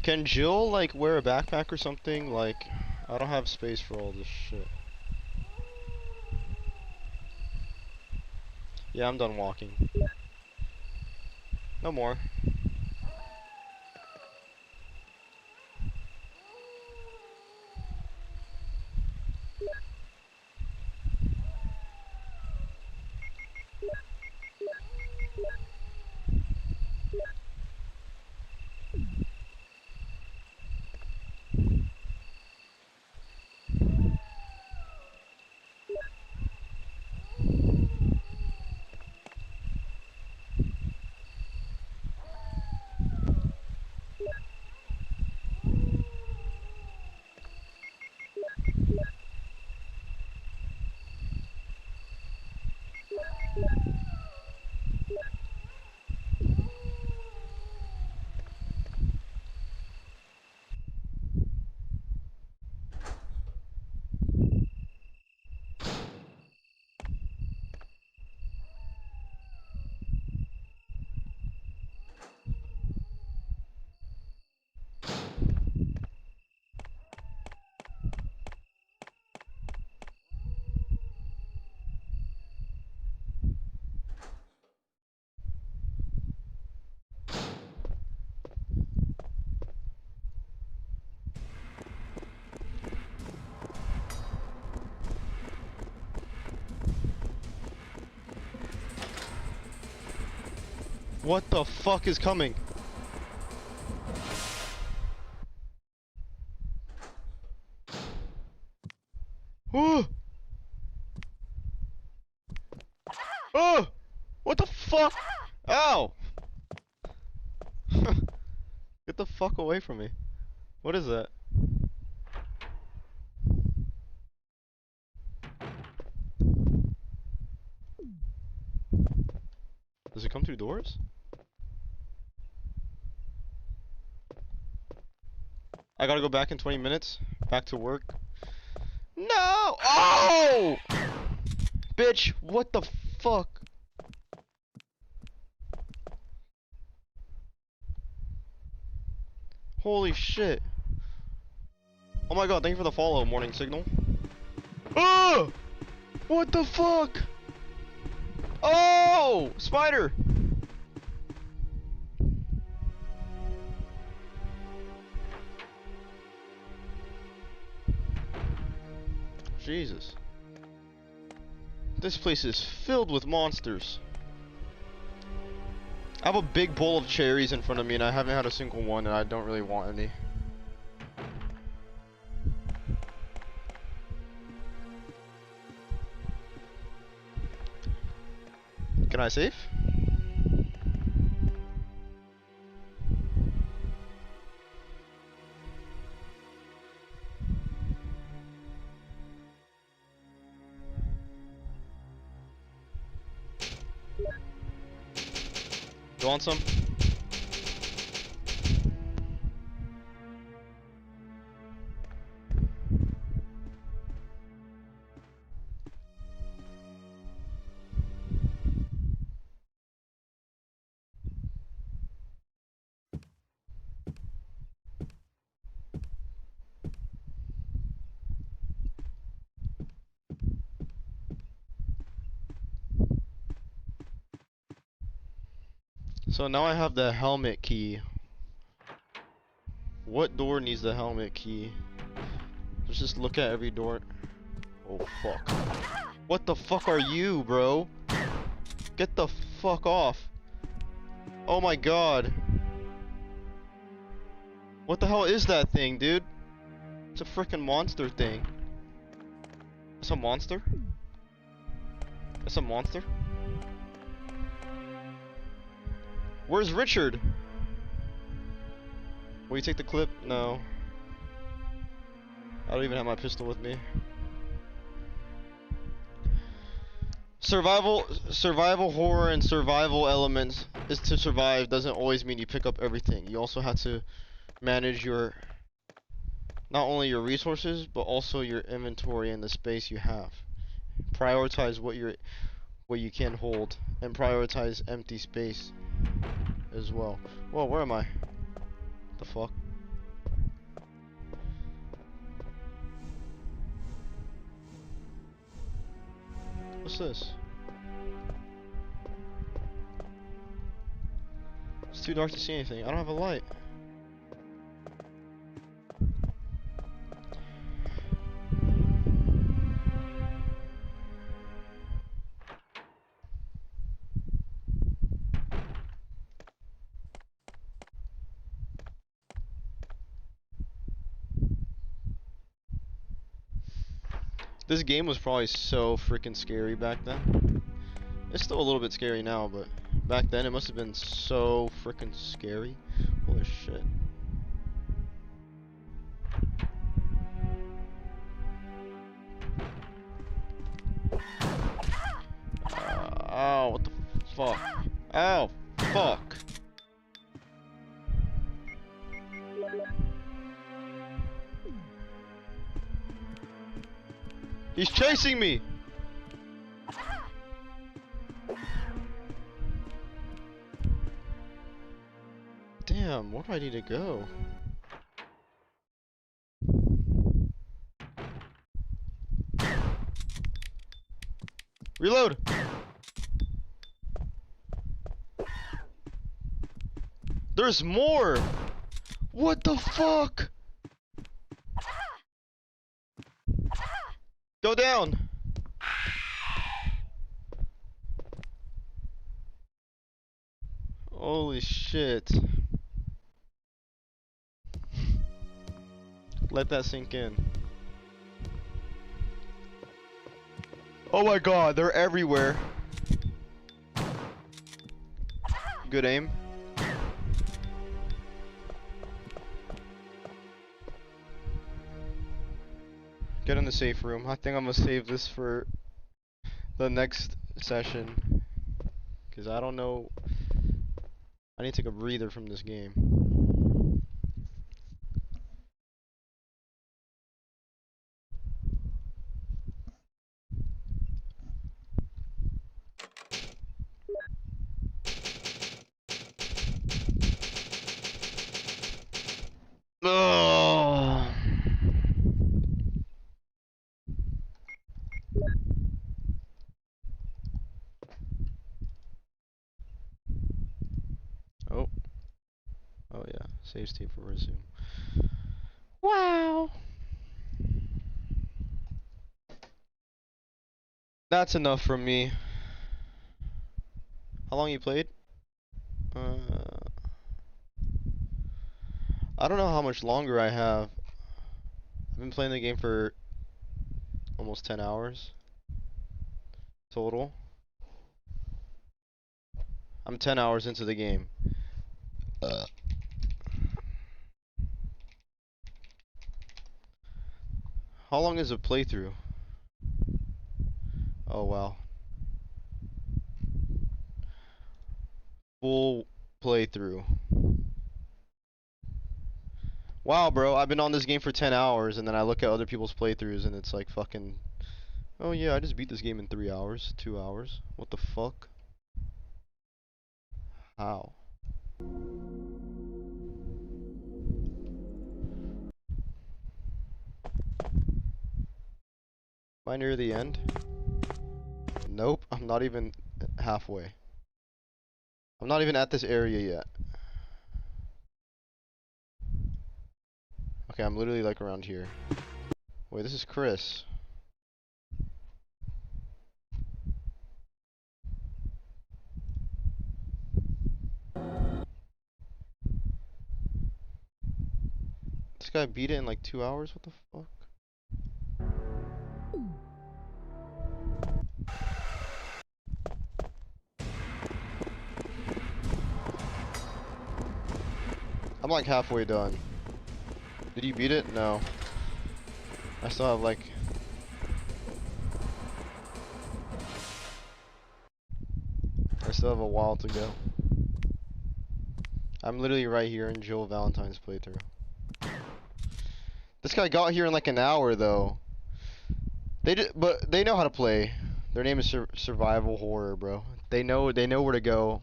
Can Jill, like, wear a backpack or something? Like, I don't have space for all this shit. Yeah, I'm done walking. No more. What the fuck is coming? Oh! Oh! What the fuck? Ow! Get the fuck away from me. What is that? Does it come through doors? I gotta go back in 20 minutes. Back to work. No! Oh! Bitch, what the fuck? Holy shit. Oh my god, thank you for the follow, Morning Signal. Oh! What the fuck? Oh! Spider! Jesus. This place is filled with monsters. I have a big bowl of cherries in front of me and I haven't had a single one and I don't really want any. Can I save? You want some? So now I have the helmet key. What door needs the helmet key? Let's just look at every door. Oh fuck. What the fuck are you, bro? Get the fuck off. Oh my god. What the hell is that thing, dude? It's a freaking monster thing. It's a monster? It's a monster? Where's Richard? Will you take the clip? No. I don't even have my pistol with me. Survival horror and survival elements is to survive doesn't always mean you pick up everything. You also have to manage your, not only your resources, but also your inventory and the space you have. Prioritize what you can hold, and prioritize empty space as well. Whoa, where am I? The fuck? What's this? It's too dark to see anything. I don't have a light. This game was probably so freaking scary back then. It's still a little bit scary now, but back then it must have been so freaking scary. Holy shit. Ow, what the fuck? Ow, fuck. He's chasing me! Damn, where do I need to go? Reload! There's more! What the fuck? Go down! Holy shit. Let that sink in. Oh my god, they're everywhere. Good aim. Get in the safe room. I think I'm gonna save this for the next session, cause I don't know. I need to take a breather from this game. Oh. Oh yeah, save state for resume. Wow. That's enough from me. How long you played? I don't know how much longer I have. I've been playing the game for almost 10 hours total. I'm 10 hours into the game. How long is a playthrough? Oh wow. Full playthrough. Wow, bro, I've been on this game for 10 hours and then I look at other people's playthroughs and it's like fucking, oh yeah, I just beat this game in 3 hours, 2 hours. What the fuck? How? Am I near the end? Nope, I'm not even halfway. I'm not even at this area yet. Okay, I'm literally like around here. Wait, this is Chris. This guy beat it in like 2 hours? What the fuck? I'm like halfway done. Did you beat it? No. I still have like... still have a while to go. I'm literally right here in Jill Valentine's playthrough. This guy got here in like an hour though. But they know how to play. Their name is Survival Horror, bro. They know where to go.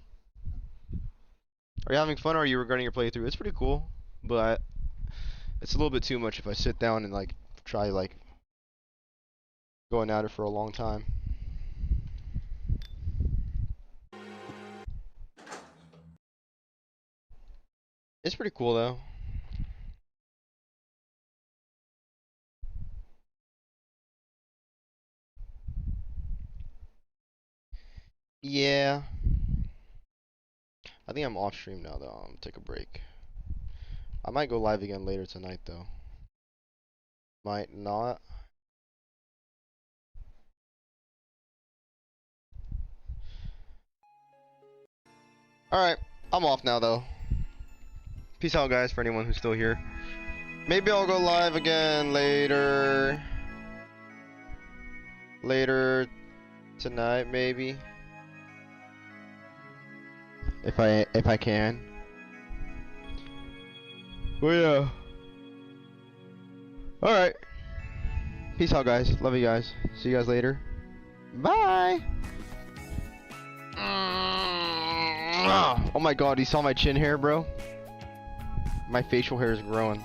Are you having fun or are you regretting your playthrough? It's pretty cool, but it's a little bit too much if I sit down and like try like going at it for a long time. It's pretty cool though. Yeah. I think I'm off stream now though. I'm gonna take a break. I might go live again later tonight though. Might not. Alright, I'm off now though. Peace out guys for anyone who's still here. Maybe I'll go live again later. Later tonight maybe. If I can. Oh yeah. Alright. Peace out guys. Love you guys. See you guys later. Bye. Oh my god, you saw my chin hair, bro? My facial hair is growing.